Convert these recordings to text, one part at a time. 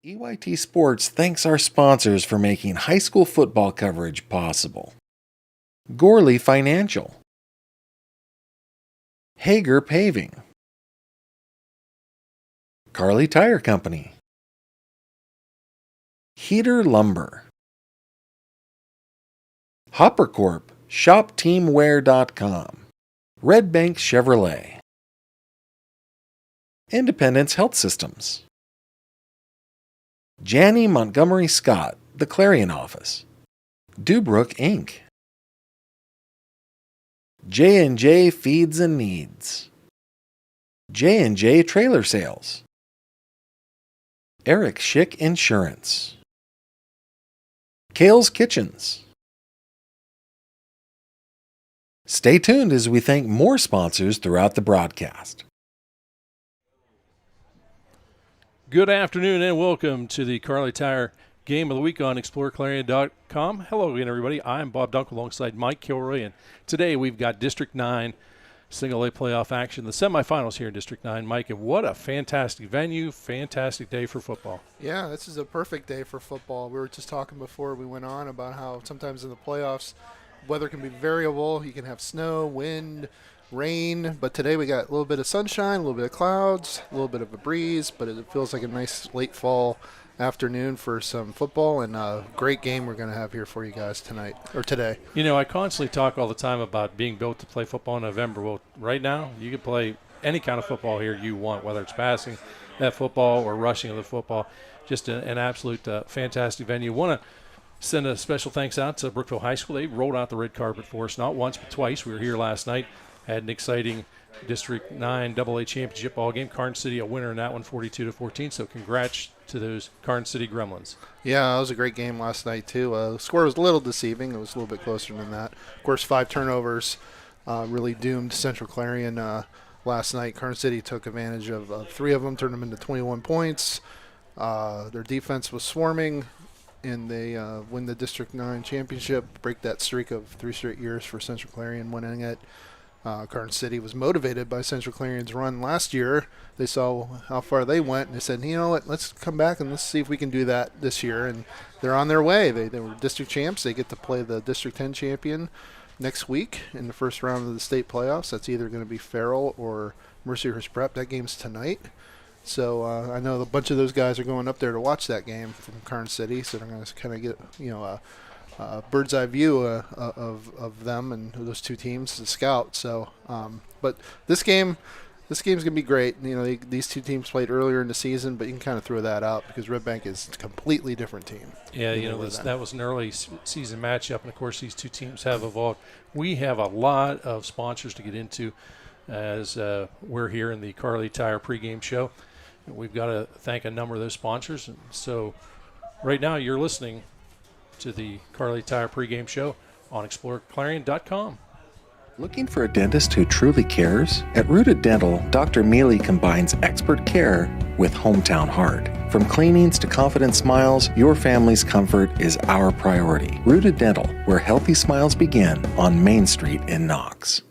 EYT Sports thanks our sponsors for making high school football coverage possible. Gorley Financial, Hager Paving, Kerle Tire Company, Heater Lumber, Hopper Corp, ShopTeamWear.com, Redbank Chevrolet, Independence Health Systems, Janney Montgomery Scott, The Clarion Office, Dubrook Inc., J&J Feeds and Needs, J&J Trailer Sales, Eric Schick Insurance, Kale's Kitchens. Stay tuned as we thank more sponsors throughout the broadcast. Good afternoon and welcome to the Kerle Tire Game of the Week on exploreClarion.com. Hello again, everybody. I'm Bob Dunkle alongside Mike Kilroy, and today we've got District 9 Single A playoff action, the semifinals here in District 9. Mike, and what a fantastic venue, fantastic day for football. Yeah, this is a perfect day for football. We were just talking before we went on about how sometimes in the playoffs, weather can be variable. You can have snow, wind, rain, but today we got a little bit of sunshine, a little bit of clouds, a little bit of a breeze, but it feels like a nice late fall afternoon for some football, and a great game we're going to have here for you guys tonight, or today. You know, I constantly talk all the time about being built to play football in November. Well, right now, you can play any kind of football here you want, whether it's passing that football or rushing of the football. Just an absolute fantastic venue. Want to send a special thanks out to Brookville High School. They rolled out the red carpet for us, not once but twice. We were here last night, had an exciting District 9 AA championship ball game. Kearn City a winner in that one, 42-14. So congrats to those Kearn City Gremlins. Yeah, it was a great game last night too. The score was a little deceiving. It was a little bit closer than that. Of course, 5 turnovers really doomed Central Clarion last night. Kearn City took advantage of 3 of them, turned them into 21 points. Their defense was swarming, and they win the District 9 championship, break that streak of 3 straight years for Central Clarion winning it. Kearn City was motivated by Central Clarion's run last year. They saw how far they went, and they said, you know what, let's come back and let's see if we can do that this year. And they're on their way. They were district champs. They get to play the District 10 champion next week in the first round of the state playoffs. That's either going to be Farrell or Mercyhurst Prep. That game's tonight. So I know a bunch of those guys are going up there to watch that game from Kearn City, so they're going to kind of get, bird's eye view of them and those two teams to scout. So, but this game's gonna be great. You know, these two teams played earlier in the season, but you can kind of throw that out because Redbank is a completely different team. Yeah, that was an early season matchup, and of course these two teams have evolved. We have a lot of sponsors to get into as we're here in the Kerle Tire pregame show. We've got to thank a number of those sponsors, and so right now you're listening to the Kerle Tire pregame show on exploreClarion.com. Looking for a dentist who truly cares? At Rooted Dental, Dr. Mealy combines expert care with hometown heart. From cleanings to confident smiles, your family's comfort is our priority. Rooted Dental, where healthy smiles begin on Main Street in Knox.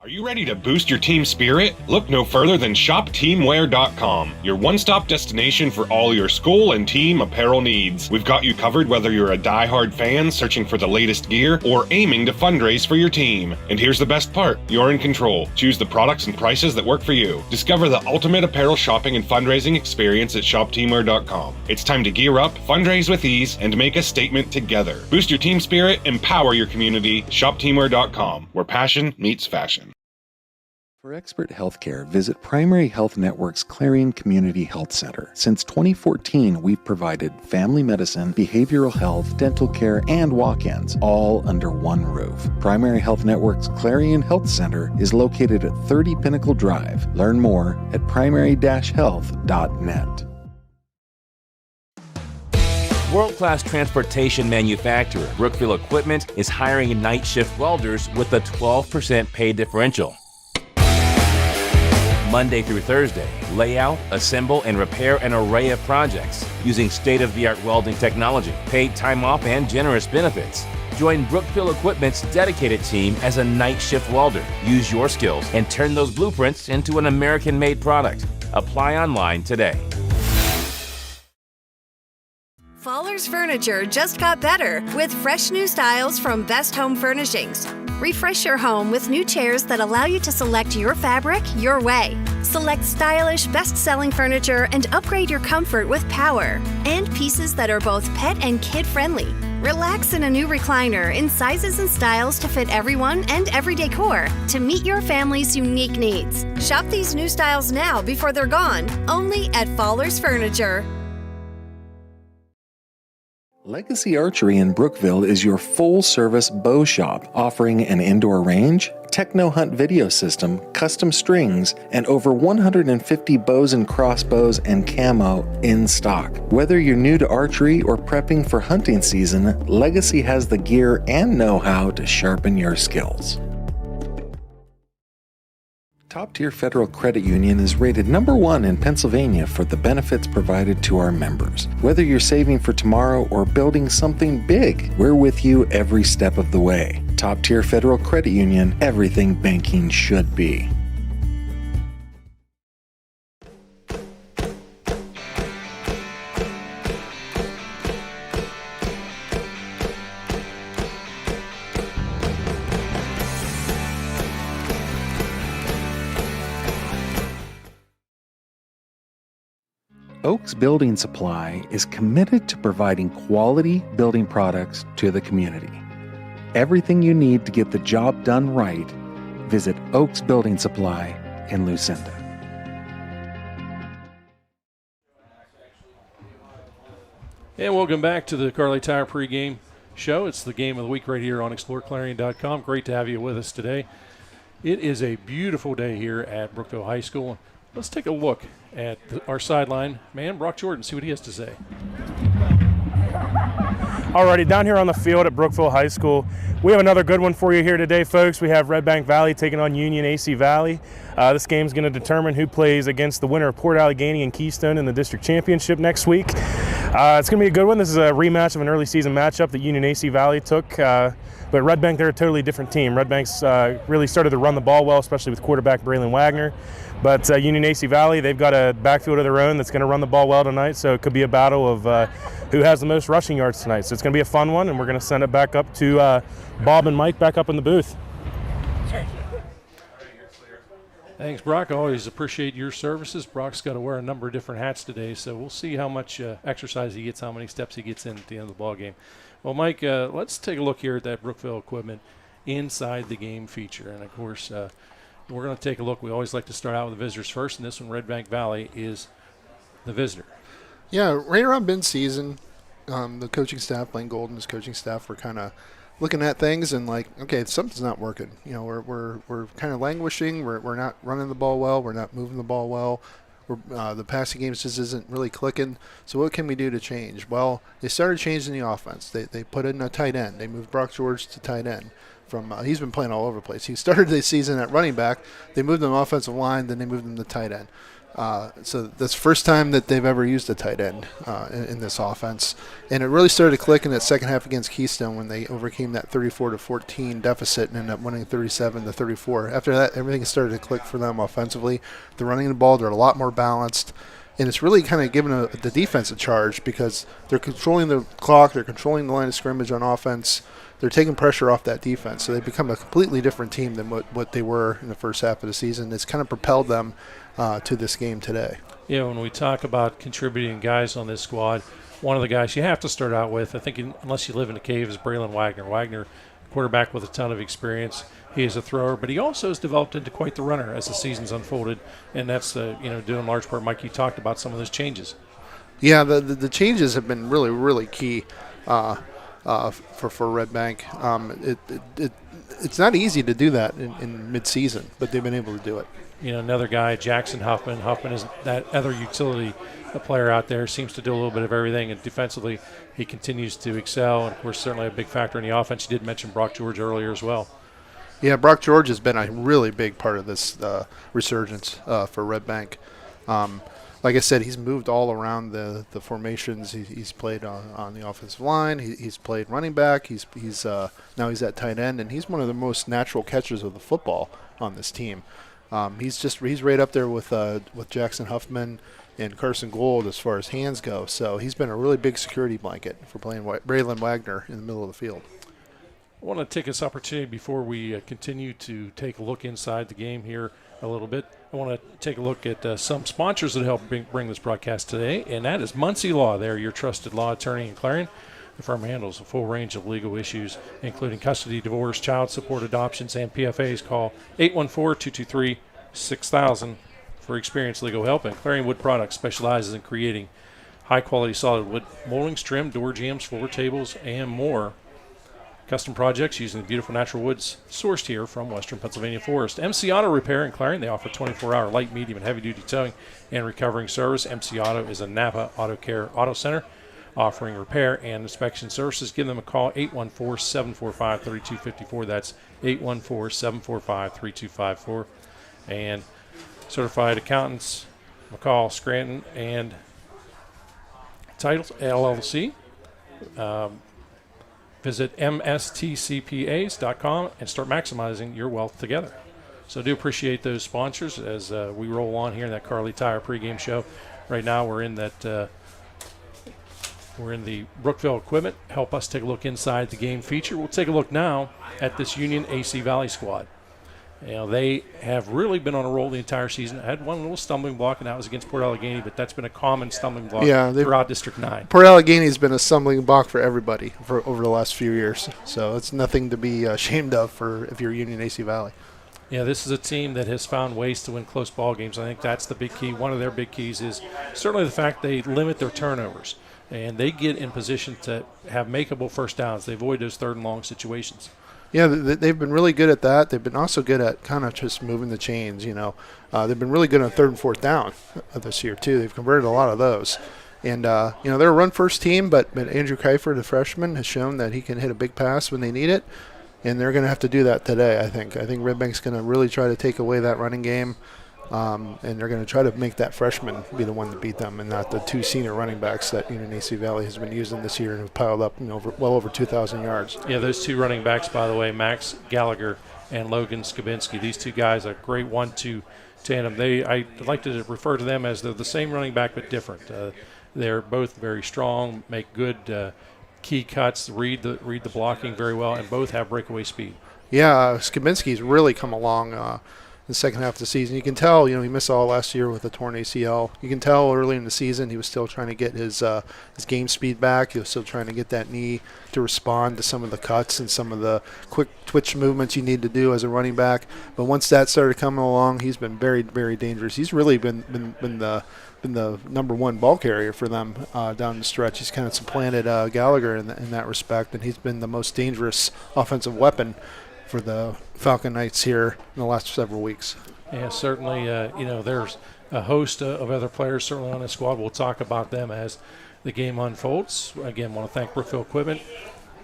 Are you ready to boost your team spirit? Look no further than ShopTeamWear.com, your one-stop destination for all your school and team apparel needs. We've got you covered whether you're a die-hard fan searching for the latest gear or aiming to fundraise for your team. And here's the best part, you're in control. Choose the products and prices that work for you. Discover the ultimate apparel shopping and fundraising experience at ShopTeamWear.com. It's time to gear up, fundraise with ease, and make a statement together. Boost your team spirit, empower your community. ShopTeamWear.com, where passion meets fashion. For expert healthcare, visit Primary Health Network's Clarion Community Health Center. Since 2014, we've provided family medicine, behavioral health, dental care, and walk-ins, all under one roof. Primary Health Network's Clarion Health Center is located at 30 Pinnacle Drive. Learn more at primary-health.net. World-class transportation manufacturer Brookville Equipment is hiring night shift welders with a 12% pay differential. Monday through Thursday, lay out, assemble, and repair an array of projects using state-of-the-art welding technology, paid time off, and generous benefits. Join Brookville Equipment's dedicated team as a night shift welder. Use your skills and turn those blueprints into an American-made product. Apply online today. Fallers Furniture just got better with fresh new styles from Best Home Furnishings. Refresh your home with new chairs that allow you to select your fabric your way. Select stylish, best-selling furniture and upgrade your comfort with power. And pieces that are both pet and kid-friendly. Relax in a new recliner in sizes and styles to fit everyone and every decor to meet your family's unique needs. Shop these new styles now before they're gone, only at Fallers Furniture. Legacy Archery in Brookville is your full-service bow shop, offering an indoor range, techno hunt video system, custom strings, and over 150 bows and crossbows and camo in stock. Whether you're new to archery or prepping for hunting season, Legacy has the gear and know-how to sharpen your skills. Top Tier Federal Credit Union is rated #1 in Pennsylvania for the benefits provided to our members. Whether you're saving for tomorrow or building something big, we're with you every step of the way. Top Tier Federal Credit Union, everything banking should be. Oaks Building Supply is committed to providing quality building products to the community. Everything you need to get the job done right, visit Oaks Building Supply in Lucinda. And welcome back to the Kerle Tire Pregame Show. It's the game of the week right here on exploreClarion.com. Great to have you with us today. It is a beautiful day here at Brookville High School. Let's take a look at our sideline man, Brock Jordan, see what he has to say. Alrighty, down here on the field at Brookville High School, we have another good one for you here today, folks. We have Redbank Valley taking on Union AC Valley. This game is going to determine who plays against the winner of Port Allegheny and Keystone in the district championship next week. It's going to be a good one. This is a rematch of an early season matchup that Union AC Valley took. But Redbank, they're a totally different team. Redbank's really started to run the ball well, especially with quarterback Braylon Wagner. But Union AC Valley, they've got a backfield of their own that's going to run the ball well tonight, so it could be a battle of who has the most rushing yards tonight. So it's going to be a fun one, and we're going to send it back up to Bob and Mike back up in the booth. Thanks, Brock. I always appreciate your services. Brock's got to wear a number of different hats today, so we'll see how much exercise he gets, how many steps he gets in at the end of the ball game. Well, Mike, let's take a look here at that Brookville equipment inside the game feature. And, of course, we're going to take a look. We always like to start out with the visitors first, and this one, Redbank Valley, is the visitor. Yeah, right around mid-season, the coaching staff, Blaine Golden's coaching staff, were kind of looking at things and like, okay, something's not working. You know, we're kind of languishing. We're not running the ball well. We're not moving the ball well. The passing game just isn't really clicking. So what can we do to change? Well, they started changing the offense. They put in a tight end. They moved Brock George to tight end. He's been playing all over the place. He started the season at running back. They moved him offensive line. Then they moved him to tight end. So that's the first time that they've ever used a tight end in this offense. And it really started to click in that second half against Keystone when they overcame that 34-14 deficit and ended up winning 37-34. After that, everything started to click for them offensively. They're running the ball. They're a lot more balanced. And it's really kind of given the defense a charge because they're controlling the clock. They're controlling the line of scrimmage on offense. They're taking pressure off that defense. So they become a completely different team than what they were in the first half of the season. It's kind of propelled them to this game today. Yeah, when we talk about contributing guys on this squad, one of the guys you have to start out with, I think unless you live in a cave, is Braylon Wagner. Wagner, quarterback with a ton of experience. He is a thrower, but he also has developed into quite the runner as the season's unfolded, and that's due in large part, Mike, you talked about some of those changes. Yeah, the changes have been really, really key for Redbank. It's not easy to do that in mid-season, but they've been able to do it. Another guy, Jackson Huffman. Huffman is that other utility player out there, seems to do a little bit of everything, and defensively he continues to excel, and, of course, certainly a big factor in the offense. You did mention Brock George earlier as well. Yeah, Brock George has been a really big part of this resurgence for Redbank. Like I said, he's moved all around the formations. He's played on the offensive line. He's played running back. Now he's at tight end, and he's one of the most natural catchers of the football on this team. He's right up there with Jackson Huffman and Carson Gould as far as hands go. So he's been a really big security blanket for playing Braylon Wagner in the middle of the field. I want to take this opportunity before we continue to take a look inside the game here a little bit. I want to take a look at some sponsors that help bring this broadcast today, and that is Muncie Law. They're your trusted law attorney in Clarion. The firm handles a full range of legal issues, including custody, divorce, child support, adoptions, and PFAs. Call 814-223-6000 for experienced legal help. And Clarion Wood Products specializes in creating high-quality solid wood moldings, trim, door jambs, floor tables, and more. Custom projects using the beautiful natural woods sourced here from Western Pennsylvania Forest. MC Auto Repair in Clarion. They offer 24-hour light, medium, and heavy-duty towing and recovering service. MC Auto is a Napa Auto Care Auto Center offering repair and inspection services. Give them a call, 814-745-3254. That's 814-745-3254. And certified accountants, McCall, Scranton, and Titles LLC. Visit mstcpas.com and start maximizing your wealth together. So I do appreciate those sponsors as we roll on here in that Kerle Tire pregame show. Right now we're in that we're in the Brookville equipment. Help us take a look inside the game feature. We'll take a look now at this Union AC Valley squad. You know, they have really been on a roll the entire season. I had one little stumbling block, and that was against Port Allegheny, but that's been a common stumbling block throughout District 9. Port Allegheny has been a stumbling block for everybody over the last few years, so it's nothing to be ashamed of if you're Union AC Valley. Yeah, this is a team that has found ways to win close ball games. I think that's the big key. One of their big keys is certainly the fact they limit their turnovers, and they get in position to have makeable first downs. They avoid those third and long situations. Yeah, they've been really good at that. They've been also good at kind of just moving the chains, you know. They've been really good on third and fourth down this year, too. They've converted a lot of those. And, you know, they're a run-first team, but Andrew Kiefer, the freshman, has shown that he can hit a big pass when they need it. And they're going to have to do that today, I think. I think Redbank's going to really try to take away that running game. And they're going to try to make that freshman be the one to beat them and not the two senior running backs that Union AC Valley has been using this year and have piled up well over 2,000 yards. Yeah, those two running backs, by the way, Max Gallagher and Logan Skabinski, these two guys are a great 1-2 tandem. I'd like to refer to them as they're the same running back but different. They're both very strong, make good key cuts, read the blocking very well, and both have breakaway speed. Yeah, Skabinski's really come along the second half of the season. You can tell, you know, he missed all last year with a torn ACL. You can tell early in the season he was still trying to get his game speed back. He was still trying to get that knee to respond to some of the cuts and some of the quick twitch movements you need to do as a running back. But once that started coming along, he's been very, very dangerous. He's really been the number one ball carrier for them down the stretch. He's kind of supplanted Gallagher in that respect, and he's been the most dangerous offensive weapon for the Falcon Knights here in the last several weeks. Yeah, certainly, you know, there's a host of other players certainly on the squad. We'll talk about them as the game unfolds. Again, want to thank Brookville Equipment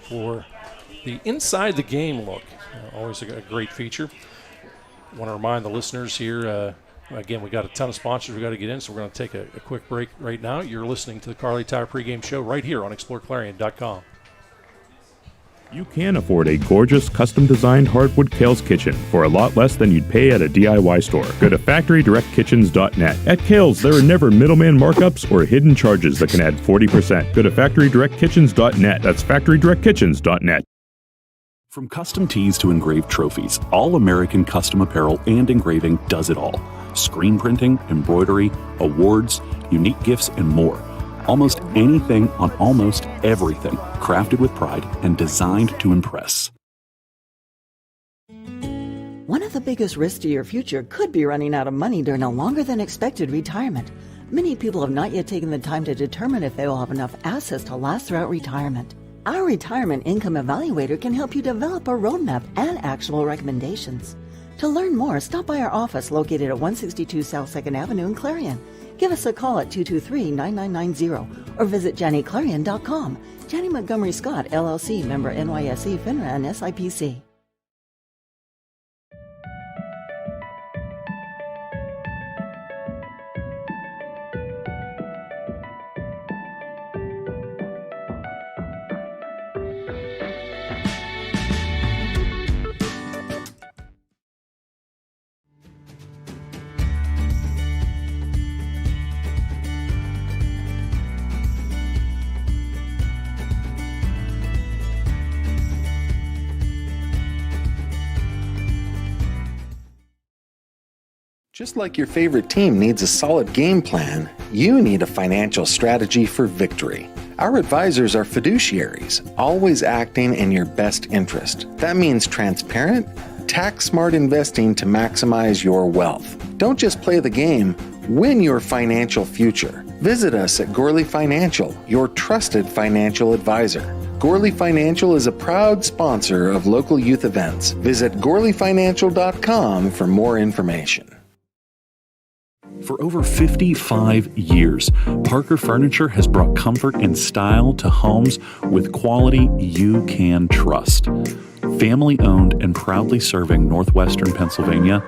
for the inside the game look. Always a great feature. Want to remind the listeners here, again, we got a ton of sponsors we got to get in, so we're going to take a quick break right now. You're listening to the Kerle Tire Pregame Show right here on exploreClarion.com. You can afford a gorgeous, custom-designed hardwood Kerle's kitchen for a lot less than you'd pay at a DIY store. Go to FactoryDirectKitchens.net. At Kerle's, there are never middleman markups or hidden charges that can add 40%. Go to FactoryDirectKitchens.net. That's FactoryDirectKitchens.net. From custom tees to engraved trophies, All American Custom Apparel and Engraving does it all. Screen printing, embroidery, awards, unique gifts, and more. Almost anything on almost everything, crafted with pride and designed to impress. One of the biggest risks to your future could be running out of money during a longer than expected retirement. Many people have not yet taken the time to determine if they will have enough assets to last throughout retirement. Our Retirement Income Evaluator can help you develop a roadmap and actionable recommendations. To learn more, stop by our office located at 162 South 2nd Avenue in Clarion. Give us a call at 223-9990 or visit JannyClarion.com. Janney Montgomery Scott, LLC, member NYSE, FINRA, and SIPC. Just like your favorite team needs a solid game plan, you need a financial strategy for victory. Our advisors are fiduciaries, always acting in your best interest. That means transparent, tax-smart investing to maximize your wealth. Don't just play the game, win your financial future. Visit us at Gorley Financial, your trusted financial advisor. Gorley Financial is a proud sponsor of local youth events. Visit GorleyFinancial.com for more information. For over 55 years, Parker Furniture has brought comfort and style to homes with quality you can trust. Family owned and proudly serving Northwestern Pennsylvania,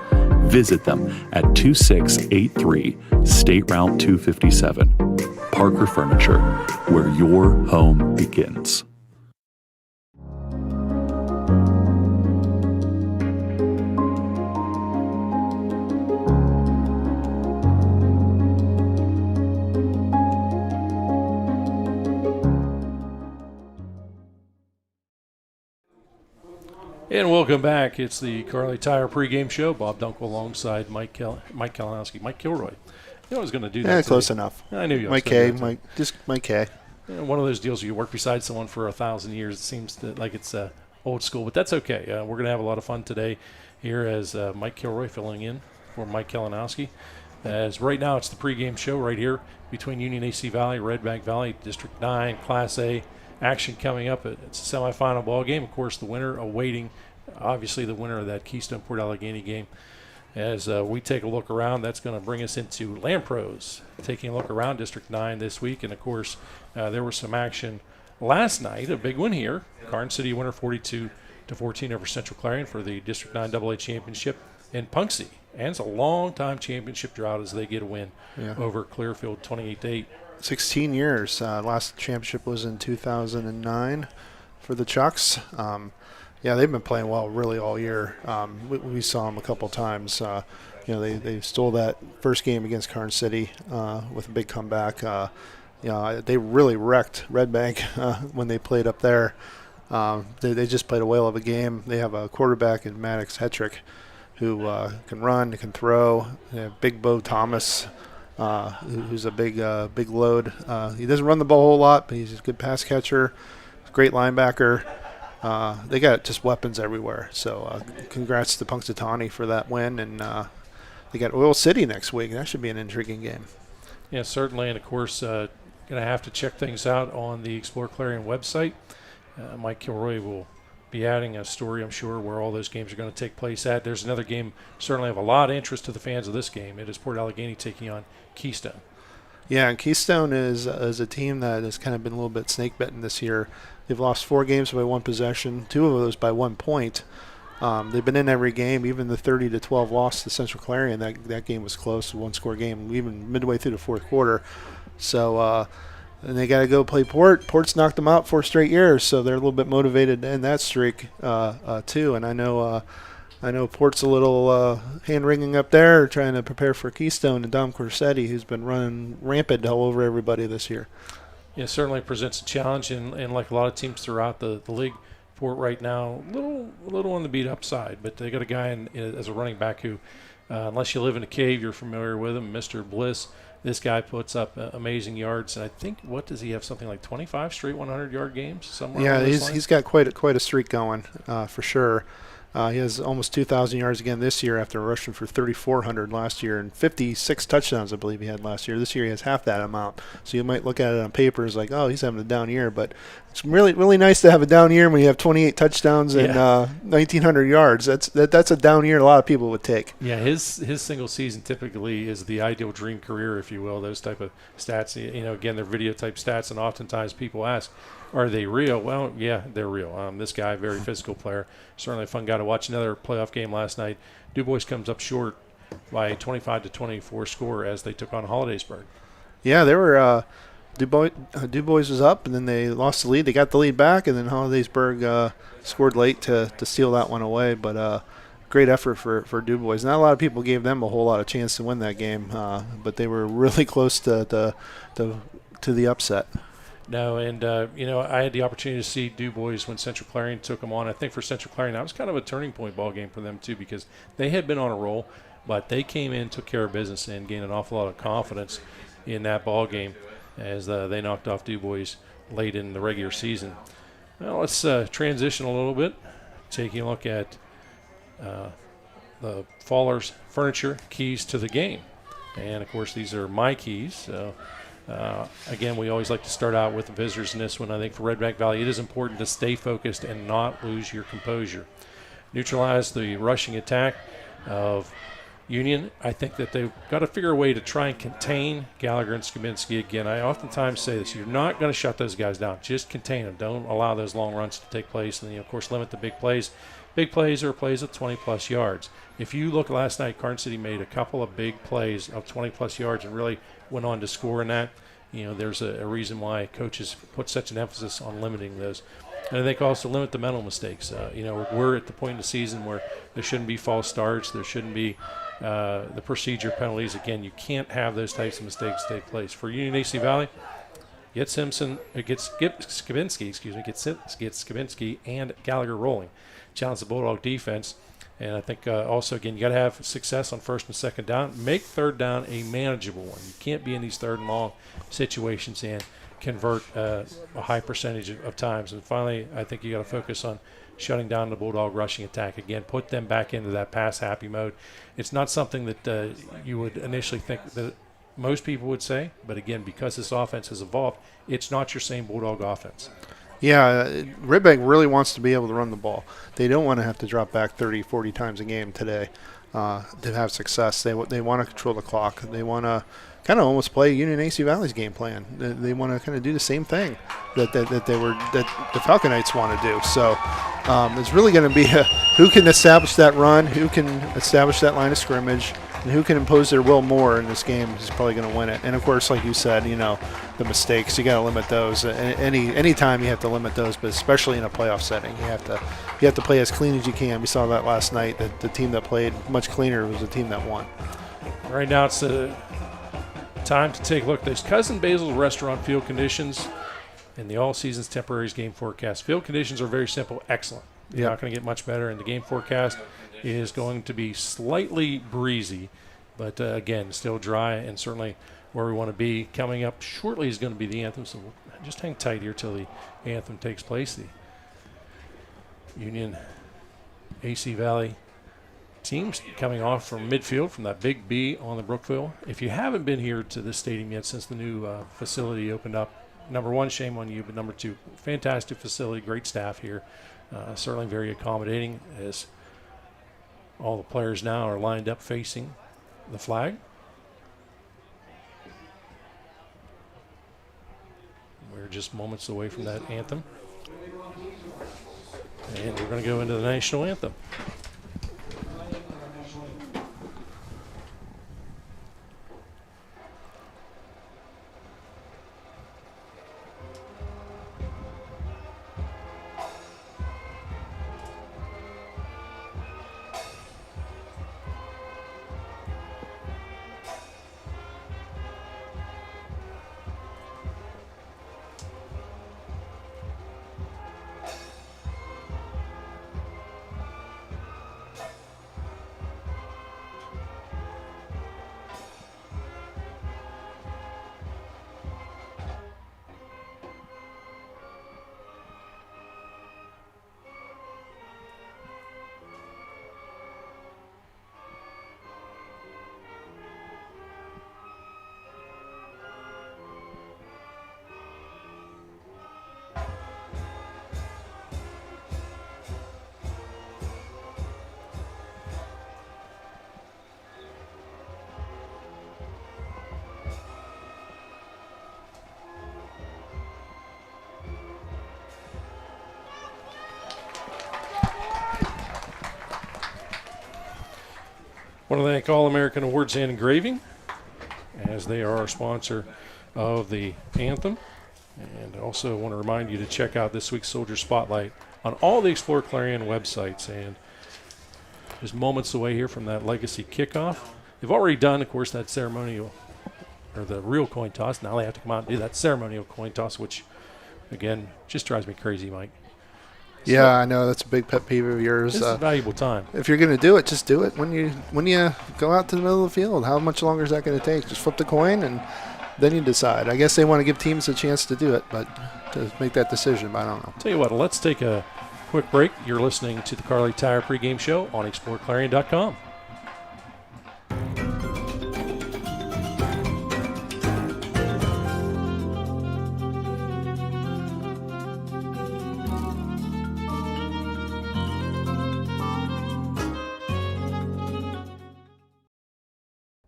visit them at 2683 State Route 257. Parker Furniture, where your home begins. And welcome back. It's the Kerle Tire Pregame Show. Bob Dunkle alongside Mike Kilroy. I was going to do that. Yeah, today. Close enough. I knew you. Mike K. Mike K. One of those deals where you work beside someone for 1,000 years. It seems like it's old school, but that's okay. We're going to have a lot of fun today here as Mike Kilroy filling in for Mike Kalinowski. As right now it's the pregame show right here between Union AC Valley, Redbank Valley, District 9, Class A. Action coming up. It's a semifinal ball game. Of course, the winner awaiting, obviously, the winner of that Keystone-Port Allegheny game. As we take a look around, that's going to bring us into Land Pros, taking a look around District 9 this week. And, of course, there was some action last night, a big one here. Garden City winner 42-14 over Central Clarion for the District 9 AA championship. And Punxsy ends a long-time championship drought as they get a win over Clearfield 28-8. 16 years. Last championship was in 2009 for the Chucks. They've been playing well really all year. We saw them a couple times. They stole that first game against Garden City with a big comeback. They really wrecked Redbank when they played up there. They just played a whale of a game. They have a quarterback in Maddox Hetrick who can run, can throw. They have Big Bo Thomas, who's a big load. He doesn't run the ball a whole lot, but he's a good pass catcher, great linebacker. They got just weapons everywhere. So congrats to Punxsutawney for that win. And they got Oil City next week. That should be an intriguing game. Yeah, certainly. And, of course, going to have to check things out on the Explore Clarion website. Mike Kilroy will be adding a story, I'm sure, where all those games are going to take place at. There's another game certainly of a lot of interest to the fans of this game. It is Port Allegheny taking on Keystone. Yeah, and Keystone is a team that has kind of been a little bit snake-bitten this year. They've lost 4 games by 1 possession, 2 of those by 1 point. They've been in every game, even the 30-12 loss to Central Clarion. That game was close, a 1-score game, even midway through the fourth quarter. So and they got to go play Port. Port's knocked them out 4 straight years, so they're a little bit motivated to end that streak too. And I know Port's a little hand-wringing up there trying to prepare for Keystone and Dom Corsetti, who's been running rampant all over everybody this year. Yeah, it certainly presents a challenge, and like a lot of teams throughout the league, Port right now, a little on the beat up side, but they got a guy as a running back who, unless you live in a cave, you're familiar with him, Mr. Bliss. This guy puts up amazing yards, and I think, what does he have, something like 25 straight 100-yard games somewhere? Yeah, he's got quite a streak going for sure. He has almost 2,000 yards again this year after rushing for 3,400 last year, and 56 touchdowns, I believe he had last year. This year he has half that amount. So you might look at it on paper as like, oh, he's having a down year, but it's really, really nice to have a down year when you have 28 touchdowns and 1,900 yards. That's a down year a lot of people would take. Yeah, his single season typically is the ideal dream career, if you will. Those type of stats, again, they're video type stats, and oftentimes people ask, are they real? Well, yeah, they're real. This guy, very physical player, certainly a fun guy to watch. Another playoff game last night. DuBois comes up short by a 25-24 score as they took on Hollidaysburg. Yeah, they were DuBois was up, and then they lost the lead. They got the lead back, and then Hollidaysburg scored late to steal that one away. But great effort for DuBois. Not a lot of people gave them a whole lot of chance to win that game, but they were really close to the upset. No, and, I had the opportunity to see DuBois when Central Clarion took them on. I think for Central Clarion, that was kind of a turning point ball game for them, too, because they had been on a roll. But they came in, took care of business, and gained an awful lot of confidence in that ball game as they knocked off Du Bois late in the regular season. Well, let's transition a little bit, taking a look at the Faller's Furniture keys to the game. And, of course, these are my keys. So, again, we always like to start out with the visitors in this one. I think for Redbank Valley, it is important to stay focused and not lose your composure. Neutralize the rushing attack of Union. I think that they've got to figure a way to try and contain Gallagher and Skabinski again. I oftentimes say this. You're not going to shut those guys down. Just contain them. Don't allow those long runs to take place. And, of course, limit the big plays. Big plays are plays of 20-plus yards. If you look last night, Carson City made a couple of big plays of 20-plus yards and really went on to score in that. There's a reason why coaches put such an emphasis on limiting those. And I think also limit the mental mistakes. We're at the point in the season where there shouldn't be false starts. There shouldn't be the procedure penalties. Again, you can't have those types of mistakes take place. For Union AC Valley, get Skabinski and Gallagher rolling. Challenge the Bulldog defense. And I think also, again, you got to have success on first and second down. Make third down a manageable one. You can't be in these third and long situations and convert a high percentage of times. And finally, I think you got to focus on shutting down the Bulldog rushing attack. Again, put them back into that pass-happy mode. It's not something that you would initially think that most people would say. But, again, because this offense has evolved, it's not your same Bulldog offense. Yeah, Redbank really wants to be able to run the ball. They don't want to have to drop back 30, 40 times a game today to have success. They want to control the clock. They want to kind of almost play Union AC Valley's game plan. They want to kind of do the same thing that the Falconites want to do. So it's really going to be who can establish that run, who can establish that line of scrimmage, and who can impose their will more in this game is probably going to win it. And of course, like you said, the mistakes, you got to limit those. Any time you have to limit those, but especially in a playoff setting, you have to play as clean as you can. We saw that last night. That the team that played much cleaner was the team that won. Right now, it's time to take a look. There's Cousin Basil's Restaurant field conditions in the All Seasons Temporaries game forecast. Field conditions are very simple, excellent. You're not going to get much better. And the game forecast is going to be slightly breezy, but again, still dry and certainly where we want to be. Coming up shortly is going to be the anthem, so we'll just hang tight here till the anthem takes place. The Union AC Valley teams coming off from midfield from that big B on the Brookville. If you haven't been here to this stadium yet since the new facility opened up, number one, shame on you, but number two, fantastic facility, great staff here. Certainly very accommodating as all the players now are lined up facing the flag. We're just moments away from that anthem. And we're going to go into the national anthem. I want to thank All-American Awards and Engraving, as they are our sponsor of the anthem. And I also want to remind you to check out this week's Soldier Spotlight on all the Explore Clarion websites. And just moments away here from that legacy kickoff. They've already done, of course, that ceremonial, or the real coin toss. Now they have to come out and do that ceremonial coin toss, which, again, just drives me crazy, Mike. Yeah, I know. That's a big pet peeve of yours. This is valuable time. If you're going to do it, just do it when you go out to the middle of the field. How much longer is that going to take? Just flip the coin and then you decide. I guess they want to give teams a chance to do it, but to make that decision, but I don't know. Tell you what, let's take a quick break. You're listening to the Kerle Tire Pregame Show on exploreClarion.com.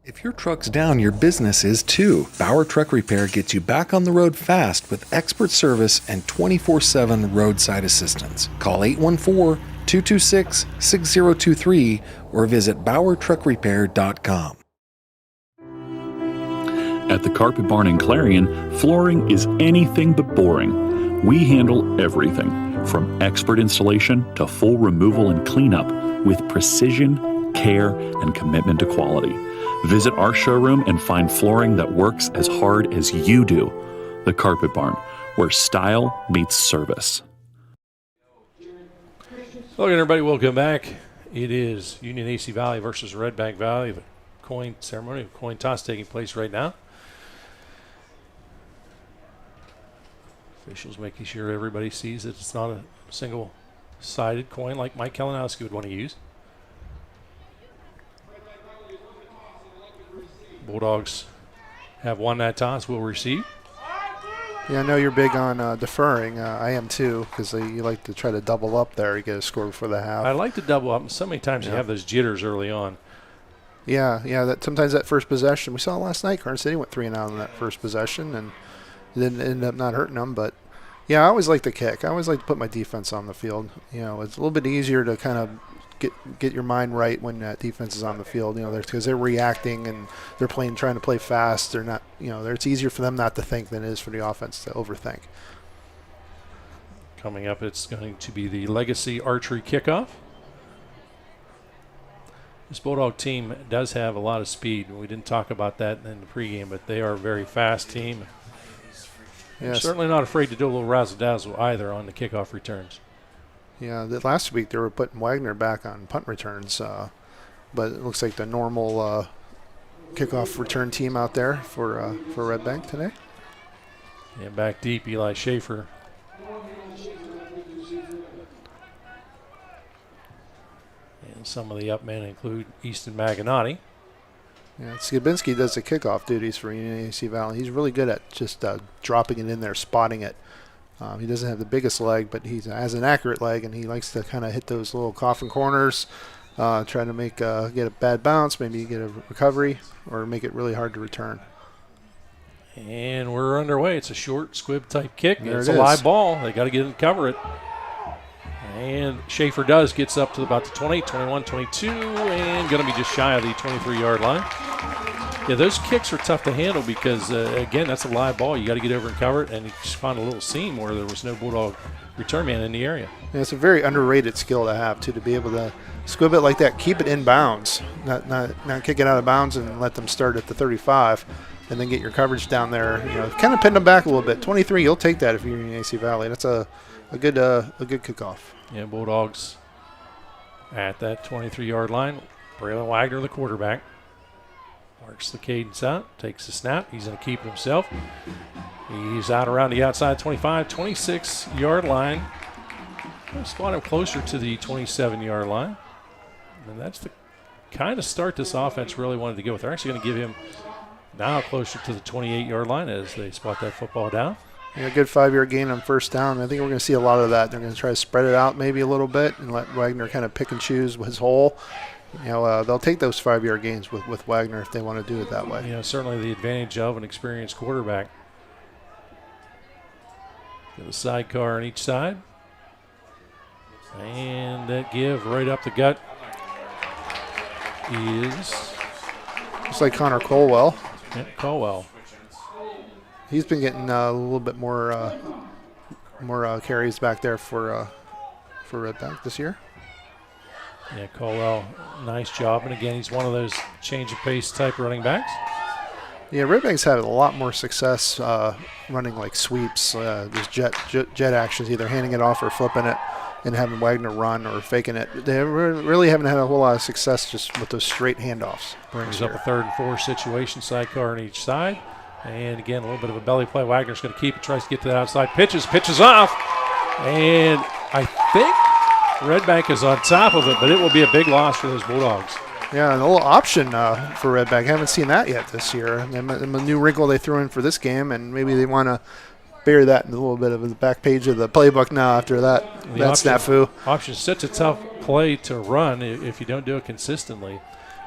If your truck's down, your business is too. Bauer Truck Repair gets you back on the road fast with expert service and 24/7 roadside assistance. Call 814-226-6023 or visit BauerTruckRepair.com. At the Carpet Barn in Clarion, flooring is anything but boring. We handle everything, from expert installation to full removal and cleanup, with precision, care, and commitment to quality. Visit our showroom and find flooring that works as hard as you do. The Carpet Barn, where style meets service. Hello, everybody. Welcome back. It is Union AC Valley versus Redbank Valley. The ceremonial coin toss taking place right now. Officials making sure everybody sees that it's not a single-sided coin like Mike Kalinowski would want to use. Bulldogs have won that toss, will receive. Yeah, I know you're big on deferring. I am too, because you like to try to double up there. You get a score before the half. I like to double up. So many times you have those jitters early on. Yeah. That sometimes that first possession. We saw last night, Carson City went 3-and-out on that first possession, and it didn't end up not hurting them. But, yeah, I always like to kick. I always like to put my defense on the field. You know, it's a little bit easier to kind of get your mind right when that defense is on the field, because they're reacting and they're trying to play fast. They're not, it's easier for them not to think than it is for the offense to overthink. Coming up, it's going to be the Legacy Archery Kickoff. This Bulldog team does have a lot of speed. We didn't talk about that in the pregame, but they are a very fast team. Yes. Certainly not afraid to do a little razzle-dazzle either on the kickoff returns. Yeah, last week they were putting Wagner back on punt returns, but it looks like the normal kickoff return team out there for Redbank today. Yeah, back deep, Eli Schaefer. And some of the up men include Easton Maganotti. Yeah, Skibinski does the kickoff duties for Union AC Valley. He's really good at just dropping it in there, spotting it. He doesn't have the biggest leg, but he has an accurate leg, and he likes to kind of hit those little coffin corners, try to get a bad bounce, maybe get a recovery, or make it really hard to return. And we're underway. It's a short squib-type kick. It's a live ball. They got to get in and cover it. And Schaefer gets up to about the 20, 21, 22, and going to be just shy of the 23-yard line. Yeah, those kicks are tough to handle because, again, that's a live ball. You got to get over and cover it, and you just find a little seam where there was no Bulldog return man in the area. Yeah, it's a very underrated skill to have, too, to be able to squib it like that, keep it in bounds, not kick it out of bounds and let them start at the 35, and then get your coverage down there. Kind of pin them back a little bit. 23, you'll take that if you're in AC Valley. That's a good kickoff. Yeah, Bulldogs at that 23-yard line. Braylon Wagner, the quarterback. Marks the cadence out, takes the snap. He's going to keep it himself. He's out around the outside 25, 26-yard line. I'll spot him closer to the 27-yard line. And that's the kind of start this offense really wanted to go with. They're actually going to give him now closer to the 28-yard line as they spot that football down. Yeah, good 5-yard gain on first down. I think we're going to see a lot of that. They're going to try to spread it out maybe a little bit and let Wagner kind of pick and choose his hole. They'll take those 5-yard gains with Wagner if they want to do it that way. Certainly the advantage of an experienced quarterback. Got a sidecar on each side. And that give right up the gut is... Looks like Connor Colwell. Yeah, Colwell. He's been getting a little bit more carries back there for Redbank this year. Yeah, Colwell, nice job. And again, he's one of those change of pace type running backs. Yeah, Redbank's had a lot more success running like sweeps, these jet actions, either handing it off or flipping it. and having Wagner run or faking it. They really haven't had a whole lot of success just with those straight handoffs. Brings up a 3rd and 4 situation, sidecar on each side. And again, a little bit of a belly play. Wagner's going to keep it, tries to get to that outside. Pitches off. And I think Redbank is on top of it, but it will be a big loss for those Bulldogs. Yeah, and a little option for Redbank. Haven't seen that yet this year. And a new wrinkle they threw in for this game, and maybe they want to bury that in a little bit of the back page of the playbook now after that snafu. Option is such a tough play to run if you don't do it consistently.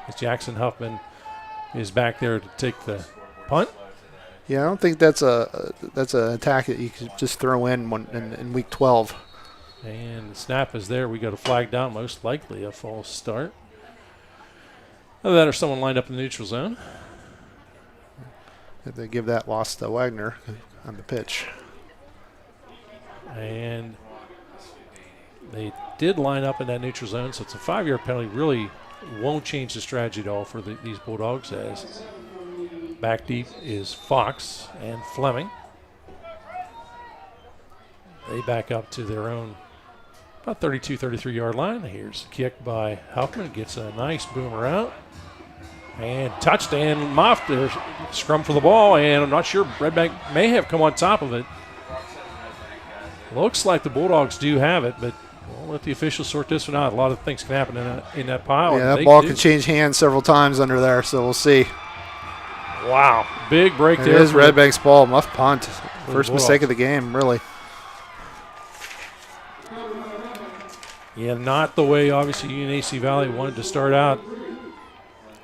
As Jackson Huffman is back there to take the punt. Yeah, I don't think that's an attack that you could just throw in week 12. And the snap is there. We got a flag down, most likely a false start. Either that or someone lined up in the neutral zone. If they give that loss to Wagner on the pitch. And they did line up in that neutral zone, so it's a 5-yard penalty. Really won't change the strategy at all for these Bulldogs, as back deep is Fox and Fleming. They back up to their own about 32, 33-yard line. Here's a kick by Huffman. Gets a nice boomer out. And touched and muffed. There's scrum for the ball, and I'm not sure. Redbank may have come on top of it. Looks like the Bulldogs do have it, but we'll let the officials sort this one out. A lot of things can happen in that pile. Yeah, that ball can change hands several times under there, so we'll see. Wow, big break there. It is Redbank's ball, muff punt. First mistake of the game, really. Yeah, not the way, obviously, UNAC Valley wanted to start out.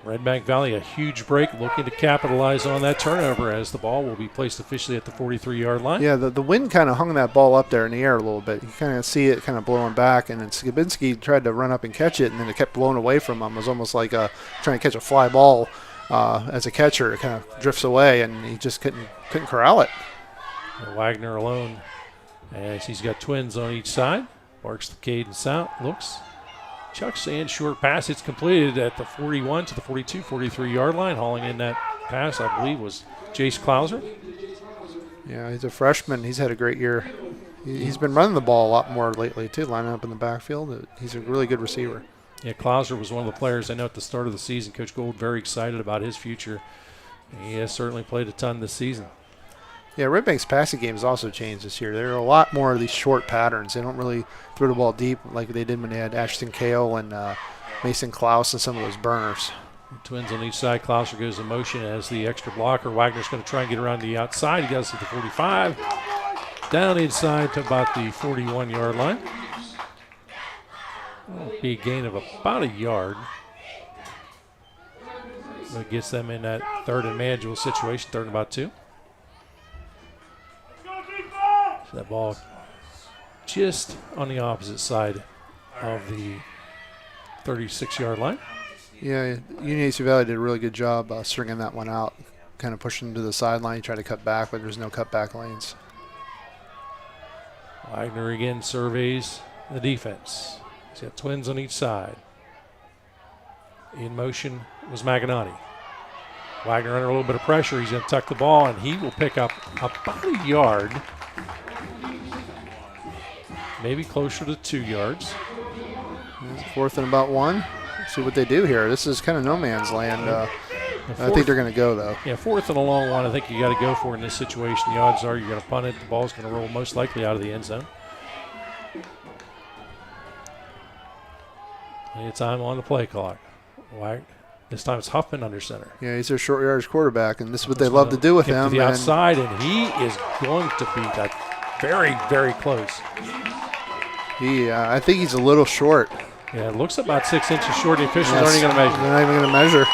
Redbank Valley, a huge break, looking to capitalize on that turnover as the ball will be placed officially at the 43-yard line. Yeah, the wind kind of hung that ball up there in the air a little bit. You kind of see it kind of blowing back, and then Skibinski tried to run up and catch it, and then it kept blowing away from him. It was almost like trying to catch a fly ball as a catcher. It kind of drifts away, and he just couldn't corral it. Wagner alone, as he's got twins on each side. Barks the cadence out, looks. Chucks and short pass. It's completed at the 41 to the 42, 43-yard line. Hauling in that pass, I believe, was Jace Klauser. Yeah, he's a freshman. He's had a great year. He's been running the ball a lot more lately, too, lining up in the backfield. He's a really good receiver. Yeah, Klauser was one of the players I know at the start of the season. Coach Gold very excited about his future. He has certainly played a ton this season. Yeah, Redbank's passing game has also changed this year. There are a lot more of these short patterns. They don't really throw the ball deep like they did when they had Ashton Kale and Mason Klaus and some of those burners. Twins on each side. Klauser goes in motion as the extra blocker. Wagner's going to try and get around the outside. He goes to the 45. Down inside to about the 41-yard line. That'll be a gain of about a yard. That gets them in that 3rd and manageable situation, 3rd and about 2. So that ball just on the opposite side of the 36-yard line. Yeah, UNAC Valley did a really good job stringing that one out, kind of pushing to the sideline, trying to cut back, but there's no cutback lanes. Wagner again surveys the defense. He's got twins on each side. In motion was Maganati. Wagner under a little bit of pressure. He's going to tuck the ball, and he will pick up about a yard, maybe closer to 2 yards. 4th and about 1. Let's see what they do here. This is kind of no man's land. I think they're going to go, though. Yeah, 4th and a long one. I think you got to go for in this situation. The odds are you're going to punt it. The ball's going to roll most likely out of the end zone. Plenty of time on the play clock. This time it's Huffman under center. Yeah, he's their short yardage quarterback, and this is what they love to do with him. To the outside, and he is going to be that very, very close. I think he's a little short. Yeah, it looks about 6 inches short. The officials aren't even going to measure. They're not even going to measure.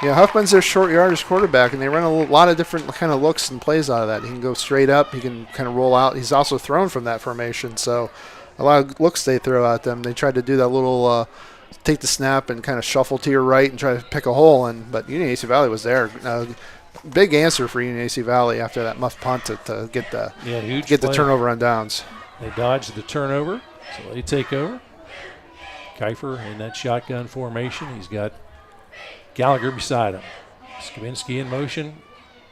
Yeah, Huffman's their short yardage quarterback, and they run a lot of different kind of looks and plays out of that. He can go straight up. He can kind of roll out. He's also thrown from that formation, so a lot of looks they throw at them. They tried to do that little take the snap and kind of shuffle to your right and try to pick a hole, but UNAC Valley was there. Big answer for UNAC Valley after that muff punt to get the turnover on downs. They dodged the turnover, so they take over. Kiefer in that shotgun formation. He's got Gallagher beside him. Skibinski in motion.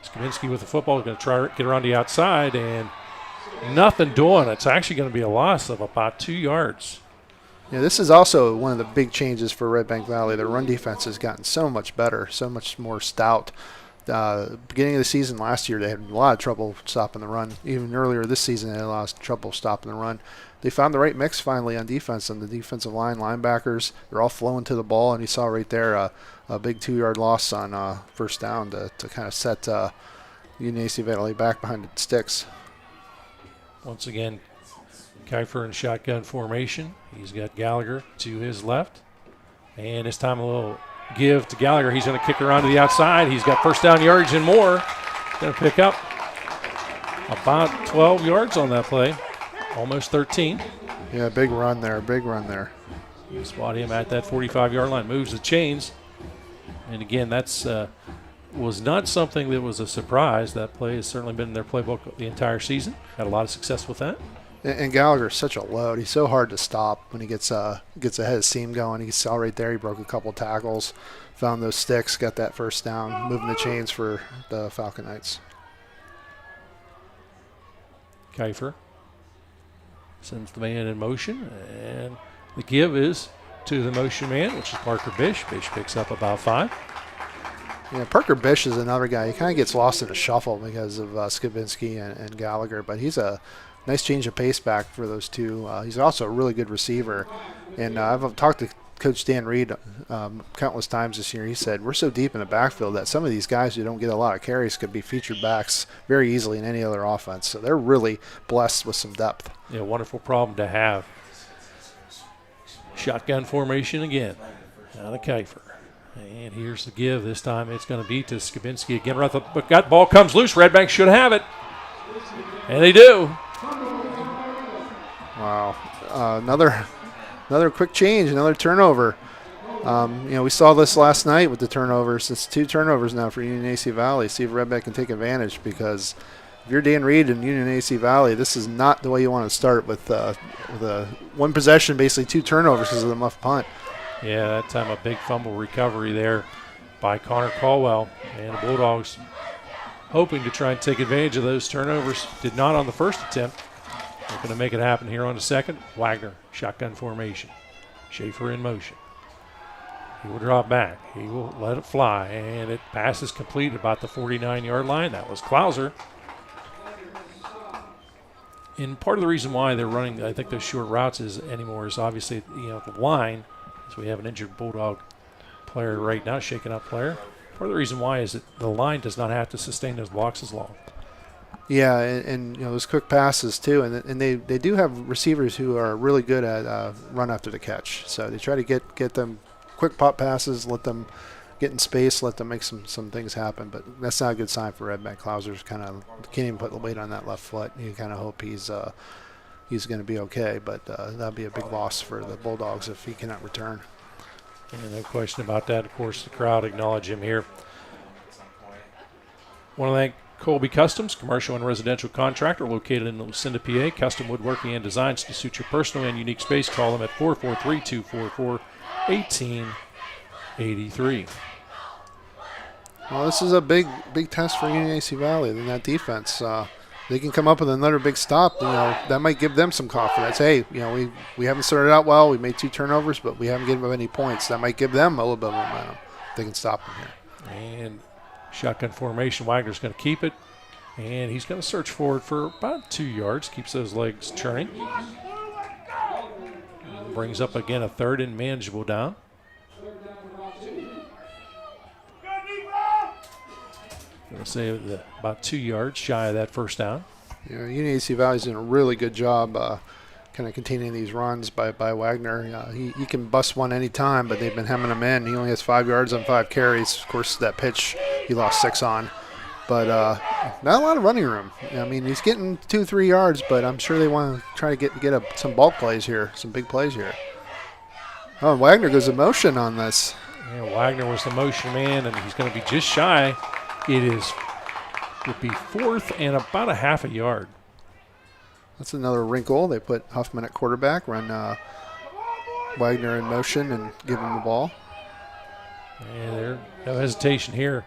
Skibinski with the football is going to try to get around the outside, and nothing doing. It's actually going to be a loss of about 2 yards. Yeah, this is also one of the big changes for Redbank Valley. Their run defense has gotten so much better, so much more stout. Beginning of the season last year, they had a lot of trouble stopping the run. Even earlier this season, they had a lot of trouble stopping the run. They found the right mix finally on defense, and the defensive line, linebackers, they're all flowing to the ball. And you saw right there a big 2-yard loss on first down to kind of set Union AC Valley back behind the sticks. Once again, Kiefer in shotgun formation. He's got Gallagher to his left. And this time a little give to Gallagher. He's going to kick around to the outside. He's got first down yardage and more. Going to pick up about 12 yards on that play. Almost 13. Yeah, big run there, big run there. You spot him at that 45-yard line. Moves the chains. And again, that's was not something that was a surprise. That play has certainly been in their playbook the entire season. Had a lot of success with that. And Gallagher's such a load. He's so hard to stop when he gets ahead of seam going. You saw right there he broke a couple tackles, found those sticks, got that first down, moving the chains for the Falcon Knights. Kiefer sends the man in motion, and the give is to the motion man, which is Parker Bish. Bish picks up about 5. Yeah, Parker Bish is another guy. He kind of gets lost in a shuffle because of Skibinski and Gallagher, but he's a nice change of pace back for those two. He's also a really good receiver. And I've talked to Coach Dan Reed countless times this year. He said, we're so deep in the backfield that some of these guys who don't get a lot of carries could be featured backs very easily in any other offense. So they're really blessed with some depth. Yeah, wonderful problem to have. Shotgun formation again. Out of Kiefer. And here's the give. This time it's going to be to Skibinski again. But that ball comes loose. Redbank should have it. And they do. Wow. Another quick change, another turnover. We saw this last night with the turnovers. It's 2 turnovers now for Union AC Valley. See if Redbank can take advantage, because if you're Dan Reed and Union AC Valley, this is not the way you want to start with a one possession, basically 2 turnovers because of the muff punt. Yeah, that time a big fumble recovery there by Connor Caldwell. And the Bulldogs hoping to try and take advantage of those turnovers. Did not on the first attempt. They're going to make it happen here on the second. Wagner, shotgun formation. Schaefer in motion. He will drop back. He will let it fly. And it passes complete about the 49-yard line. That was Klauser. And part of the reason why they're running, I think, those short routes is obviously, the line. So we have an injured Bulldog player right now, shaken up player. Part of the reason why is that the line does not have to sustain those blocks as long. Yeah, and those quick passes too, and they do have receivers who are really good at run after the catch. So they try to get them quick pop passes, let them get in space, let them make some things happen. But that's not a good sign for Redbank. Klauser's kind of can't even put the weight on that left foot. You kind of hope he's going to be okay, but that'll be a big loss for the Bulldogs if he cannot return. And no question about that. Of course, the crowd acknowledge him here. Want to thank Colby Customs, commercial and residential contractor located in Lucinda, PA. Custom woodworking and designs to suit your personal and unique space. Call them at 443-244-1883. Well, this is a big test for Union AC Valley in that defense. They can come up with another big stop. That might give them some confidence. Hey, we haven't started out well. We made 2 turnovers, but we haven't given them any points. That might give them a little bit of momentum. They can stop them here. And shotgun formation. Wagner's going to keep it, and he's going to search forward for about 2 yards. Keeps those legs turning. Brings up again a 3rd and manageable down. Going to say about 2 yards shy of that first down. Yeah, Union AC Valley's doing a really good job kind of containing these runs by Wagner. He can bust one anytime, but they've been hemming him in. He only has 5 yards on 5 carries. Of course, that pitch he lost 6 on. But not a lot of running room. He's getting 2-3 yards, but I'm sure they want to try to get some bulk plays here, some big plays here. Oh, Wagner goes in motion on this. Yeah, Wagner was the motion man, and he's going to be just shy. It would be 4th and about a half a yard. That's another wrinkle. They put Huffman at quarterback, run Wagner in motion, and give him the ball. And there's no hesitation here.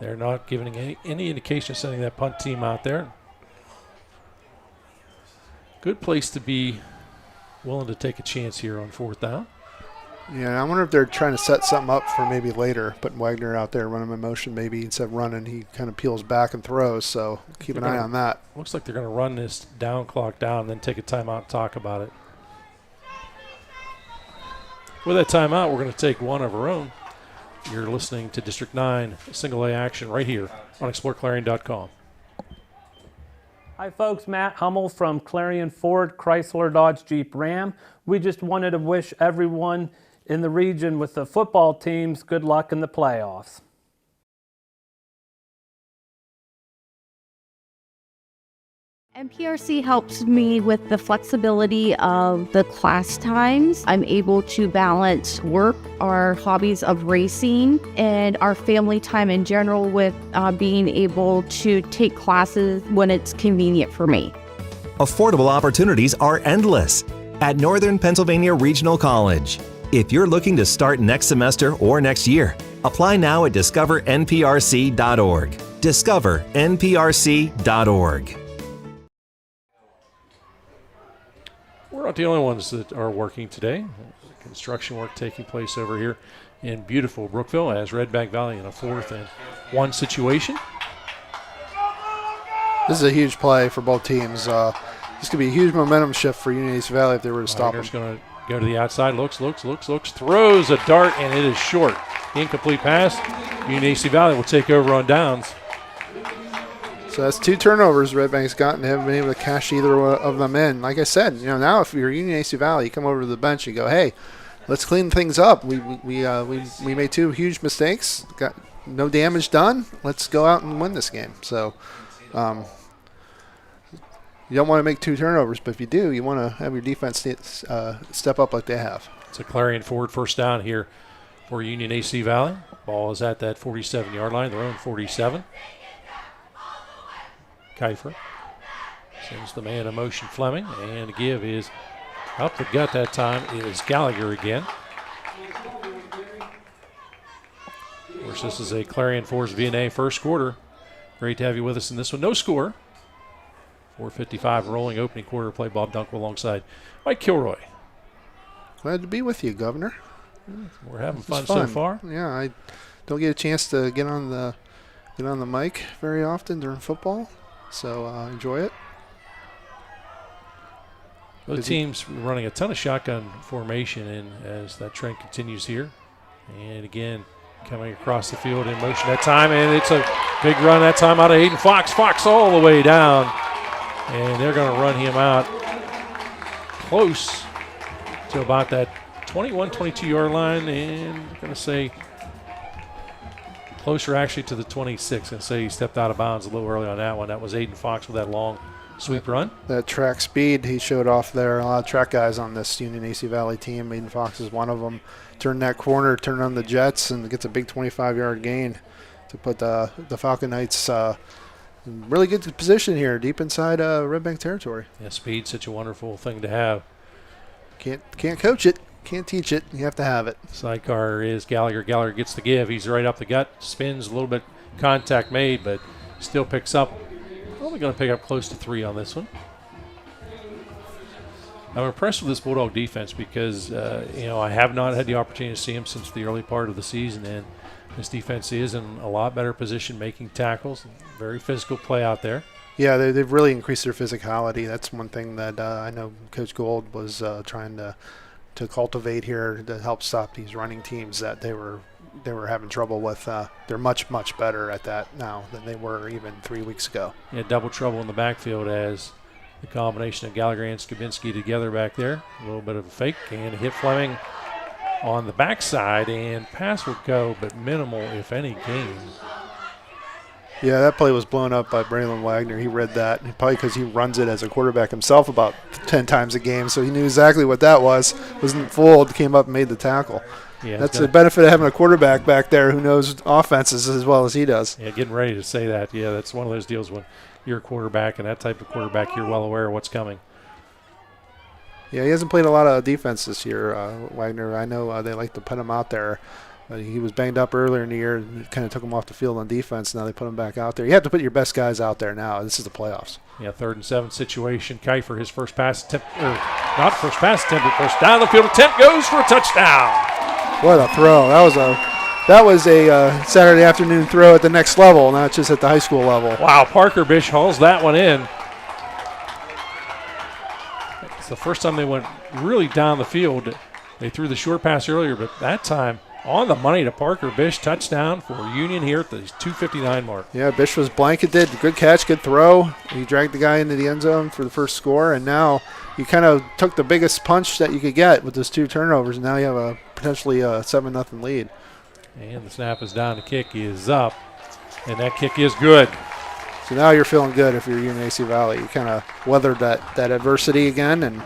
They're not giving any indication of sending that punt team out there. good place to be willing to take a chance here on 4th down. Yeah, I wonder if they're trying to set something up for maybe later, putting Wagner out there, running him in motion maybe instead of running. He kind of peels back and throws, so keep an eye on that. Looks like they're going to run this down clock down and then take a timeout and talk about it. With that timeout, we're going to take one of our own. You're listening to District 9 Single A action right here on exploreClarion.com. Hi folks, Matt Hummel from Clarion Ford, Chrysler, Dodge, Jeep, Ram. We just wanted to wish everyone in the region with the football teams good luck in the playoffs. NPRC helps me with the flexibility of the class times. I'm able to balance work, our hobbies of racing, and our family time in general with being able to take classes when it's convenient for me. Affordable opportunities are endless at Northern Pennsylvania Regional College. If you're looking to start next semester or next year, apply now at discovernprc.org. discovernprc.org. We're not the only ones that are working today. Construction work taking place over here in beautiful Brookville as Redbank Valley in a 4th and 1 situation. This is a huge play for both teams. This could be a huge momentum shift for Union AC Valley if they were to stop them. Going to go to the outside, looks, throws a dart, and it is short. Incomplete pass. Union AC Valley will take over on downs. So that's 2 turnovers Redbank's gotten. They haven't been able to cash either of them in. Like I said, now if you're Union AC Valley, you come over to the bench and go, hey, let's clean things up. We made 2 huge mistakes, got no damage done. Let's go out and win this game. So you don't want to make 2 turnovers, but if you do, you want to have your defense step up like they have. It's a Clarion Ford 1st down here for Union AC Valley. Ball is at that 47-yard line, their own 47. Kiefer sends the man in motion, Fleming, and the give is up the gut that time. It is Gallagher again. Of course, this is a Clarion Force VNA first quarter. Great to have you with us in this one. No score. 4:55 rolling opening quarter. Play Bob Dunkle alongside Mike Kilroy. Glad to be with you, Governor. We're having fun so far. Yeah, I don't get a chance to get on the mic very often during football. So enjoy it. Both teams running a ton of shotgun formation and as that trend continues here. And again, coming across the field in motion that time, and it's a big run that time out of Hayden Fox. Fox all the way down, and they're going to run him out close to about that 21, 22-yard line, and I'm going to say closer actually to the 26, and say he stepped out of bounds a little early on that one. That was Aiden Fox with that long sweep run. That track speed he showed off there. A lot of track guys on this Union AC Valley team. Aiden Fox is one of them. Turned that corner, turned on the Jets, and gets a big 25-yard gain to put the Falcon Knights in really good position here, deep inside Redbank territory. Yeah, speed's such a wonderful thing to have. Can't coach it. Can't teach it. You have to have it. Sidecar is Gallagher. Gallagher gets the give. He's right up the gut. Spins a little bit. Contact made, but still picks up. Probably going to pick up close to 3 on this one. I'm impressed with this Bulldog defense because, I have not had the opportunity to see him since the early part of the season, and this defense is in a lot better position making tackles. Very physical play out there. Yeah, they've really increased their physicality. That's one thing that I know Coach Gold was trying to cultivate here to help stop these running teams that they were having trouble with. They're much, much better at that now than they were even 3 weeks ago. Yeah, double trouble in the backfield as the combination of Gallagher and Skabinski together back there. A little bit of a fake and hit Fleming on the backside, and pass would go, but minimal, if any, gain. Yeah, that play was blown up by Braylon Wagner. He read that, probably because he runs it as a quarterback himself about 10 times a game, so he knew exactly what that was. Wasn't fooled, came up and made the tackle. Yeah, that's the benefit of having a quarterback back there who knows offenses as well as he does. Yeah, getting ready to say that. Yeah, that's one of those deals when you're a quarterback and that type of quarterback, you're well aware of what's coming. Yeah, he hasn't played a lot of defense this year, Wagner. I know they like to put him out there He was banged up earlier in the year and kind of took him off the field on defense. Now they put him back out there. You have to put your best guys out there now. This is the playoffs. Yeah, 3rd and 7 situation. Kiefer, his first pass attempt, or not first pass attempt, but first down the field attempt, goes for a touchdown. What a throw. That was a Saturday afternoon throw at the next level, not just at the high school level. Wow, Parker Bish hauls that one in. It's the first time they went really down the field. They threw the short pass earlier, but that time on the money to Parker Bish. Touchdown for Union here at the 2:59 mark. Yeah, Bish was blanketed. Good catch, good throw. He dragged the guy into the end zone for the first score, and now you kind of took the biggest punch that you could get with those 2 turnovers, and now you have a potentially a 7-0 lead. And the snap is down. The kick is up, and that kick is good. So now you're feeling good if you're Union AC Valley. You kind of weathered that adversity again and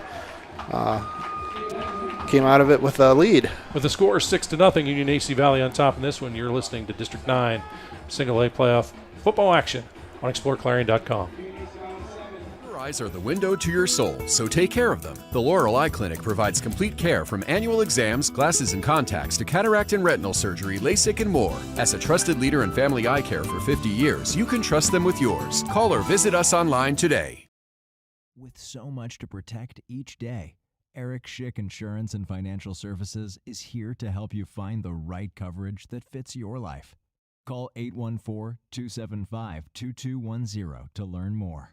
came out of it with a lead. With the score 6-0, Union AC Valley on top in this one. You're listening to District 9 Single A Playoff Football Action on exploreClarion.com. Your eyes are the window to your soul, so take care of them. The Laurel Eye Clinic provides complete care from annual exams, glasses and contacts to cataract and retinal surgery, LASIK, and more. As a trusted leader in family eye care for 50 years, you can trust them with yours. Call or visit us online today. With so much to protect each day, Eric Schick Insurance and Financial Services is here to help you find the right coverage that fits your life. Call 814-275-2210 to learn more.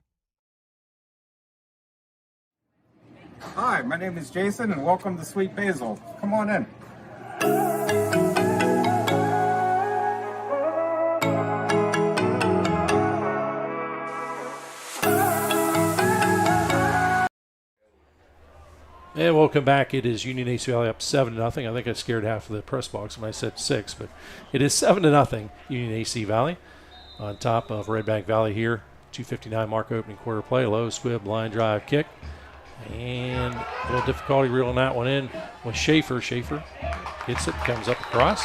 Hi, my name is Jason, and welcome to Sweet Basil. Come on in. And welcome back. It is Union AC Valley up 7-0. I think I scared half of the press box when I said 6, but it is 7-0 Union AC Valley on top of Redbank Valley here. 2:59 mark opening quarter play. Low squib line drive kick. And a little difficulty reeling that one in with Schaefer. Schaefer gets it, comes up across.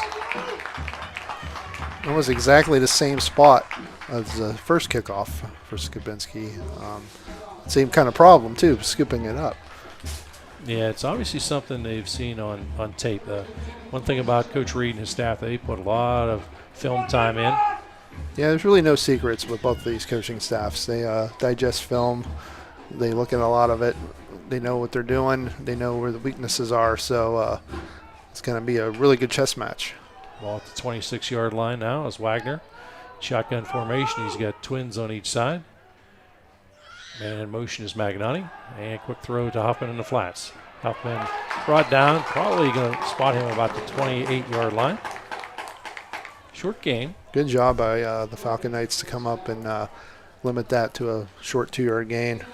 It was exactly the same spot as the first kickoff for Skibinski. Same kind of problem, too, scooping it up. Yeah, it's obviously something they've seen on tape. One thing about Coach Reed and his staff, they put a lot of film time in. Yeah, there's really no secrets with both of these coaching staffs. They digest film. They look at a lot of it. They know what they're doing. They know where the weaknesses are. So it's going to be a really good chess match. Ball at the 26-yard line now is Wagner. Shotgun formation. He's got twins on each side. Man in motion is Magnani. And quick throw to Huffman in the flats. Huffman brought down. Probably going to spot him about the 28-yard line. Short gain. Good job by the Falcon Knights to come up and limit that to a short 2-yard gain.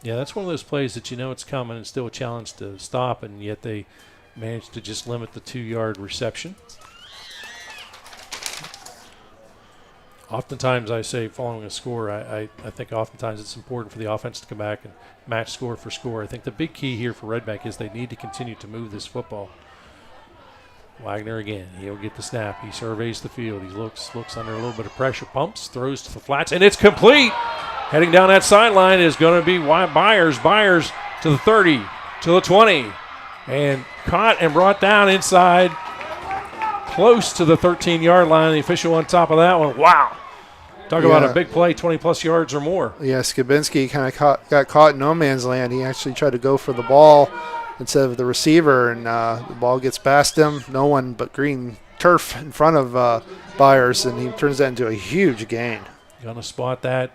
Yeah, that's one of those plays that you know it's coming and still a challenge to stop, and yet they managed to just limit the 2-yard reception. Oftentimes I say following a score, I think oftentimes it's important for the offense to come back and match score for score. I think the big key here for Redbank is they need to continue to move this football. Wagner again, he'll get the snap. He surveys the field. He looks under a little bit of pressure, pumps, throws to the flats, and it's complete. Heading down that sideline is going to be Byers. Byers to the 30, to the 20, and caught and brought down inside, close to the 13-yard line. The official on top of that one. Wow. Talk about a big play, 20-plus yards or more. Yeah, Skibinski kind of got caught in no man's land. He actually tried to go for the ball instead of the receiver, and the ball gets past him. No one but green turf in front of Byers, and he turns that into a huge gain. Going to spot that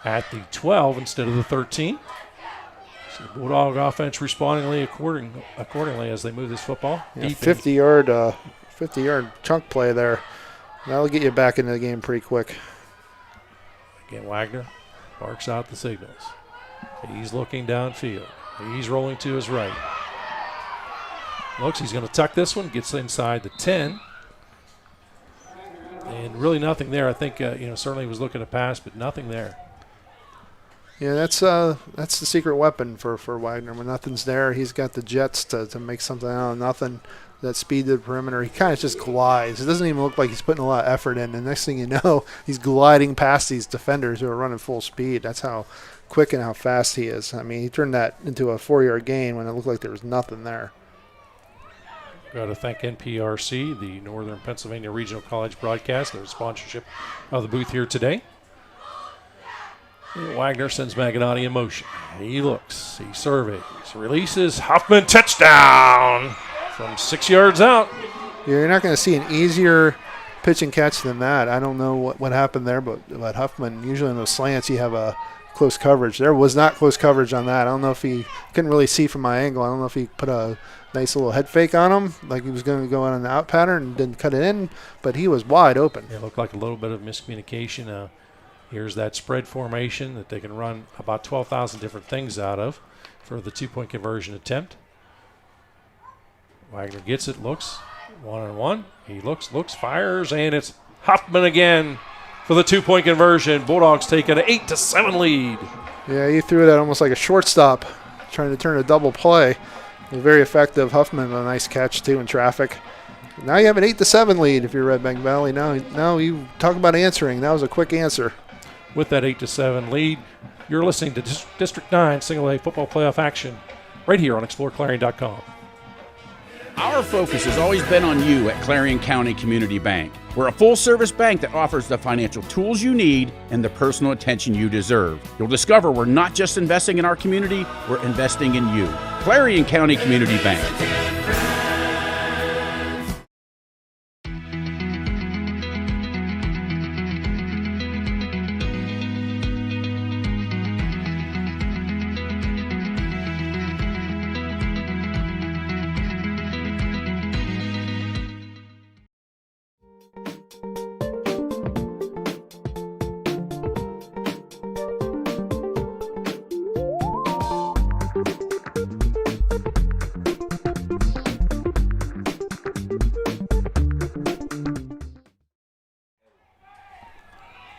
at the 12 instead of the 13. So the Bulldog offense responding accordingly as they move this football. Yeah, 50-yard chunk play there. That'll get you back into the game pretty quick. Again, Wagner barks out the signals. He's looking downfield. He's rolling to his right. Looks, he's going to tuck this one, gets inside the 10. And really nothing there. I think, certainly was looking to pass, but nothing there. Yeah, that's the secret weapon for Wagner. When nothing's there, he's got the jets to make something out of nothing. That speed to the perimeter, he kind of just glides. It doesn't even look like he's putting a lot of effort in. And next thing you know, he's gliding past these defenders who are running full speed. That's how quick and how fast he is. I mean, he turned that into a 4-yard gain when it looked like there was nothing there. Got to thank NPRC, the Northern Pennsylvania Regional College Broadcast, their sponsorship of the booth here today. Wagner sends Maganotti in motion. He looks, he surveys, releases, Huffman touchdown from 6 yards out. Yeah, you're not going to see an easier pitch and catch than that. I don't know what happened there, but Huffman, usually in those slants, you have a close coverage. There was not close coverage on that. I don't know if he couldn't really see from my angle. I don't know if he put a nice little head fake on him, like he was going to go on the out pattern and didn't cut it in, but he was wide open. It looked like a little bit of miscommunication. Here's that spread formation that they can run about 12,000 different things out of for the two-point conversion attempt. Wagner gets it, looks, 1-on-1. He looks, fires, and it's Huffman again for the two-point conversion. Bulldogs take an 8-7 lead. Yeah, he threw it at almost like a shortstop, trying to turn a double play. It was very effective. Huffman, a nice catch, too, in traffic. Now you have an 8-7 lead if you're Redbank Valley. Now you talk about answering. That was a quick answer. With that 8-7 lead, you're listening to District 9 Single A Football Playoff action right here on exploreClarion.com. Our focus has always been on you at Clarion County Community Bank. We're a full-service bank that offers the financial tools you need and the personal attention you deserve. You'll discover we're not just investing in our community, we're investing in you. Clarion County Community Bank.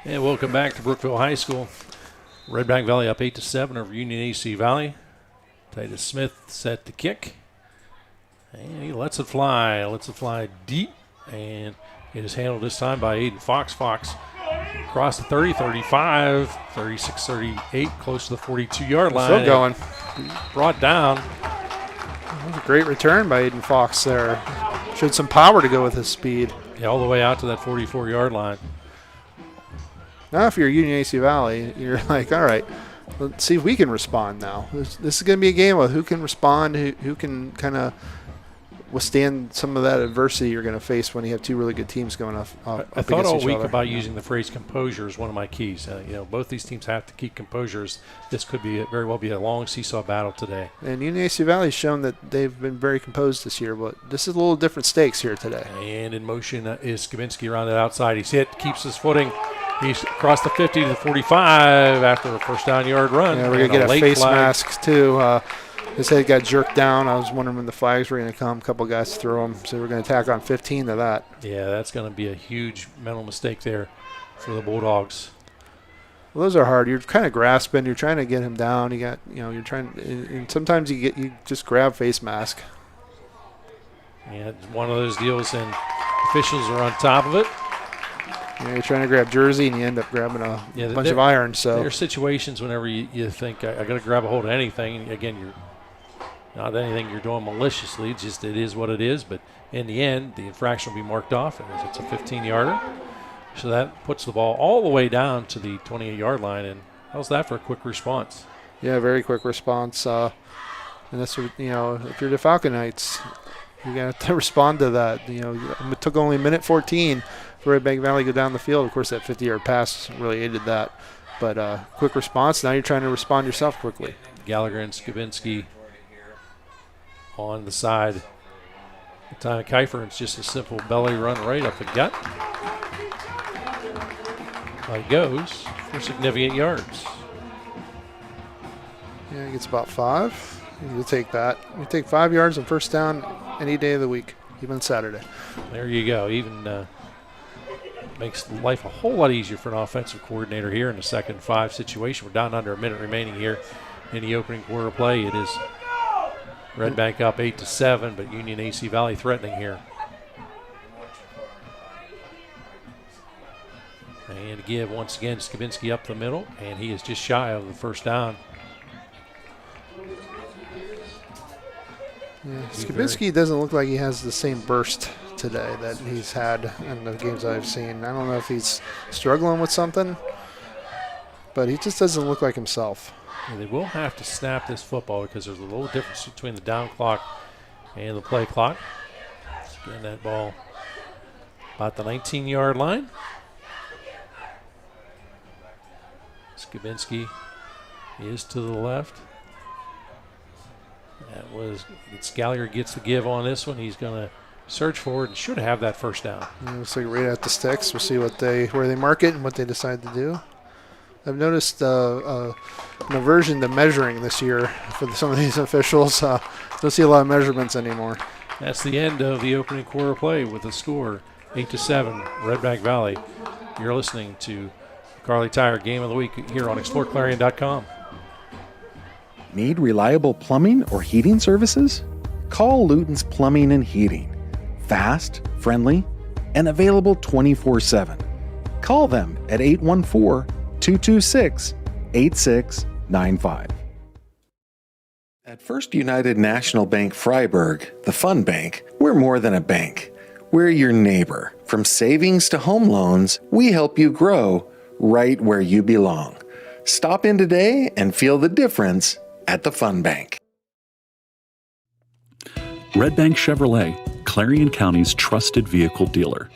And welcome back to Brookville High School. Redbank Valley up 8-7 over Union AC Valley. Titus Smith set to kick. And he lets it fly deep. And it is handled this time by Aiden Fox. Fox across the 30, 35, 36, 38, close to the 42-yard line. Still going. Brought down. That was a great return by Aiden Fox there. Showed some power to go with his speed. Yeah, all the way out to that 44-yard line. Now if you're Union AC Valley, you're like, all right, let's see if we can respond now. This is going to be a game of who can respond, who can kind of withstand some of that adversity you're going to face when you have two really good teams going up I thought all week other. about using the phrase composure is one of my keys. Both these teams have to keep composures. This could very well be a long seesaw battle today. And Union AC Valley has shown that they've been very composed this year, but this is a little different stakes here today. And in motion is Skabinski around that outside. He's hit, keeps his footing. He's across the 50 to the 45 after a first down yard run. Yeah, we're going to get a face mask, too. His head got jerked down. I was wondering when the flags were going to come. A couple guys threw him, so we're going to tack on 15 to that. Yeah, that's going to be a huge mental mistake there for the Bulldogs. Well, those are hard. You're kind of grasping. You're trying to get him down. You're trying, and sometimes you just grab face mask. Yeah, it's one of those deals, and officials are on top of it. You're trying to grab jersey, and you end up grabbing a bunch of iron. So there are situations whenever you think I got to grab a hold of anything. And again, you're not anything you're doing maliciously. It's just it is what it is. But in the end, the infraction will be marked off, and it's a 15-yarder. So that puts the ball all the way down to the 28-yard line. And how's that for a quick response? Yeah, very quick response. And that's if you're the Falcon Knights, you got to respond to that. It took only a minute 14. Redbank Valley go down the field. Of course, that 50-yard pass really aided that. But quick response. Now you're trying to respond yourself quickly. Gallagher and Skabinski on the side. The time of Kiefer, it's just a simple belly run right up the gut. He goes for significant yards. Yeah, he gets about 5. You'll take that. You take 5 yards on first down any day of the week, even Saturday. There you go. Even makes life a whole lot easier for an offensive coordinator here in the 2nd and 5 situation. We're down under a minute remaining here in the opening quarter play. It is Redbank up 8-7, but Union AC Valley threatening here. And give once again Skabinski up the middle, and he is just shy of the first down. Yeah, Skibinski doesn't look like he has the same burst today that he's had in the games I've seen. I don't know if he's struggling with something, but he just doesn't look like himself. Yeah, they will have to snap this football because there's a little difference between the down clock and the play clock. Let's get that ball about the 19-yard line. Skibinski is to the left. Gallagher gets the give on this one. He's going to search for it and should have that first down. Looks like right at the sticks. We'll see where they mark it and what they decide to do. I've noticed an aversion to measuring this year for some of these officials. Don't see a lot of measurements anymore. That's the end of the opening quarter play with the score 8-7, Redbank Valley. You're listening to Kerle Tire Game of the Week here on exploreClarion.com. Need reliable plumbing or heating services? Call Luton's Plumbing and Heating. Fast, friendly, and available 24/7. Call them at 814-226-8695. At First United National Bank Freiburg, the fun bank, we're more than a bank. We're your neighbor. From savings to home loans, we help you grow right where you belong. Stop in today and feel the difference at the Fun Bank. Redbank Chevrolet, Clarion County's trusted vehicle dealer.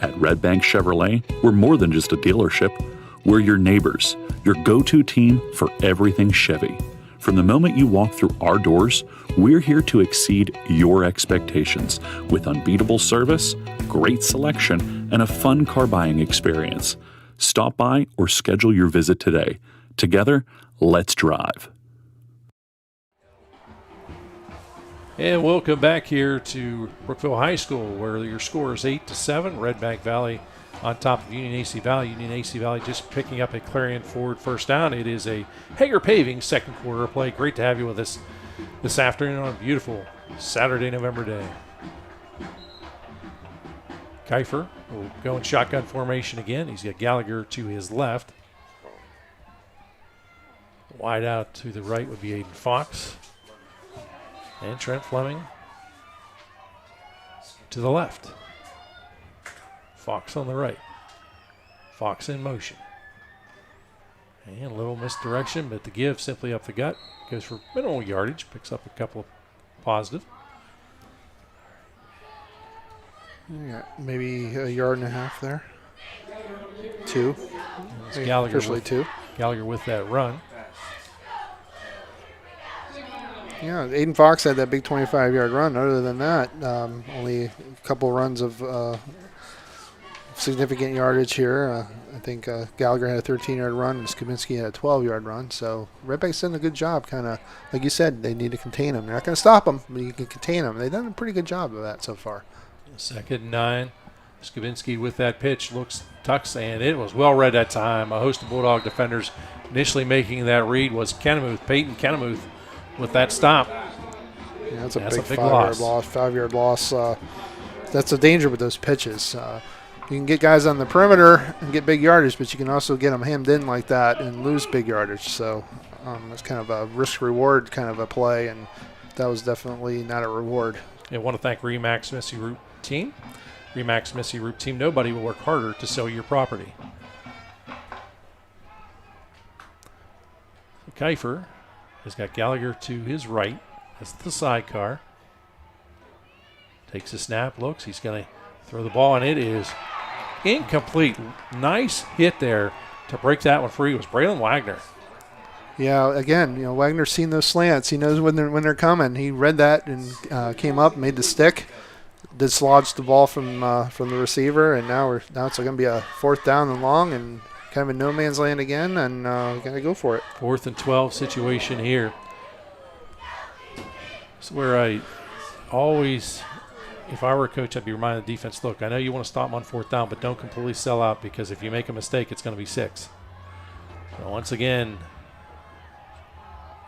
At Redbank Chevrolet, we're more than just a dealership. We're your neighbors, your go-to team for everything Chevy. From the moment you walk through our doors, we're here to exceed your expectations with unbeatable service, great selection, and a fun car buying experience. Stop by or schedule your visit today. Together, let's drive. And welcome back here to Brookville High School, where your score is 8-7. Redbank Valley on top of Union AC Valley. Union AC Valley just picking up a Clarion Ford first down. It is a Hager Paving second quarter play. Great to have you with us this afternoon on a beautiful Saturday, November day. Kiefer will go in shotgun formation again. He's got Gallagher to his left. Wide out to the right would be Aiden Fox. And Trent Fleming to the left. Fox on the right. Fox in motion. And a little misdirection, but the give simply up the gut. Goes for minimal yardage. Picks up a couple of positive. Yeah, maybe a yard and a half there. 2. Gallagher officially 2. Gallagher with that run. Yeah, Aiden Fox had that big 25-yard run. Other than that, only a couple runs of significant yardage here. I think Gallagher had a 13-yard run and Skibinski had a 12-yard run. So Redbank's done a good job, kind of, like you said, they need to contain them. They're not going to stop them, but you can contain them. They've done a pretty good job of that so far. 2nd and 9. Skibinski with that pitch tucks, and it was well read that time. A host of Bulldog defenders initially making that read was Peyton Kennemuth with that stop. Yeah, that's a big 5-yard loss. 5-yard loss. That's the danger with those pitches. You can get guys on the perimeter and get big yardage, but you can also get them hemmed in like that and lose big yardage. So it's kind of a risk-reward kind of a play, and that was definitely not a reward. I want to thank Remax Missy Root Team. Remax Missy Root Team. Nobody will work harder to sell your property. Kiefer has got Gallagher to his right. That's the sidecar. Takes a snap, looks. He's going to throw the ball, and it is incomplete. Nice hit there to break that one free was Braylon Wagner. Yeah, again, Wagner's seen those slants. He knows when they're coming. He read that and came up, made the stick, dislodged the ball from the receiver, and now it's going to be a 4th down and long and kind of a no man's land again, and got to go for it. 4th and 12 situation here. It's where I always, if I were a coach, I'd be reminding the defense, look, I know you want to stop them on 4th down, but don't completely sell out, because if you make a mistake, it's going to be 6. So once again,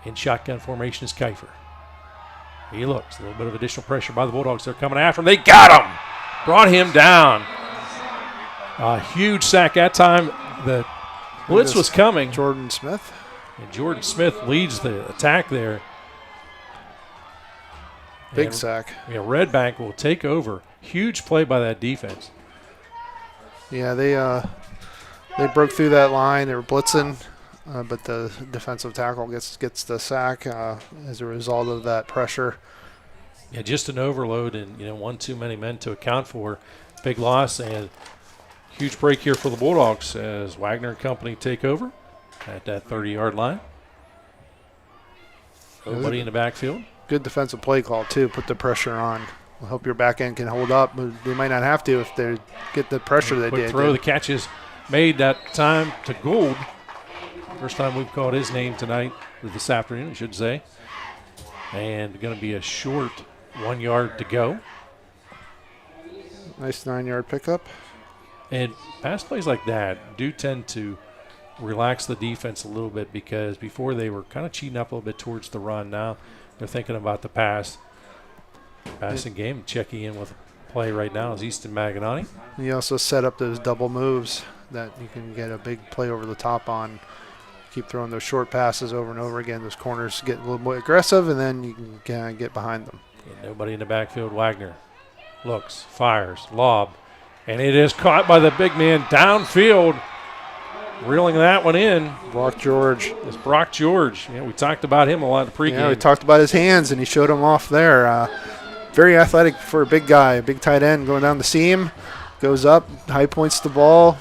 in shotgun formation is Kiefer. He looks. A little bit of additional pressure by the Bulldogs. They're coming after him. They got him. Brought him down. A huge sack that time. The blitz was coming. Jordan Smith. And Jordan Smith leads the attack there. Big sack. Yeah, Redbank will take over. Huge play by that defense. Yeah, they broke through that line. They were blitzing, but the defensive tackle gets the sack as a result of that pressure. Yeah, just an overload and, one too many men to account for. Big loss and huge break here for the Bulldogs as Wagner and company take over at that 30-yard line. Nobody in the backfield. Good defensive play call, too. Put the pressure on. I hope your back end can hold up, but they might not have to if they get the pressure they did. Throw the catches made that time to Gould. First time we've called his name tonight, or this afternoon, I should say. And going to be a short 1 yard to go. Nice 9-yard pickup. And pass plays like that do tend to relax the defense a little bit because before they were kind of cheating up a little bit towards the run. Now they're thinking about the passing game. Checking in with a play right now is Easton Maganani. You also set up those double moves that you can get a big play over the top on. Keep throwing those short passes over and over again. Those corners get a little more aggressive, and then you can kind of get behind them. And nobody in the backfield. Wagner looks, fires, lob, and it is caught by the big man downfield. Reeling that one in. Brock George. It's Brock George. Yeah, we talked about him a lot in the pregame. Yeah, we talked about his hands, and he showed them off there. Very athletic for a big guy, a big tight end going down the seam. Goes up, high points the ball.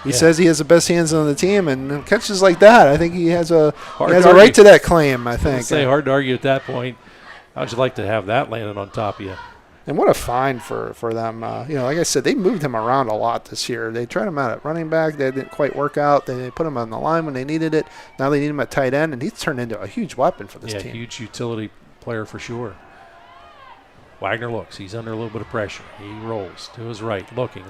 He says he has the best hands on the team, and catches like that, I think he has a right to that claim, I think. Say hard to argue at that point. How'd you like to have that landed on top of you? And what a find for them. Like I said, they moved him around a lot this year. They tried him out at running back. They didn't quite work out. They put him on the line when they needed it. Now they need him at tight end, and he's turned into a huge weapon for this team. Yeah, huge utility player for sure. Wagner looks. He's under a little bit of pressure. He rolls to his right, looking.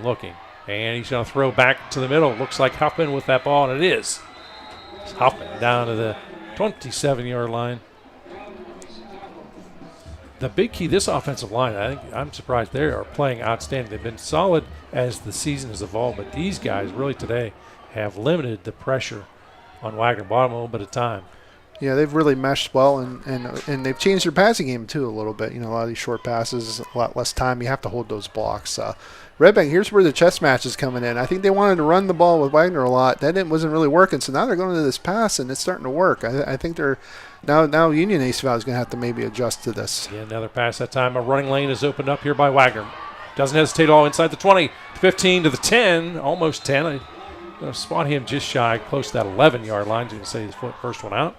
And he's going to throw back to the middle. Looks like Huffman with that ball, and it is. It's Huffman down to the 27-yard line. The big key, this offensive line, I'm surprised they are playing outstanding. They've been solid as the season has evolved, but these guys really today have limited the pressure on Wagner, bought them a little bit of time. Yeah, they've really meshed well, and they've changed their passing game, too, a little bit. A lot of these short passes, a lot less time. You have to hold those blocks. Redbank, here's where the chess match is coming in. I think they wanted to run the ball with Wagner a lot. That wasn't really working, so now they're going to this pass, and it's starting to work. I think they're now Union East Valley is going to have to maybe adjust to this. Yeah, another pass that time. A running lane is opened up here by Wagner. Doesn't hesitate at all inside the 20, 15 to the 10, almost 10. I'm going to spot him just shy, close to that 11-yard line. You can say his first one out.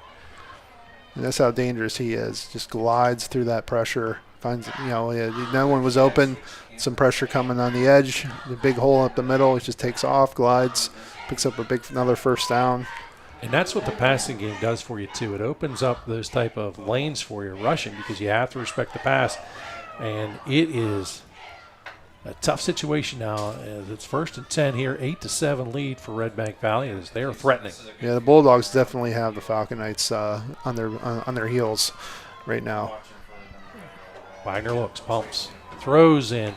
And that's how dangerous he is. Just glides through that pressure. Finds, no one was open. Some pressure coming on the edge. The big hole up the middle. He just takes off, glides, picks up another first down. And that's what the passing game does for you, too. It opens up those type of lanes for you rushing because you have to respect the pass. And it is a tough situation now. As it's 1st and 10 here, 8-7 lead for Redbank Valley as they are threatening. Yeah, the Bulldogs definitely have the Falconites on their heels right now. Wagner looks, pumps, throws in.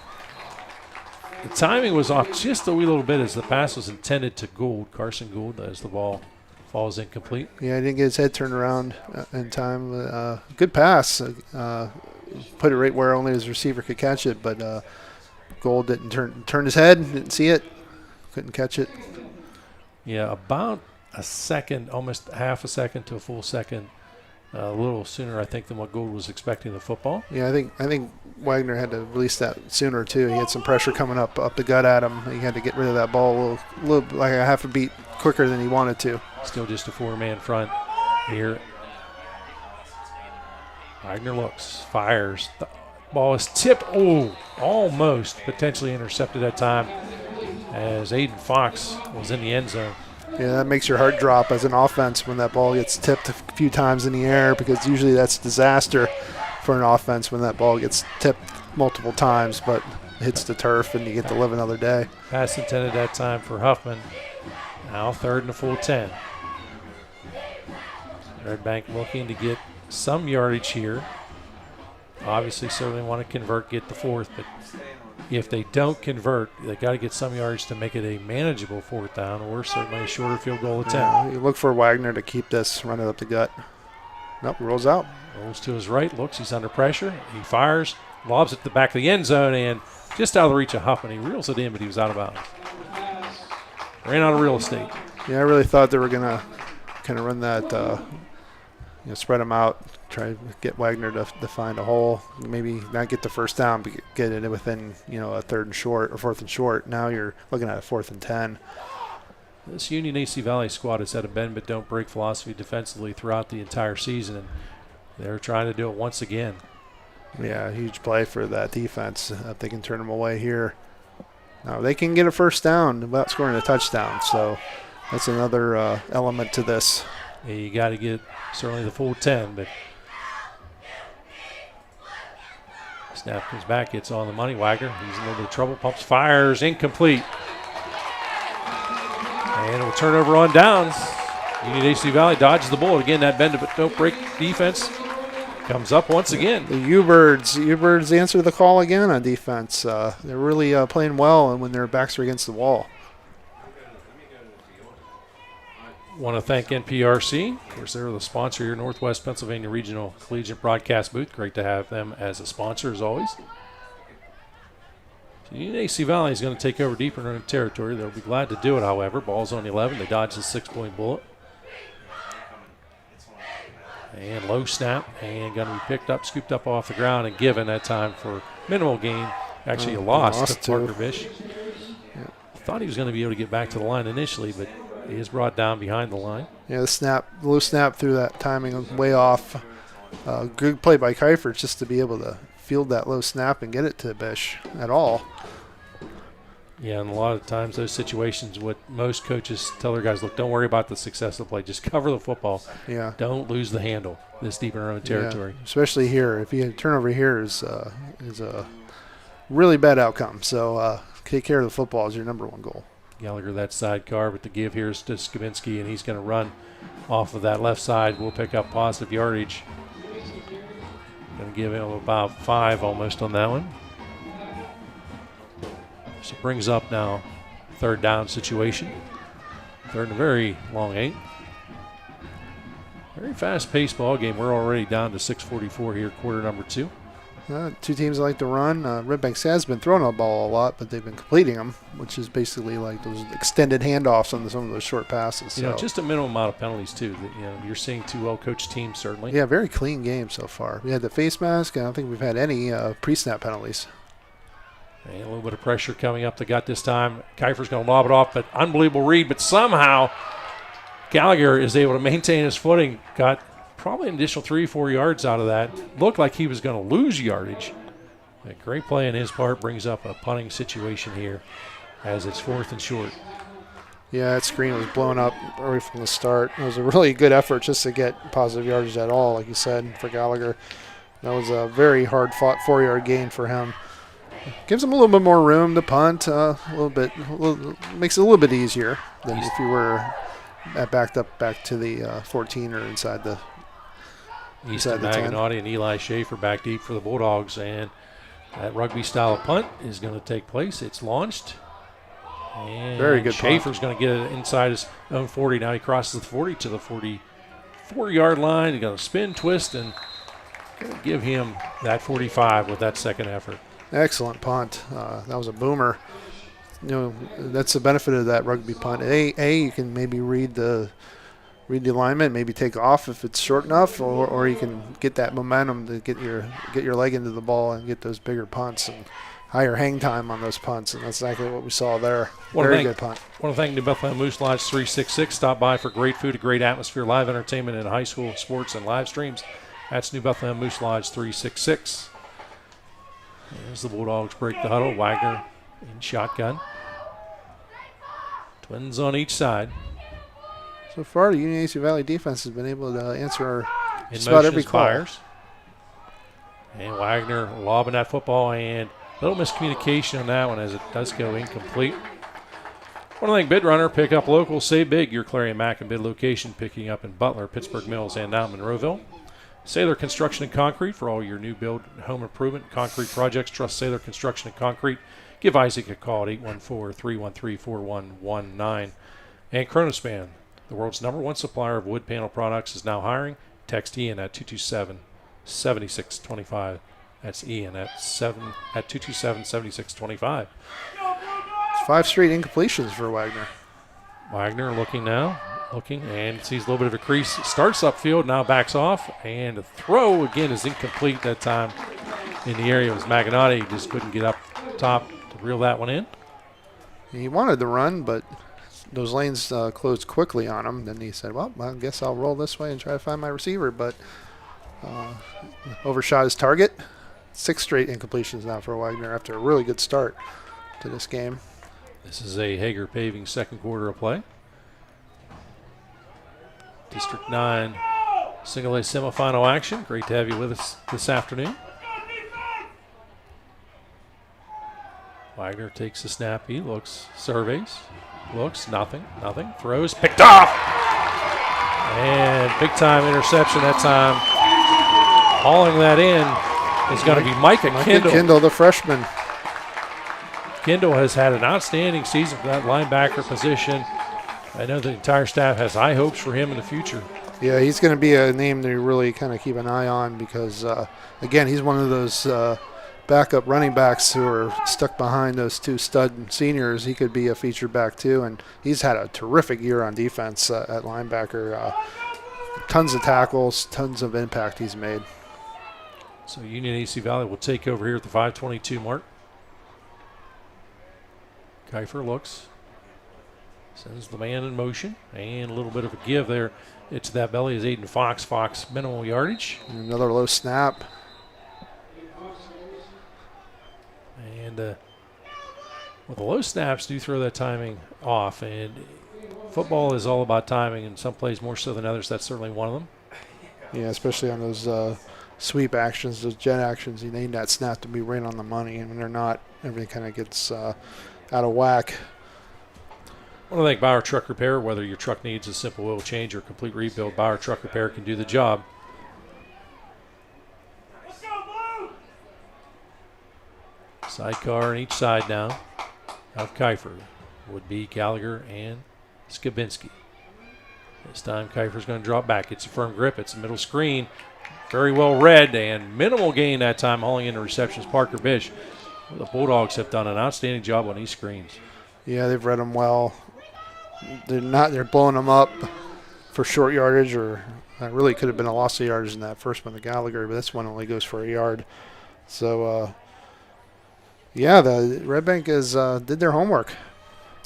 The timing was off just a wee little bit as the pass was intended to Gould, Carson Gould, as the ball falls incomplete. Yeah, he didn't get his head turned around in time. Good pass. Put it right where only his receiver could catch it, but Gould didn't turn his head, didn't see it, couldn't catch it. Yeah, about a second, almost half a second to a full second, a little sooner, I think, than what Gould was expecting the football. Yeah, I think Wagner had to release that sooner too. He had some pressure coming up the gut at him. He had to get rid of that ball a little like a half a beat quicker than he wanted to. Still just a 4-man front here. Wagner looks, fires. The ball is tipped. Oh, almost potentially intercepted that time as Aiden Fox was in the end zone. Yeah, that makes your heart drop as an offense when that ball gets tipped a few times in the air, because usually that's disaster for an offense when that ball gets tipped multiple times but hits the turf and you get to live another day. Pass intended that time for Huffman. Now 3rd and a full 10. Redbank looking to get some yardage here. Obviously certainly want to convert, get the 4th, but if they don't convert, they got to get some yards to make it a manageable 4th down, or certainly a shorter field goal attempt. You look for Wagner to keep this running up the gut. Nope, rolls out. Rolls to his right, looks, he's under pressure. He fires, lobs it to the back of the end zone, and just out of the reach of Huffman. He reels it in, but he was out of bounds. Ran out of real estate. Yeah, I really thought they were going to kind of run that, spread them out, try to get Wagner to find a hole, maybe not get the first down, but get it within, a third and short or fourth and short. Now you're looking at a 4th and 10. This Union AC Valley squad has had a bend but don't break philosophy defensively throughout the entire season, and they're trying to do it once again. Yeah, huge play for that defense. If they can turn them away here. Now they can get a first down without scoring a touchdown, so that's another element to this. Yeah, you got to get certainly the full 10, but snap comes back, gets on the money. Wagner, he's in a little bit of trouble, pumps, fires, incomplete. And it'll turn over on downs. Union AC Valley dodges the bullet. Again, that bend but don't break defense comes up once again. The U-Birds answer the call again on defense. They're really playing well and when their backs are against the wall. Want to thank NPRC. Of course, they're the sponsor here, Northwest Pennsylvania Regional Collegiate Broadcast Booth. Great to have them as a sponsor, as always. So Union AC Valley is going to take over deeper in their territory. They'll be glad to do it, however. Ball's on 11. They dodge the 6-point bullet. And low snap, and going to be picked up, scooped up off the ground, and given that time for minimal gain. Actually, a loss to Parker Bish. Yeah. Thought he was going to be able to get back to the line initially, but he is brought down behind the line. Yeah, the low snap through that timing way off. Good play by Kiefer just to be able to field that low snap and get it to Bish at all. Yeah, and a lot of times those situations, what most coaches tell their guys, look, don't worry about the success of the play. Just cover the football. Yeah. Don't lose the handle this deep in our own territory. Yeah, especially here. If you turn over here is a really bad outcome. So take care of the football is your number one goal. Gallagher that sidecar, but the give here is to Skabinski, and he's going to run off of that left side. We'll pick up positive yardage. Going to give him about 5 almost on that one. So it brings up now third down situation. Third and a very long 8. Very fast-paced ball game. We're already down to 6:44 here, quarter number 2. Two teams like to run. Redbank has been throwing the ball a lot, but they've been completing them, which is basically like those extended handoffs on some of those short passes. You know, just a minimum amount of penalties, too. That, you're seeing two well-coached teams, certainly. Yeah, very clean game so far. We had the face mask. I don't think we've had any pre-snap penalties. And a little bit of pressure coming up the gut this time. Kiefer's going to lob it off, but unbelievable read. But somehow Gallagher is able to maintain his footing. Got probably an additional 3-4 yards out of that. Looked like he was going to lose yardage. A great play on his part brings up a punting situation here as it's 4th and short. Yeah, that screen was blown up right from the start. It was a really good effort just to get positive yardage at all, like you said, for Gallagher. That was a very hard-fought 4-yard gain for him. Gives him a little bit more room to punt, makes it a little bit easier than if you were backed up back to the 14 or inside the Easton Maginati and Eli Schaefer back deep for the Bulldogs, and that rugby-style punt is going to take place. It's launched. And very good Schaefer's going to get it inside his own 40. Now he crosses the 40 to the 44-yard line. He's going to spin, twist, and going to give him that 45 with that second effort. Excellent punt. That was a boomer. That's the benefit of that rugby punt. You can maybe read the alignment, maybe take off if it's short enough, or you can get that momentum to get your leg into the ball and get those bigger punts and higher hang time on those punts, and that's exactly what we saw there. Very good punt. I want to thank New Bethlehem Moose Lodge 366. Stop by for great food, a great atmosphere, live entertainment, and high school sports and live streams. That's New Bethlehem Moose Lodge 366. As the Bulldogs break the huddle, Wagner in shotgun. Twins on each side. So far, the Union AC Valley defense has been able to answer just about every call. Fires. And Wagner lobbing that football, and a little miscommunication on that one as it does go incomplete. I want to thank Bid Runner. Pick up local, save big. Your Clarion Mac and Bid location, picking up in Butler, Pittsburgh Mills, and now Monroeville. Sailor Construction and Concrete for all your new build home improvement concrete projects. Trust Sailor Construction and Concrete. Give Isaac a call at 814-313-4119. And Chronospan, the world's #1 supplier of wood panel products, is now hiring. text Ian at 227-7625. That's Ian at 227-7625. It's 5 straight incompletions for Wagner. Wagner looking, and sees a little bit of a crease. Starts upfield, now backs off, and the throw again is incomplete that time in the area. It was Maganotti. He just couldn't get up top to reel that one in. He wanted the run, but those lanes closed quickly on him. Then he said, well, I guess I'll roll this way and try to find my receiver, but overshot his target. 6 straight incompletions now for Wagner after a really good start to this game. This is a Hager Paving second quarter of play. District 9 Single A semifinal action. Great to have you with us this afternoon. Wagner takes the snap. He looks, surveys, looks, nothing, throws, picked off! And big time interception that time. Hauling that in is going to be Micah Kendall. Kendall, the freshman. Kendall has had an outstanding season for that linebacker position. I know the entire staff has high hopes for him in the future. Yeah, he's going to be a name to really kind of keep an eye on because, again, he's one of those backup running backs who are stuck behind those 2 stud seniors. He could be a feature back too, and he's had a terrific year on defense at linebacker. Tons of tackles, tons of impact he's made. So Union AC Valley will take over here at the 5:22 mark. Kiefer looks, sends the man in motion, and a little bit of a give there. It's that belly is Aiden Fox. Fox minimal yardage. And another low snap. And well, the low snaps do throw that timing off, and football is all about timing, and some plays more so than others. That's certainly one of them. Yeah, especially on those sweep actions, those jet actions. You need that snap to be right on the money, and when they're not, everything kind of gets out of whack. I want to thank Bauer Truck Repair. Whether your truck needs a simple oil change or complete rebuild, Bauer Truck Repair can do the job. Sidecar on each side now of Kiefer would be Gallagher and Skabinski. This time Kiefer's going to drop back. It's a firm grip. It's a middle screen. Very well read and minimal gain that time hauling into receptions. Parker Bish. The Bulldogs have done an outstanding job on these screens. Yeah, they've read them well. They're blowing them up for short yardage, or that really could have been a loss of yardage in that first one, the Gallagher, but this one only goes for a yard. So, yeah, the Redbank did their homework.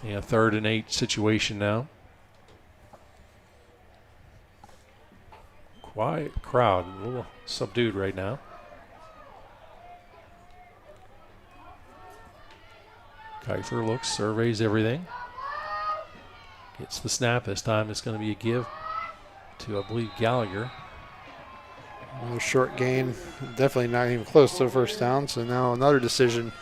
Yeah, 3rd and 8 situation now. Quiet crowd, a little subdued right now. Kiefer looks, surveys everything. Gets the snap. This time it's going to be a give to, I believe, Gallagher. Another short gain. Definitely not even close to a first down. So now another decision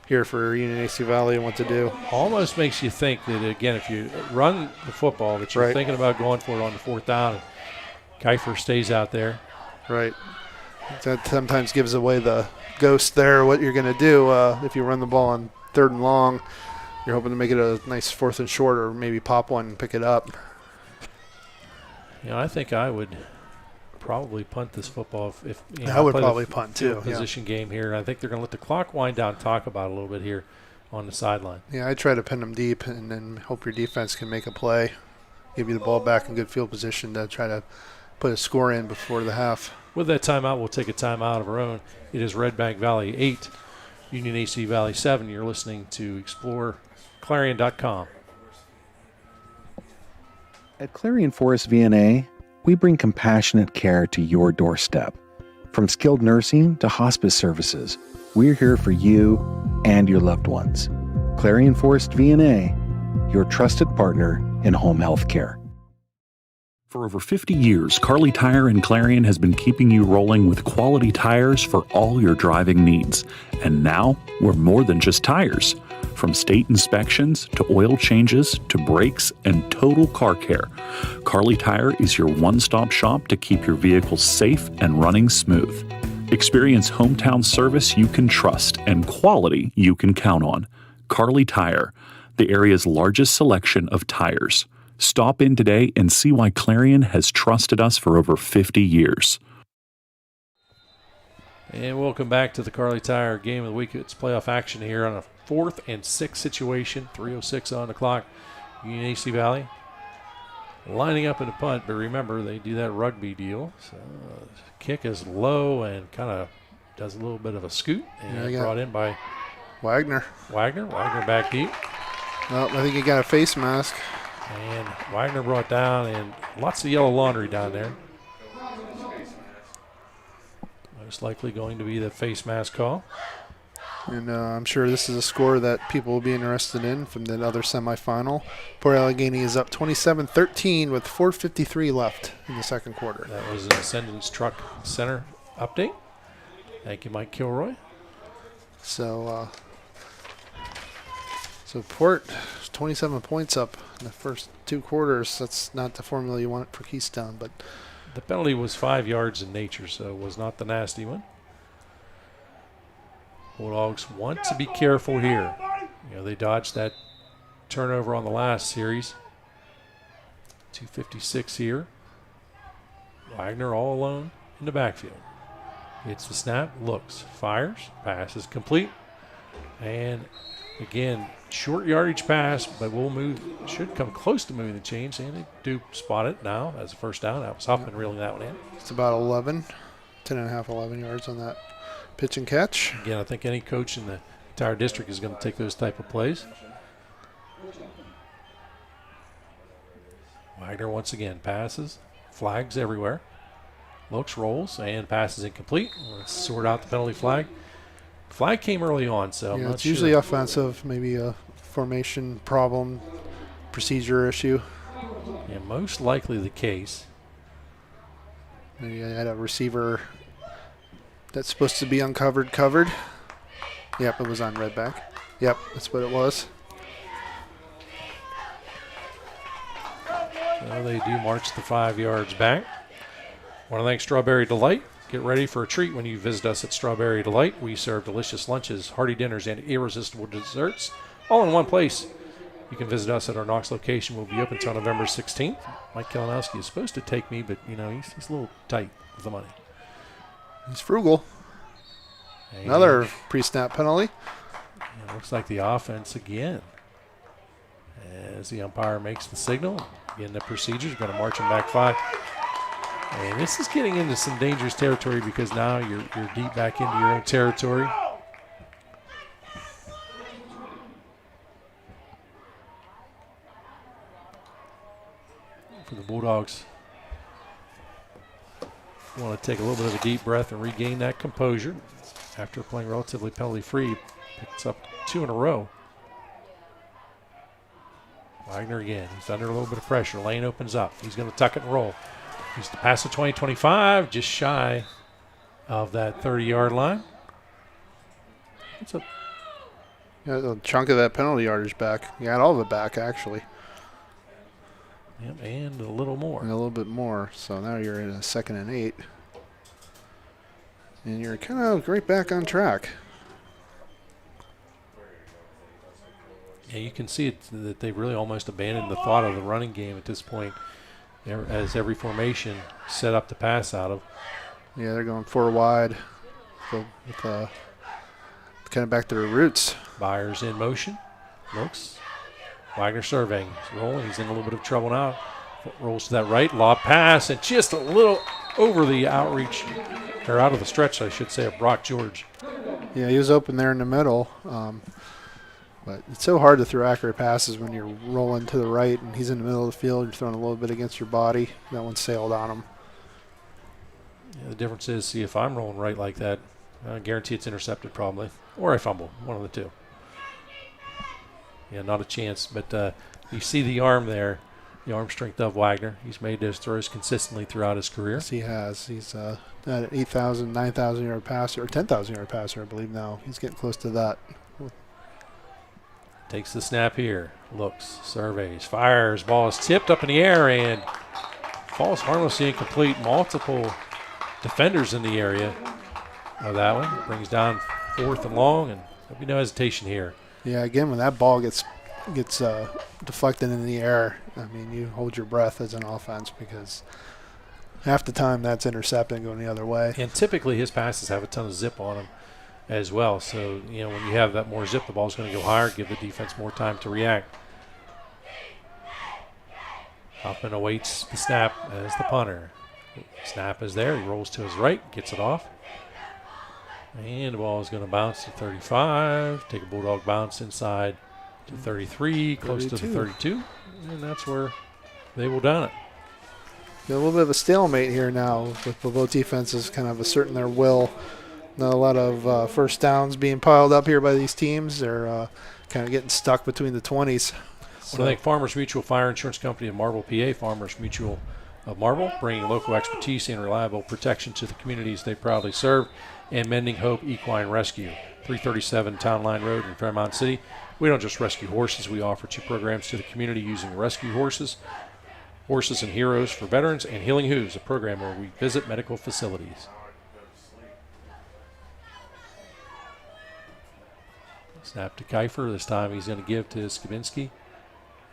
here for Union AC Valley and what to do. Almost makes you think that, again, if you run the football, that you're thinking about going for it on the 4th down. And Kiefer stays out there. Right. That sometimes gives away the ghost there, what you're going to do if you run the ball on 3rd and long. You're hoping to make it a nice 4th and short, or maybe pop one and pick it up. You know, I think I would probably punt this football if you know, I would probably punt too. Position game here. I think they're going to let the clock wind down. Talk about it a little bit here on the sideline. Yeah, I try to pin them deep and then hope your defense can make a play, give you the ball back in good field position to try to put a score in before the half. With that timeout, we'll take a timeout of our own. It is Redbank Valley 8, Union AC Valley 7. You're listening to exploreClarion.com. At Clarion Forest VNA, we bring compassionate care to your doorstep. From skilled nursing to hospice services, we're here for you and your loved ones. Clarion Forest VNA, your trusted partner in home health care. For over 50 years, Kerle Tire and Clarion has been keeping you rolling with quality tires for all your driving needs. And now, we're more than just tires. From state inspections to oil changes to brakes and total car care, Kerle Tire is your one-stop shop to keep your vehicles safe and running smooth. Experience hometown service you can trust and quality you can count on. Kerle Tire, the area's largest selection of tires. Stop in today and see why Clarion has trusted us for over 50 years. And welcome back to the Kerle Tire Game of the Week. It's playoff action here on a 4th and 6 situation. 3:06 on the clock. Union AC Valley lining up in the punt, but remember they do that rugby deal. So kick is low and kind of does a little bit of a scoot, and brought in by Wagner. Wagner back deep. Well, I think he got a face mask. And Wagner brought down, and lots of yellow laundry down there. Most likely going to be the face mask call. And I'm sure this is a score that people will be interested in from the other semifinal. Port Allegheny is up 27-13 with 4:53 left in the second quarter. That was an Ascendance Truck Center update. Thank you, Mike Kilroy. So Port 27 points up in the first 2 quarters. That's not the formula you want for Keystone, but the penalty was 5 yards in nature, so it was not the nasty one. Bulldogs want to be careful here. They dodged that turnover on the last series. 2:56 here. Wagner all alone in the backfield. Hits the snap, looks, fires, pass is complete. And again, short yardage pass, but should come close to moving the chains, and they do spot it now as a first down. That was Huffman reeling that one in. It's about 11 yards on that pitch and catch. Again, I think any coach in the entire district is going to take those type of plays. Wagner once again passes, flags everywhere. Looks, rolls, and passes incomplete. Let's sort out the penalty flag. Flag came early on, so I'm not it's sure. Usually offensive, maybe a formation problem, procedure issue. Yeah, most likely the case. Maybe I had a receiver that's supposed to be uncovered, covered. Yep, it was on Redbank. Yep, that's what it was. So they do march the 5 yards back. Want to thank Strawberry Delight. Get ready for a treat when you visit us at Strawberry Delight. We serve delicious lunches, hearty dinners, and irresistible desserts all in one place. You can visit us at our Knox location. We'll be open until November 16th. Mike Kalinowski is supposed to take me, but, he's a little tight with the money. He's frugal. And another pre-snap penalty. It looks like the offense again. As the umpire makes the signal, again, the procedures are going to march him back 5. And this is getting into some dangerous territory because now you're deep back into your own territory. For the Bulldogs, want to take a little bit of a deep breath and regain that composure after playing relatively penalty-free. Picks up 2 in a row. Wagner again. He's under a little bit of pressure. Lane opens up. He's going to tuck it and roll. He's to pass the 20-25, just shy of that 30-yard line. It's a chunk of that penalty yardage back. You got all of it back, actually. Yep, and a little more. And a little bit more. So now you're in a 2nd and 8. And you're kind of right back on track. Yeah, you can see that they really almost abandoned the thought of the running game at this point, as every formation set up to pass out of. Yeah, they're going 4 wide. So with kind of back to their roots. Byers in motion. Looks. Wagner surveying. He's rolling. He's in a little bit of trouble now. Rolls to that right. Lob pass, and just a little over the outreach, or out of the stretch, I should say, of Brock George. Yeah, he was open there in the middle. But it's so hard to throw accurate passes when you're rolling to the right and he's in the middle of the field. You're throwing a little bit against your body. That one sailed on him. Yeah, the difference is, see, if I'm rolling right like that, I guarantee it's intercepted probably. Or I fumble, one of the two. Yeah, not a chance. But you see the arm there, the arm strength of Wagner. He's made those throws consistently throughout his career. Yes, he has. He's an 8,000, 9,000 yard passer, or 10,000 yard passer, I believe now. He's getting close to that. Takes the snap here, looks, surveys, fires, ball is tipped up in the air and falls harmlessly incomplete. Multiple defenders in the area of that one. Brings down 4th and long, and there'll be no hesitation here. Yeah, again, when that ball gets gets deflected in the air, I mean, you hold your breath as an offense because half the time that's intercepted and going the other way. And typically his passes have a ton of zip on them as well. So, when you have that more zip, the ball's going to go higher, give the defense more time to react. Hoffman awaits the snap as the punter. Snap is there. He rolls to his right, gets it off. And the ball is going to bounce to 35. Take a Bulldog bounce inside to 33, close to the 32. And that's where they will down it. A little bit of a stalemate here now with both defenses kind of asserting their will. Not a lot of first downs being piled up here by these teams. They're kind of getting stuck between the 20s. So I think Farmers Mutual Fire Insurance Company of Marble, PA, Farmers Mutual of Marble, bringing local expertise and reliable protection to the communities they proudly serve, and Mending Hope Equine Rescue, 337 Town Line Road in Fairmont City. We don't just rescue horses. We offer 2 programs to the community using rescue horses, Horses and Heroes for Veterans, and Healing Hooves, a program where we visit medical facilities. Snap to Kiefer. This time he's going to give to Skabinski.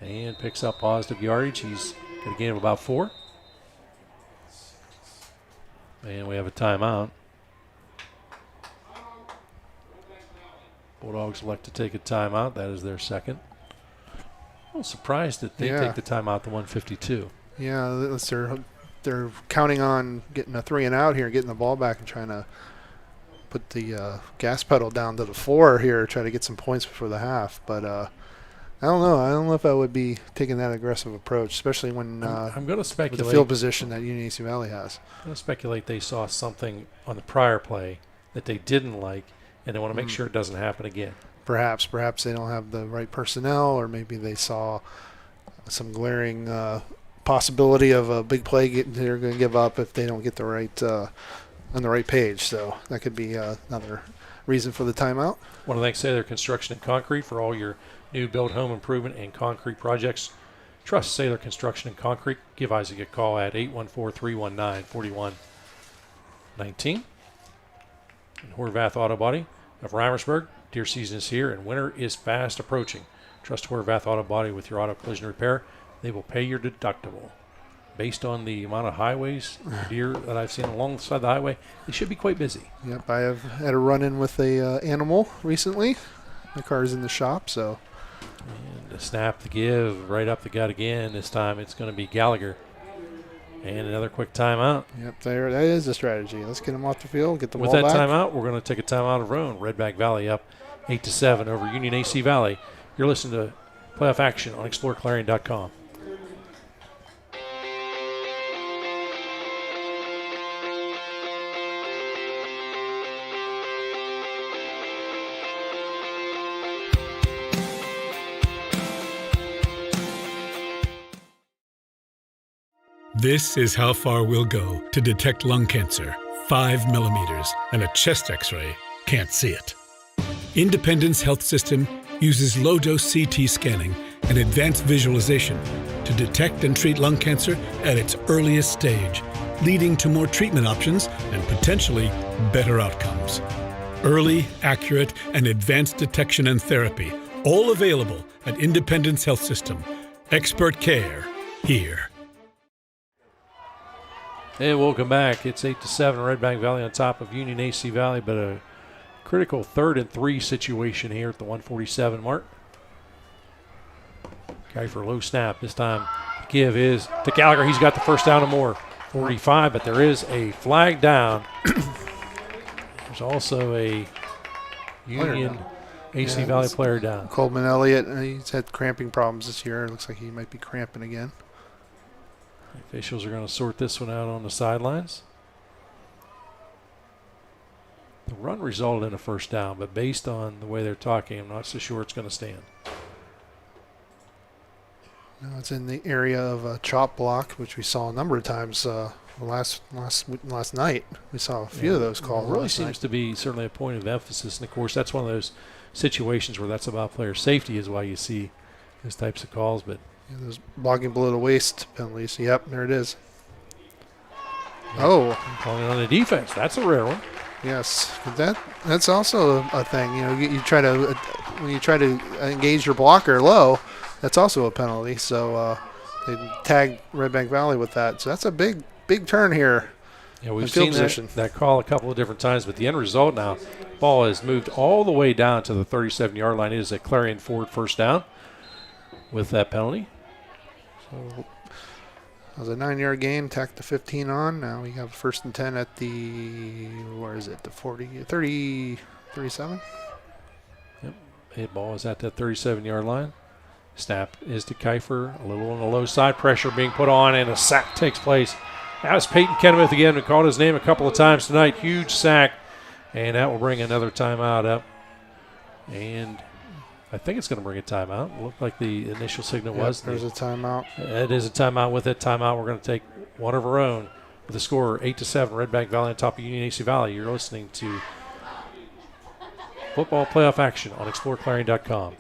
And picks up positive yardage. He's got a gain of about 4. And we have a timeout. Bulldogs elect to take a timeout. That is their second. I'm a little surprised that they take the timeout to 152. Yeah, they're counting on getting a 3 and out here, getting the ball back and trying to put the gas pedal down to the 4 here, try to get some points before the half. But I don't know. I don't know if I would be taking that aggressive approach, especially when I'm going to speculate with the field position that Union AC Valley has. I'm going to speculate they saw something on the prior play that they didn't like, and they want to make sure it doesn't happen again. Perhaps they don't have the right personnel, or maybe they saw some glaring possibility of a big play they're going to give up if they don't get the right on the right page. So that could be another reason for the timeout. I want to thank Sailor Construction and Concrete for all your new build, home improvement, and concrete projects. Trust Sailor Construction and Concrete. Give Isaac a call at 814-319-4119. And Horvath Auto Body of Reimersburg. Deer season is here and winter is fast approaching. Trust Horvath Auto Body with your auto collision repair. They will pay your deductible. Based on the amount of highways, deer that I've seen alongside the highway, they should be quite busy. Yep, I have had a run-in with a animal recently. My car's in the shop, so. And the snap, the give, right up the gut again. This time it's going to be Gallagher. And another quick timeout. Yep, that is the strategy. Let's get him off the field, get the ball back. back. With that timeout, we're going to take a timeout of our own. Redbank Valley up 8-7 over Union AC Valley. You're listening to playoff action on exploreClarion.com. This is how far we'll go to detect lung cancer. 5 millimeters, and a chest x-ray can't see it. Independence Health System uses low-dose CT scanning and advanced visualization to detect and treat lung cancer at its earliest stage, leading to more treatment options and potentially better outcomes. Early, accurate, and advanced detection and therapy, all available at Independence Health System. Expert care here. And welcome back. It's 8-7, Redbank Valley on top of Union AC Valley, but a critical 3rd and 3 situation here at the 147 mark. Okay, for a low snap. This time, give is to Gallagher. He's got the first down or more. 45, but there is a flag down. There's also a Union AC Valley player down. Coleman Elliott, he's had cramping problems this year. It looks like he might be cramping again. Officials are going to sort this one out on the sidelines. The run resulted in a first down, but based on the way they're talking, I'm not so sure it's going to stand. No, it's in the area of a chop block, which we saw a number of times last night. We saw a few of those calls. It really seems to be certainly a point of emphasis, and of course that's one of those situations where that's about player safety is why you see those types of calls, but those blocking below the waist penalties. Yep, there it is. Oh. Calling on the defense. That's a rare one. Yes. That's also a thing. You know, you try to when you try to engage your blocker low, that's also a penalty. So they tagged Redbank Valley with that. So that's a big turn here. Yeah, we've seen that call a couple of different times, but the end result now, ball has moved all the way down to the 37-yard line. It is a Clarion Ford first down with that penalty. So that was a 9-yard gain, tacked the 15 on. Now we have 1st and 10 at the, where is it, the 37? Yep, the ball is at that 37-yard line. Snap is to Kiefer, a little on the low side, pressure being put on, and a sack takes place. That was Peyton Kennemuth again. We called his name a couple of times tonight. Huge sack, and that will bring another timeout up. And I think it's going to bring a timeout. It looked like the initial signal was. There's a timeout. It is a timeout. With that timeout, we're going to take one of our own. With the score 8-7, Redbank Valley on top of Union AC Valley. You're listening to football playoff action on exploreClarion.com.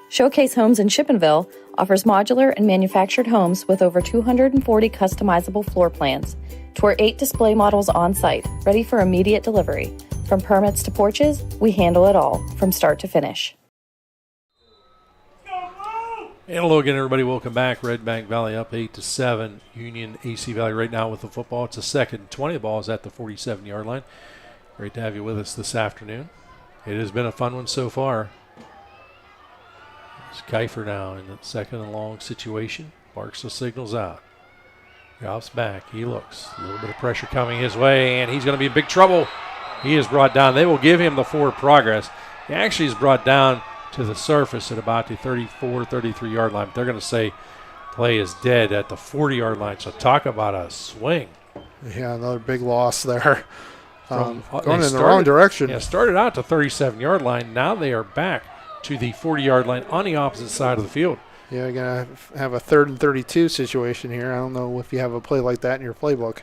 Showcase Homes in Shippenville offers modular and manufactured homes with over 240 customizable floor plans. Tour 8 display models on site, ready for immediate delivery. From permits to porches, we handle it all, from start to finish. And hello again, everybody. Welcome back. Redbank Valley up 8-7. Union AC Valley right now with the football. It's a 2nd and 20. The ball is at the 47-yard line. Great to have you with us this afternoon. It has been a fun one so far. It's Kiefer now in the 2nd and long situation. Barks the signals out. Drops back. He looks. A little bit of pressure coming his way, and he's going to be in big trouble. He is brought down. They will give him the forward progress. He actually is brought down to the surface at about the 34, 33-yard line. But they're going to say play is dead at the 40-yard line. So talk about a swing. Yeah, another big loss there. Going in the wrong direction. Yeah, started out to 37-yard line. Now they are back to the 40-yard line on the opposite side of the field. Yeah, you're going to have a 3rd and 32 situation here. I don't know if you have a play like that in your playbook.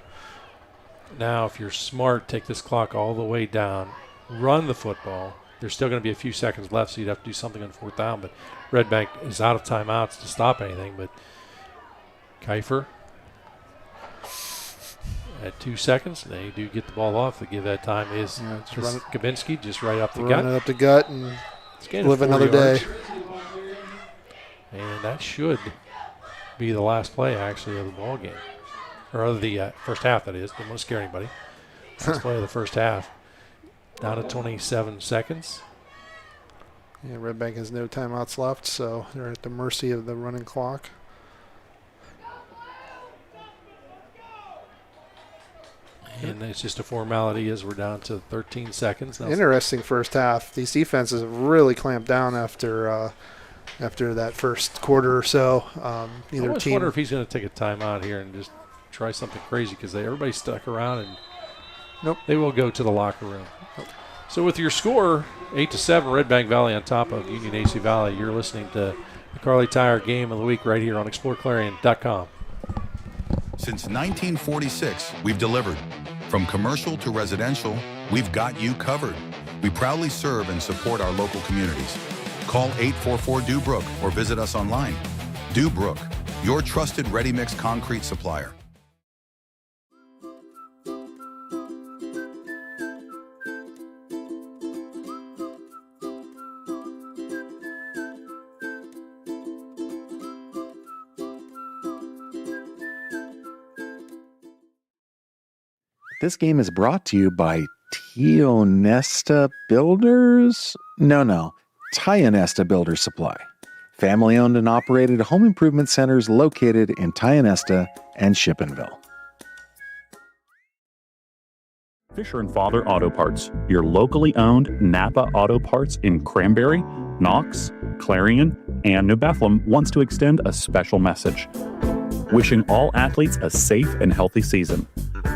Now, if you're smart, take this clock all the way down, run the football. There's still going to be a few seconds left, so you'd have to do something on 4th down. But Redbank is out of timeouts to stop anything. But Kiefer at 2 seconds. They do get the ball off. They give that time is Kabinski just right up the gut. Run it up the gut and live another day. And that should be the last play, actually, of the ball game. Or of the first half, that is. Don't want to scare anybody. Last play of the first half. Down to 27 seconds. Yeah, Redbank has no timeouts left, so they're at the mercy of the running clock. And it's just a formality as we're down to 13 seconds. Now interesting first half. These defenses have really clamped down after that first quarter or so. I almost wonder if he's going to take a timeout here and just try something crazy because everybody stuck around and they will go to the locker room. So with your score, 8-7, Redbank Valley on top of Union AC Valley, you're listening to the Kerle Tire Game of the Week right here on exploreClarion.com. Since 1946, we've delivered. From commercial to residential, we've got you covered. We proudly serve and support our local communities. Call 844-DUBROOK or visit us online. DUBROOK, your trusted ready-mix concrete supplier. This game is brought to you by Tionesta Builders? No. Tionesta Builder Supply. Family-owned and operated home improvement centers located in Tionesta and Shippenville. Fisher & Father Auto Parts, your locally owned Napa Auto Parts in Cranberry, Knox, Clarion, and New Bethlehem wants to extend a special message. Wishing all athletes a safe and healthy season.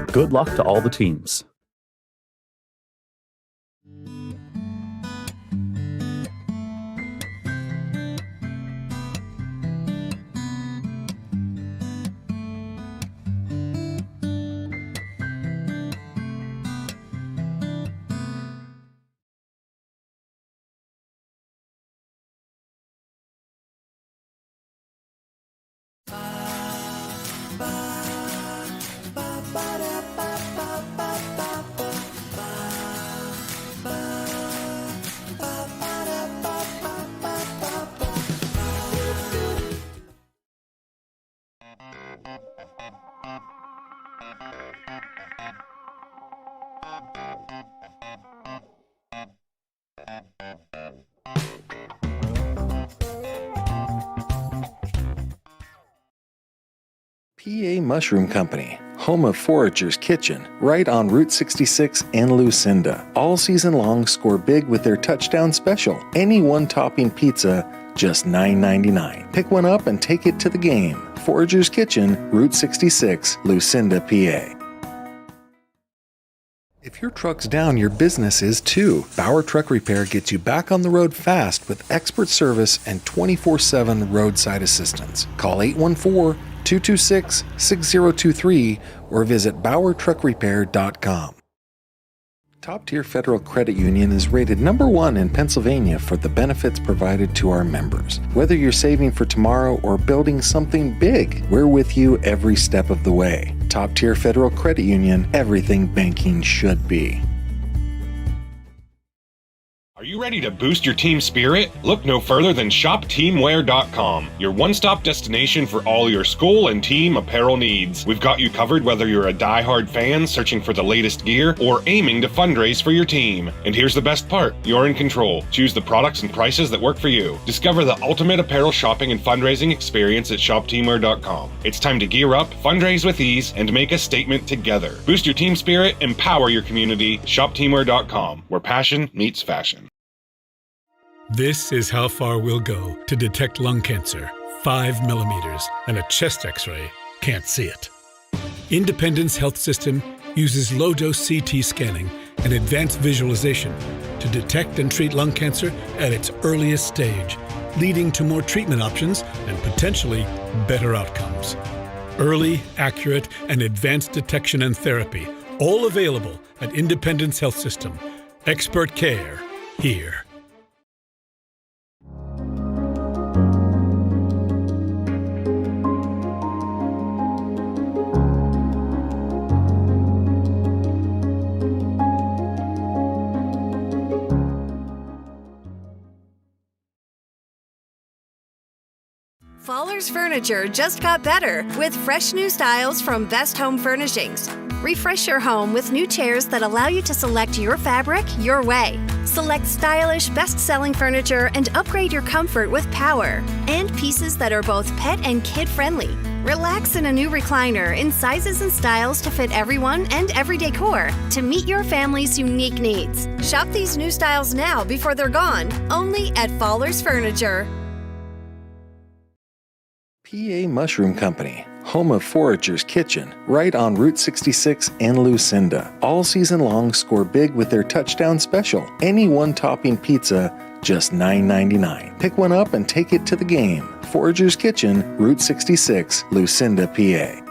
Good luck to all the teams. PA Mushroom Company, home of Forager's Kitchen, right on Route 66 in Lucinda. All season long, score big with their touchdown special. Any one-topping pizza, just $9.99. Pick one up and take it to the game. Forager's Kitchen, Route 66, Lucinda, PA. If your truck's down, your business is too. Bauer Truck Repair gets you back on the road fast with expert service and 24/7 roadside assistance. Call 814-226-6023 or visit BauerTruckRepair.com. Top Tier Federal Credit Union is rated #1 in Pennsylvania for the benefits provided to our members. Whether you're saving for tomorrow or building something big, we're with you every step of the way. Top Tier Federal Credit Union, everything banking should be. Are you ready to boost your team spirit? Look no further than shopteamwear.com, your one-stop destination for all your school and team apparel needs. We've got you covered whether you're a die-hard fan searching for the latest gear or aiming to fundraise for your team. And here's the best part, you're in control. Choose the products and prices that work for you. Discover the ultimate apparel shopping and fundraising experience at shopteamwear.com. It's time to gear up, fundraise with ease, and make a statement together. Boost your team spirit, empower your community. Shopteamwear.com, where passion meets fashion. This is how far we'll go to detect lung cancer. 5 millimeters and a chest x-ray can't see it. Independence Health System uses low-dose CT scanning and advanced visualization to detect and treat lung cancer at its earliest stage, leading to more treatment options and potentially better outcomes. Early, accurate, and advanced detection and therapy, all available at Independence Health System. Expert care here. Fallers Furniture just got better with fresh new styles from Best Home Furnishings. Refresh your home with new chairs that allow you to select your fabric your way. Select stylish, best-selling furniture and upgrade your comfort with power. And pieces that are both pet and kid-friendly. Relax in a new recliner in sizes and styles to fit everyone and every decor to meet your family's unique needs. Shop these new styles now before they're gone, only at Fallers Furniture. PA Mushroom Company, home of Forager's Kitchen, right on Route 66 in Lucinda. All season long, score big with their touchdown special. Any one-topping pizza, just $9.99. Pick one up and take it to the game. Forager's Kitchen, Route 66, Lucinda, PA.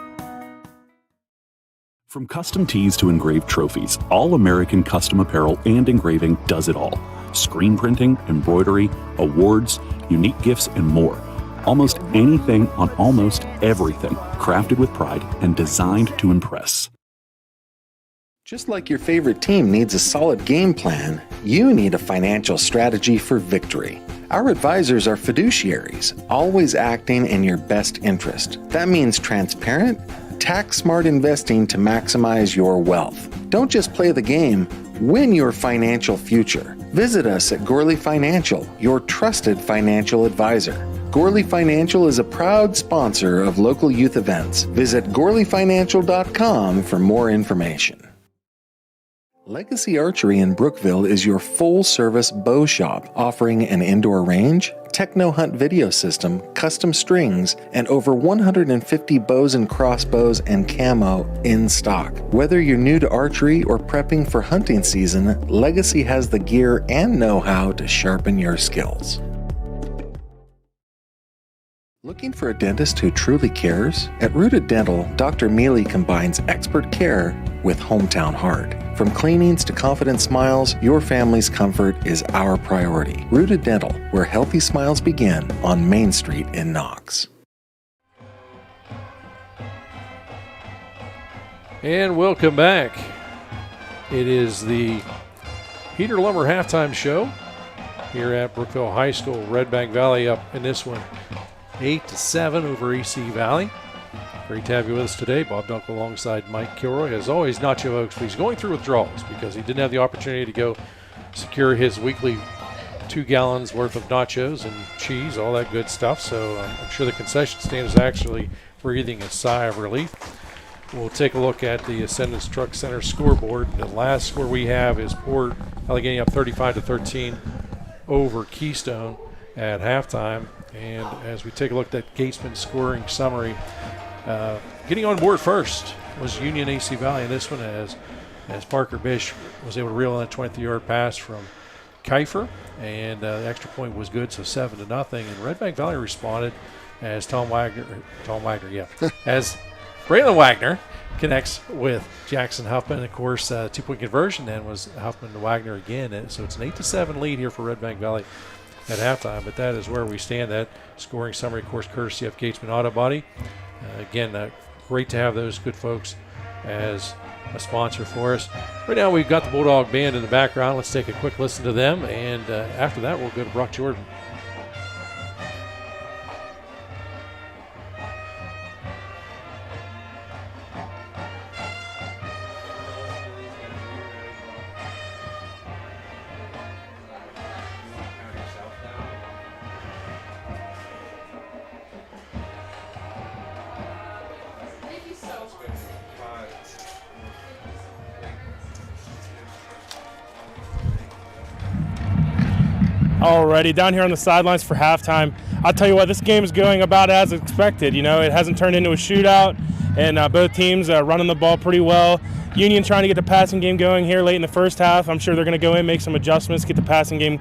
From custom tees to engraved trophies, All American Custom Apparel and Engraving does it all. Screen printing, embroidery, awards, unique gifts, and more. Almost anything on almost everything, crafted with pride and designed to impress. Just like your favorite team needs a solid game plan, you need a financial strategy for victory. Our advisors are fiduciaries, always acting in your best interest. That means transparent, tax-smart investing to maximize your wealth. Don't just play the game, win your financial future. Visit us at Gorley Financial, your trusted financial advisor. Gorley Financial is a proud sponsor of local youth events. Visit GorleyFinancial.com for more information. Legacy Archery in Brookville is your full-service bow shop, offering an indoor range, techno hunt video system, custom strings, and over 150 bows and crossbows and camo in stock. Whether you're new to archery or prepping for hunting season, Legacy has the gear and know-how to sharpen your skills. Looking for a dentist who truly cares? At Rooted Dental, Dr. Mealy combines expert care with hometown heart. From cleanings to confident smiles, your family's comfort is our priority. Rooted Dental, where healthy smiles begin on Main Street in Knox. And welcome back. It is the Heater Lumber halftime show here at Brookville High School. Redbank Valley up in this one 8-7 over EC Valley. Great to have you with us today. Bob Dunkle alongside Mike Kilroy. As always, Nacho Oaks, he's going through withdrawals because he didn't have the opportunity to go secure his weekly 2 gallons worth of nachos and cheese, all that good stuff. So I'm sure the concession stand is actually breathing a sigh of relief. We'll take a look at the Ascendance Truck Center scoreboard. The last score we have is Port Allegheny up 35-13 over Keystone at halftime. And as we take a look at that Gatesman scoring summary, getting on board first was Union AC Valley in this one as Parker Bish was able to reel in a 23-yard pass from Kiefer, and the extra point was good, so 7-0. And Redbank Valley responded as as Braylon Wagner connects with Jackson Huffman. Of course, 2-point conversion then was Huffman to Wagner again, and so it's an 8-7 lead here for Redbank Valley at halftime. But that is where we stand. That scoring summary, of course, courtesy of Gatesman Auto Body. Again, great to have those good folks as a sponsor for us. Right now we've got the Bulldog Band in the background. Let's take a quick listen to them, and after that we'll go to Brock Jordan. Alrighty, down here on the sidelines for halftime. I'll tell you what, this game is going about as expected. You know, it hasn't turned into a shootout, and both teams are running the ball pretty well. Union trying to get the passing game going here late in the first half. I'm sure they're going to go in, make some adjustments, get the passing game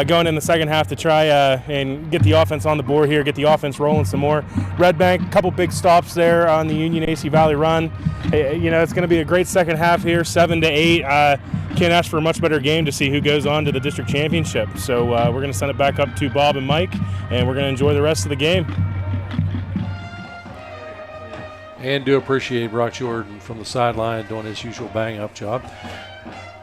going in the second half to try and get the offense on the board here, get the offense rolling some more. Redbank, a couple big stops there on the Union AC Valley run. You know, it's going to be a great second half here, 7-8. Can't ask for a much better game to see who goes on to the district championship. So we're going to send it back up to Bob and Mike, and we're going to enjoy the rest of the game. And do appreciate Brock Jordan from the sideline doing his usual bang-up job.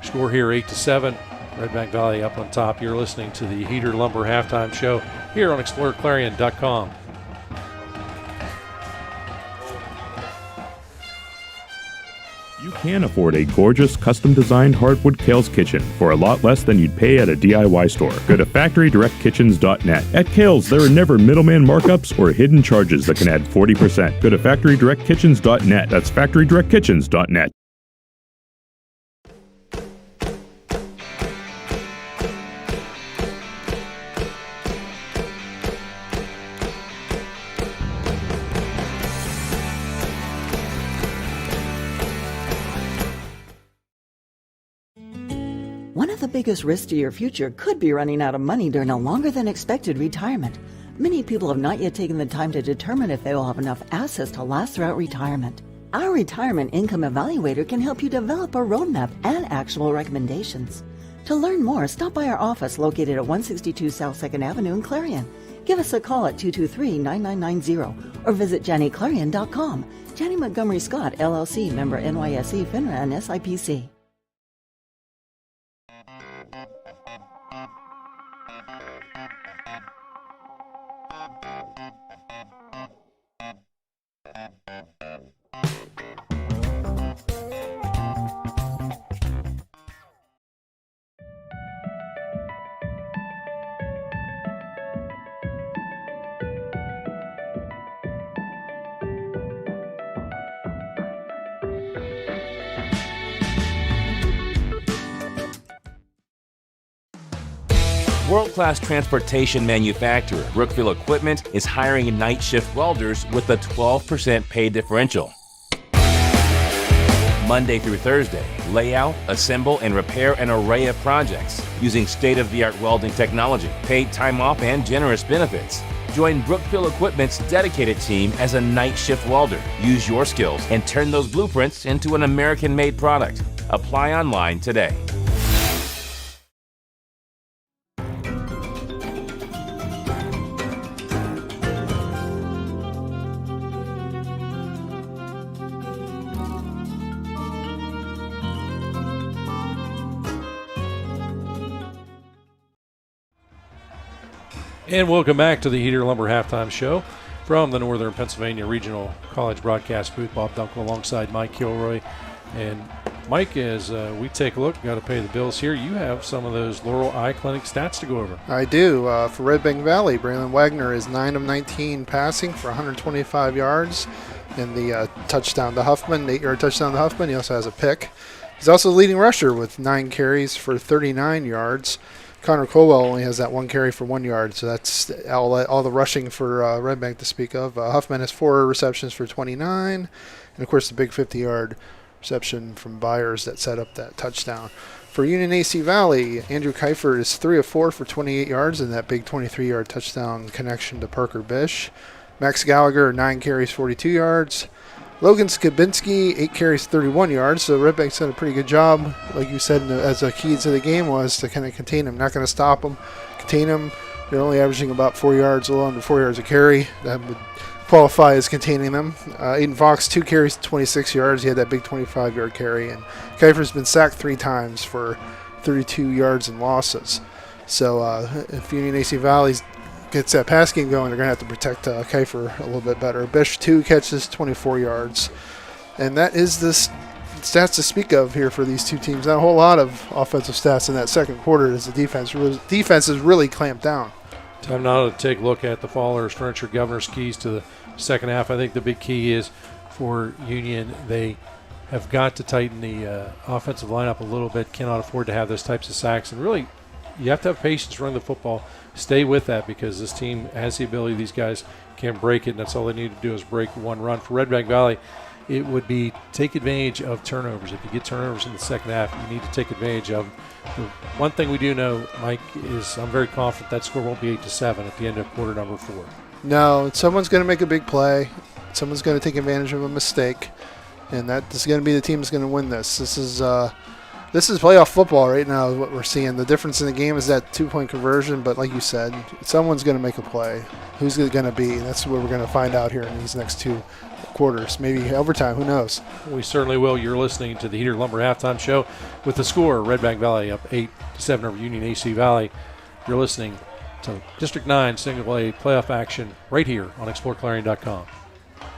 Score here 8-7. Redbank Valley up on top. You're listening to the Heater Lumber Halftime Show here on exploreClarion.com. You can afford a gorgeous, custom-designed hardwood Kerle's kitchen for a lot less than you'd pay at a DIY store. Go to FactoryDirectKitchens.net. At Kerle's, there are never middleman markups or hidden charges that can add 40%. Go to FactoryDirectKitchens.net. That's FactoryDirectKitchens.net. One of the biggest risks to your future could be running out of money during a longer than expected retirement. Many people have not yet taken the time to determine if they will have enough assets to last throughout retirement. Our Retirement Income Evaluator can help you develop a roadmap and actionable recommendations. To learn more, stop by our office located at 162 South 2nd Avenue in Clarion. Give us a call at 223-9990 or visit JannyClarion.com. Janney Montgomery Scott, LLC, member NYSE, FINRA, and SIPC. World-class transportation manufacturer Brookville Equipment is hiring night shift welders with a 12% pay differential. Monday through Thursday, lay out, assemble, and repair an array of projects using state-of-the-art welding technology, paid time off, and generous benefits. Join Brookville Equipment's dedicated team as a night shift welder. Use your skills and turn those blueprints into an American-made product. Apply online today. And welcome back to the Heater Lumber Halftime Show. From the Northern Pennsylvania Regional College Broadcast Booth, Bob Dunkle alongside Mike Kilroy. And Mike, as we take a look, got to pay the bills here, you have some of those Laurel Eye Clinic stats to go over. I do. For Redbank Valley, Braylon Wagner is 9 of 19 passing for 125 yards. And the touchdown to Huffman, 8-yard touchdown to Huffman. He also has a pick. He's also the leading rusher with 9 carries for 39 yards. Connor Colwell only has that 1 carry for 1 yard, so that's all the rushing for Redbank to speak of. Huffman has 4 receptions for 29, and of course the big 50-yard reception from Byers that set up that touchdown. For Union AC Valley, Andrew Kiefer is 3 of 4 for 28 yards and that big 23-yard touchdown connection to Parker Bish. Max Gallagher, 9 carries, 42 yards. Logan Skabinski, 8 carries, 31 yards. So Redbank's done a pretty good job, like you said, as a key to the game was to kind of contain him. Not going to stop him, contain him. They're only averaging about 4 yards, a little under 4 yards a carry. That would qualify as containing them. Aiden Fox, 2 carries, 26 yards. He had that big 25-yard carry. And Kiefer's been sacked 3 times for 32 yards and losses. So if Union AC Valley gets that pass game going, they're going to have to protect Kiefer a little bit better. Bish, 2 catches, 24 yards. And that is the stats to speak of here for these two teams. Not a whole lot of offensive stats in that second quarter as the defense is really clamped down. Time now to take a look at the Fallers Furniture Governor's keys to the second half. I think the big key is for Union, they have got to tighten the offensive lineup a little bit, cannot afford to have those types of sacks. And really, you have to have patience running the football. Stay with that because this team has the ability. These guys can break it, and that's all they need to do is break one run. For Redbank Valley, it would be take advantage of turnovers. If you get turnovers in the second half, you need to take advantage of them. The one thing we do know, Mike, is I'm very confident that score won't be 8-7 at the end of quarter number 4. No, someone's going to make a big play. Someone's going to take advantage of a mistake, and that is going to be the team that's going to win this. This is playoff football right now is what we're seeing. The difference in the game is that 2-point conversion, but like you said, someone's going to make a play. Who's it going to be? That's what we're going to find out here in these next 2 quarters. Maybe overtime, who knows? We certainly will. You're listening to the Heater Lumber Halftime Show with the score, Redbank Valley up 8-7 over Union AC Valley. You're listening to District 9 Single A playoff action right here on exploreClarion.com.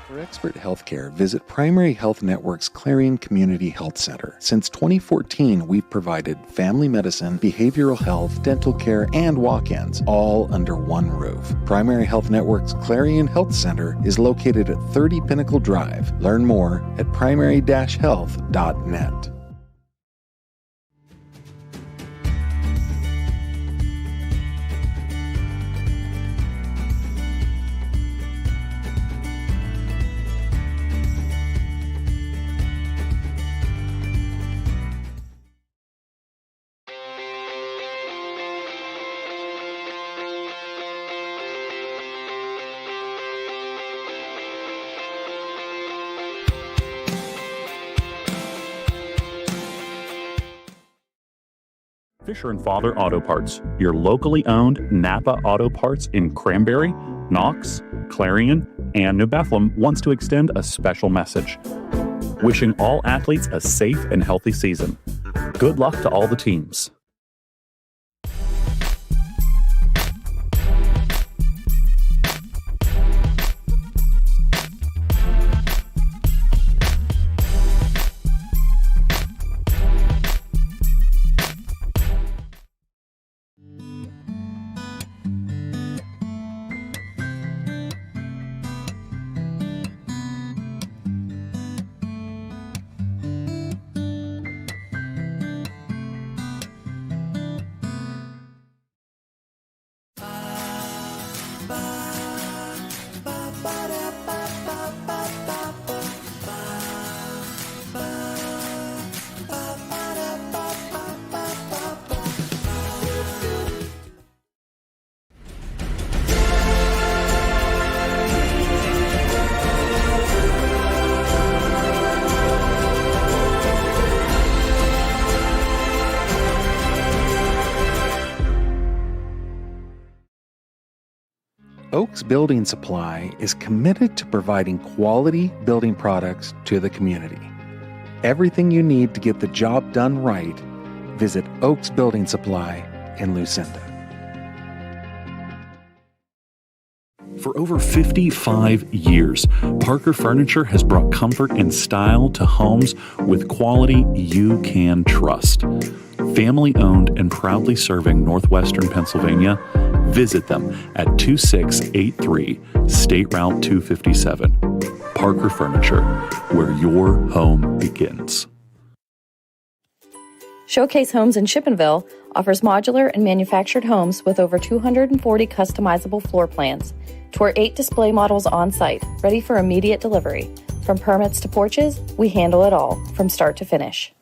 For expert healthcare, visit Primary Health Network's Clarion Community Health Center. Since 2014, we've provided family medicine, behavioral health, dental care, and walk-ins, all under one roof. Primary Health Network's Clarion Health Center is located at 30 Pinnacle Drive. Learn more at primary-health.net. Fisher & Father Auto Parts, your locally owned Napa Auto Parts in Cranberry, Knox, Clarion, and New Bethlehem wants to extend a special message. Wishing all athletes a safe and healthy season. Good luck to all the teams. Oaks Building Supply is committed to providing quality building products to the community. Everything you need to get the job done right, visit Oaks Building Supply in Lucinda. For over 55 years, Parker Furniture has brought comfort and style to homes with quality you can trust. Family owned and proudly serving Northwestern Pennsylvania, visit them at 2683 State Route 257. Parker Furniture, where your home begins. Showcase Homes in Chippenville offers modular and manufactured homes with over 240 customizable floor plans. Tour 8 display models on site, ready for immediate delivery. From permits to porches, we handle it all, from start to finish.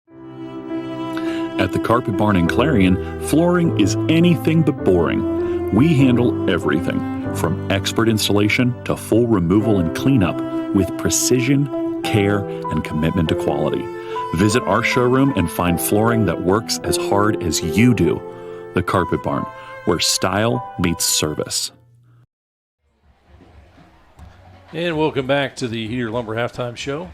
At the Carpet Barn in Clarion, flooring is anything but boring. We handle everything, from expert installation to full removal and cleanup, with precision, care, and commitment to quality. Visit our showroom and find flooring that works as hard as you do. The Carpet Barn, where style meets service. And welcome back to the Heater Lumber Halftime Show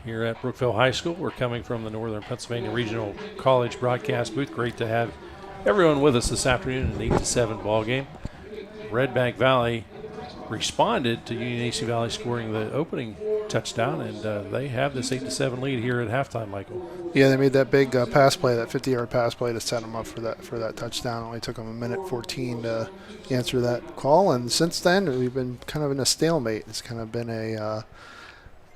here at Brookville High School. We're coming from the Northern Pennsylvania Regional College broadcast booth. Great to have everyone with us this afternoon in an 8-7 ball game. Redbank Valley responded to Union AC Valley scoring the opening touchdown, and they have this 8-7 lead here at halftime, Michael. Yeah, they made that big pass play, that 50-yard pass play to set them up for that touchdown. It only took them 1:14 to answer that call, and since then we've been kind of in a stalemate. It's kind of been a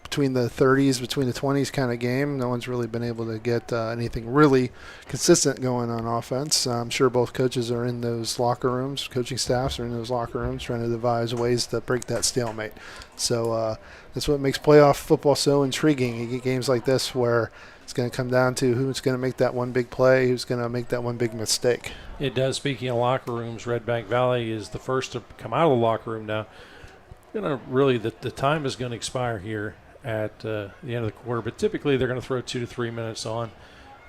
between the 30s, between the 20s kind of game. No one's really been able to get anything really consistent going on offense. I'm sure both coaches are in those locker rooms, coaching staffs are in those locker rooms trying to devise ways to break that stalemate. So that's what makes playoff football so intriguing. You get games like this where it's going to come down to who's going to make that one big play, who's going to make that one big mistake. It does. Speaking of locker rooms, Redbank Valley is the first to come out of the locker room now. Really, the time is going to expire here at the end of the quarter, but typically they're going to throw 2 to 3 minutes on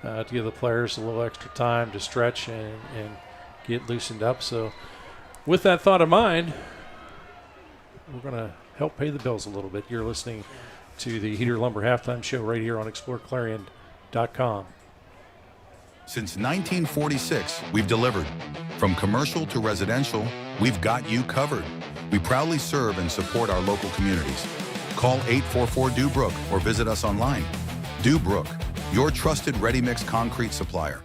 to give the players a little extra time to stretch and get loosened up. So with that thought in mind, we're going to help pay the bills a little bit. You're listening to the Heater Lumber Halftime Show right here on exploreClarion.com. Since 1946, we've delivered. From commercial to residential, we've got you covered. We proudly serve and support our local communities. Call 844-DUBROOK or visit us online. DUBROOK, your trusted ready-mix concrete supplier.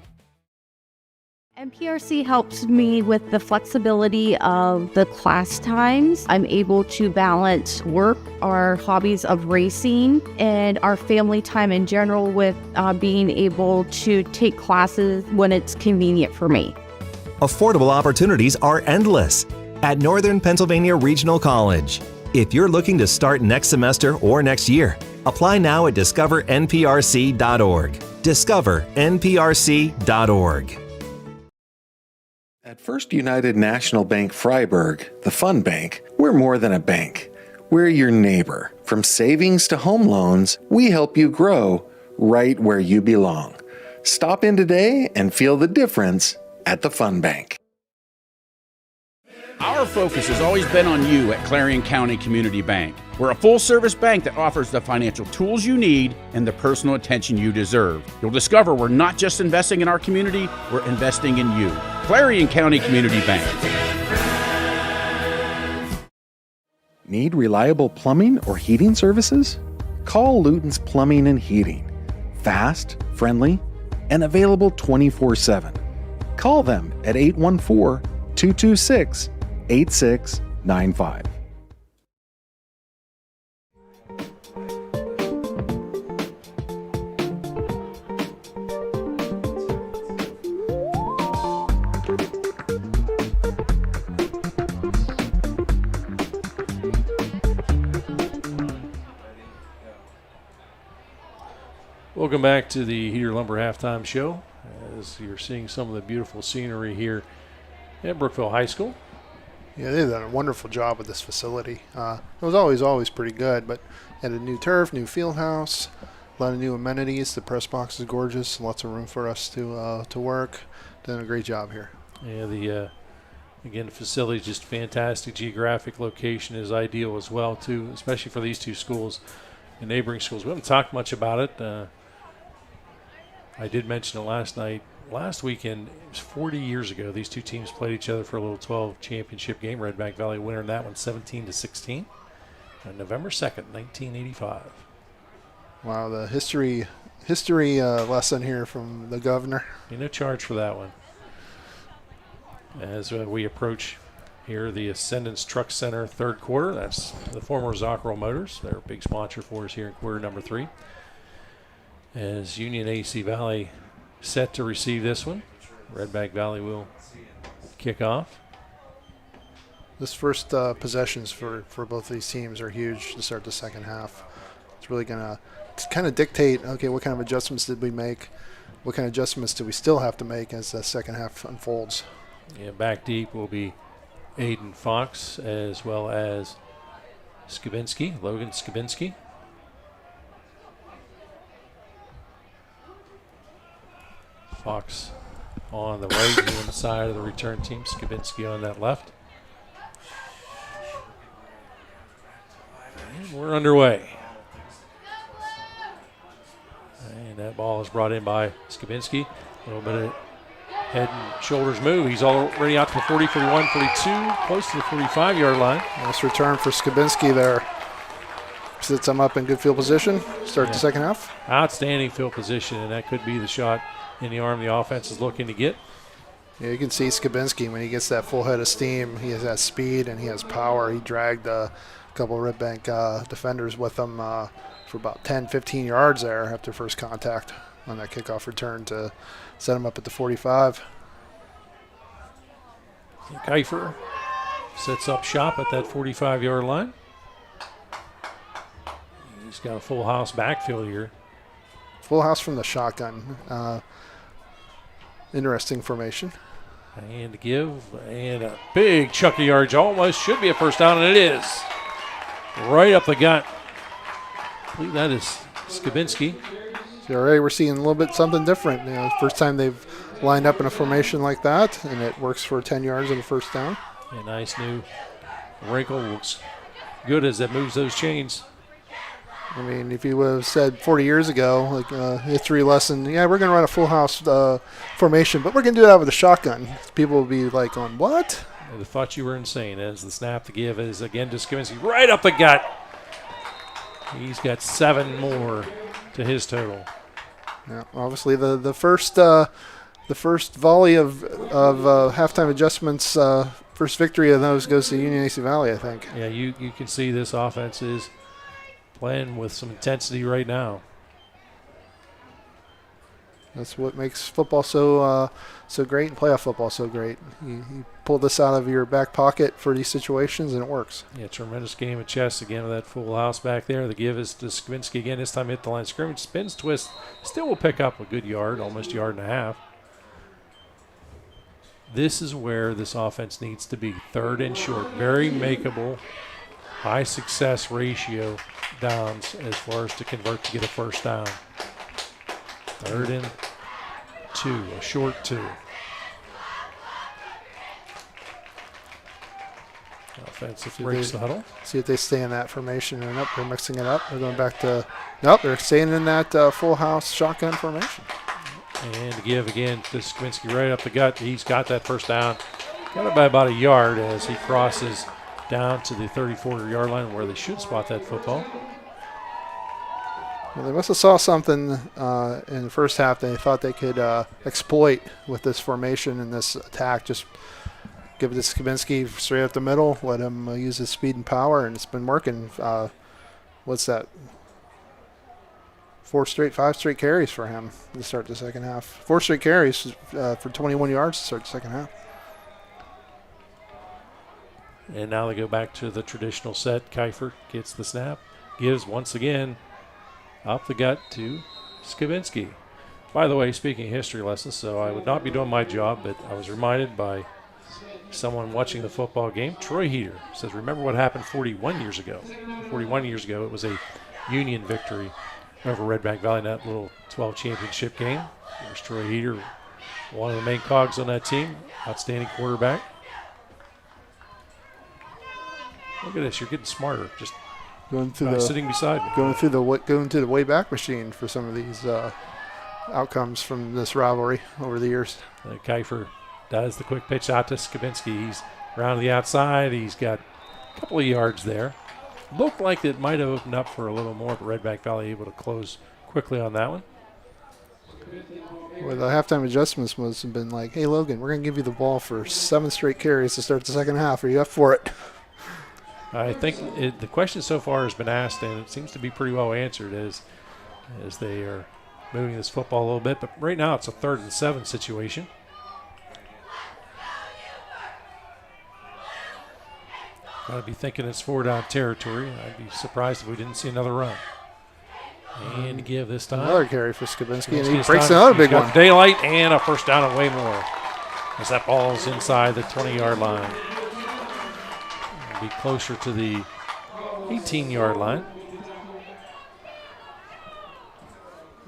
MPRC helps me with the flexibility of the class times. I'm able to balance work, our hobbies of racing, and our family time in general with being able to take classes when it's convenient for me. Affordable opportunities are endless at Northern Pennsylvania Regional College. If you're looking to start next semester or next year, apply now at discovernprc.org. discovernprc.org. At First United National Bank Freiburg, the fun bank, we're more than a bank. We're your neighbor. From savings to home loans, we help you grow right where you belong. Stop in today and feel the difference at the Fun Bank. Our focus has always been on you at Clarion County Community Bank. We're a full-service bank that offers the financial tools you need and the personal attention you deserve. You'll discover we're not just investing in our community, we're investing in you. Clarion County Community Bank. Need reliable plumbing or heating services? Call Luton's Plumbing and Heating. Fast, friendly, and available 24/7. Call them at 814-226-8695. Welcome back to the Heater Lumber Halftime Show, as you're seeing some of the beautiful scenery here at Brookville High School. Yeah, they've done a wonderful job with this facility. It was always pretty good, but had a new turf, new field house, a lot of new amenities. The press box is gorgeous, lots of room for us to work. Done a great job here. Yeah, again, the facility is just fantastic. Geographic location is ideal as well, too, especially for these two schools and neighboring schools. We haven't talked much about it. I did mention it last night. last weekend, it was 40 years ago, these two teams played each other for a little 12 championship game. Redbank Valley winner in that one 17-16 on November 2nd, 1985. Wow, the history lesson here from the governor. No charge for that one. As we approach here the Ascendance Truck Center third quarter, that's the former Zockerell Motors. They're a big sponsor for us here in quarter number 3. As Union AC Valley set to receive this one, Redbank Valley will kick off. This first possessions for both of these teams are huge to start the second half. It's really going to kind of dictate, okay, what kind of adjustments did we make? What kind of adjustments do we still have to make as the second half unfolds? Yeah, back deep will be Aiden Fox as well as Logan Skibinski. Fox on the right, on the side of the return team. Skibinski on that left. And we're underway. And that ball is brought in by Skibinski. A little bit of head and shoulders move. He's already out to the 40, 41, 42, close to the 45-yard line. Nice return for Skibinski there. Sits him up in good field position. Start the second half. Outstanding field position, and that could be the shot in the arm the offense is looking to get. Yeah, you can see Skibinski when he gets that full head of steam. He has that speed and he has power. He dragged a couple of Redbank defenders with him for about 10, 15 yards there after first contact on that kickoff return to set him up at the 45. Kiefer sets up shop at that 45-yard line. He's got a full house backfield here. Full house from the shotgun. Interesting formation. And to give, and a big chunk of yards, almost should be a first down, and it is. Right up the gut. I believe that is Skibinski. So already we're seeing a little bit something different. First time they've lined up in a formation like that, and it works for 10 yards and a first down. A nice new wrinkle. Looks good as it moves those chains. I mean, if you would have said 40 years ago, like a history lesson, yeah, we're going to run a full house formation, but we're going to do that with a shotgun. People would be like, on what? They thought you were insane. As the snap to give is again to Skibinski right up the gut. He's got 7 more to his total. Yeah, obviously the first volley of halftime adjustments, first victory of those goes to Union AC Valley, I think. Yeah, you can see this offense is playing with some intensity right now. That's what makes football so great and playoff football so great. You pull this out of your back pocket for these situations, and it works. Yeah, tremendous game of chess again with that full house back there. The give is to Skibinski again. This time hit the line of scrimmage. Spins, twist. Still will pick up a good yard, almost a yard and a half. This is where this offense needs to be. Third and short. Very makeable, high success ratio downs as far as to convert to get a first down. 3rd and 2, a short 2. Offensive breaks the huddle. See if they stay in that formation. And up, they're mixing it up. They're going back to, nope, they're staying in that full house shotgun formation. And to give again to Skibinski right up the gut. He's got that first down. Got it by about a yard as he crosses down to the 34-yard line where they should spot that football. Well, they must have saw something in the first half they thought they could exploit with this formation and this attack. Just give it to Skibinski straight up the middle, let him use his speed and power, and it's been working. What's that? 5 straight carries for him to start the second half. 4 straight carries for 21 yards to start the second half. And now they go back to the traditional set. Kiefer gets the snap, gives once again up the gut to Skibinski. By the way, speaking of history lessons, so I would not be doing my job, but I was reminded by someone watching the football game. Troy Heater says, remember what happened 41 years ago. 41 years ago, it was a Union victory over Redbank Valley in that little 12 championship game. There's Troy Heater, one of the main cogs on that team, outstanding quarterback. Look at this, you're getting smarter. Just going through sitting beside me. Going to the Wayback Machine for some of these outcomes from this rivalry over the years. Kiefer does the quick pitch out to Skibinski. He's around the outside. He's got a couple of yards there. Looked like it might have opened up for a little more, but Redbank Valley able to close quickly on that one. Well, the halftime adjustments must have been like, hey, Logan, we're going to give you the ball for 7 straight carries to start the second half. Are you up for it? I think the question so far has been asked, and it seems to be pretty well answered as they are moving this football a little bit. But right now it's a 3rd and 7 situation. Got to be thinking it's 4-down territory. I'd be surprised if we didn't see another run. And give this time. Another carry for Skibinski, and he breaks another big one. Daylight and a first down and way more. As that ball is inside the 20-yard line. It'll be closer to the 18-yard line.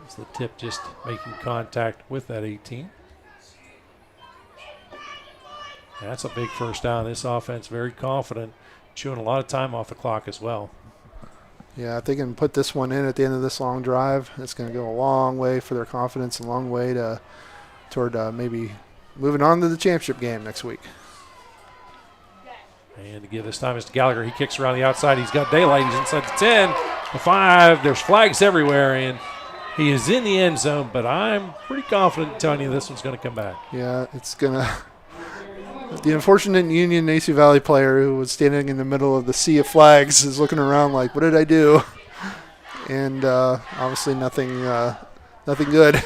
As the tip just making contact with that 18. That's a big first down. This offense very confident, chewing a lot of time off the clock as well. Yeah, if they can put this one in at the end of this long drive, it's going to go a long way for their confidence, a long way toward maybe moving on to the championship game next week. And to give this time is to Gallagher. He kicks around the outside. He's got daylight. He's inside the 10, the 5. There's flags everywhere, and he is in the end zone, but I'm pretty confident in telling you this one's going to come back. Yeah, it's going to – the unfortunate Union AC Valley player who was standing in the middle of the sea of flags is looking around like, what did I do? And obviously nothing good.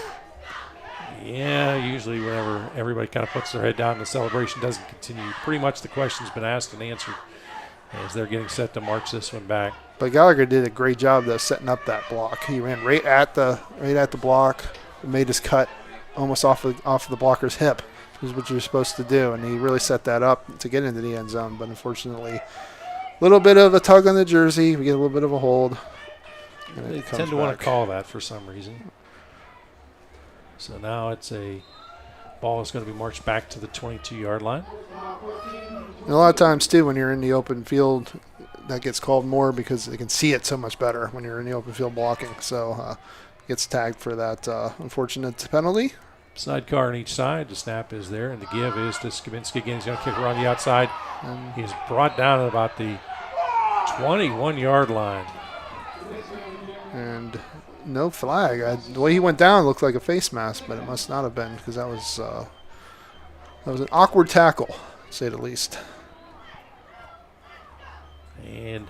Yeah, usually whenever everybody kind of puts their head down, the celebration doesn't continue. Pretty much the question's been asked and answered as they're getting set to march this one back. But Gallagher did a great job though setting up that block. He ran right at the block, made his cut almost off of the blocker's hip. Is what you're supposed to do, and he really set that up to get into the end zone. But unfortunately, a little bit of a tug on the jersey. We get a little bit of a hold. They tend to want to call that for some reason. So now it's a ball is going to be marched back to the 22-yard line. And a lot of times, too, when you're in the open field, that gets called more because they can see it so much better when you're in the open field blocking. So gets tagged for that unfortunate penalty. Sidecar on each side. The snap is there, and the give is to Skibinski again. He's going to kick around the outside. He's brought down at about the 21-yard line. And no flag. The way he went down looked like a face mask, but it must not have been because that was an awkward tackle, to say the least. And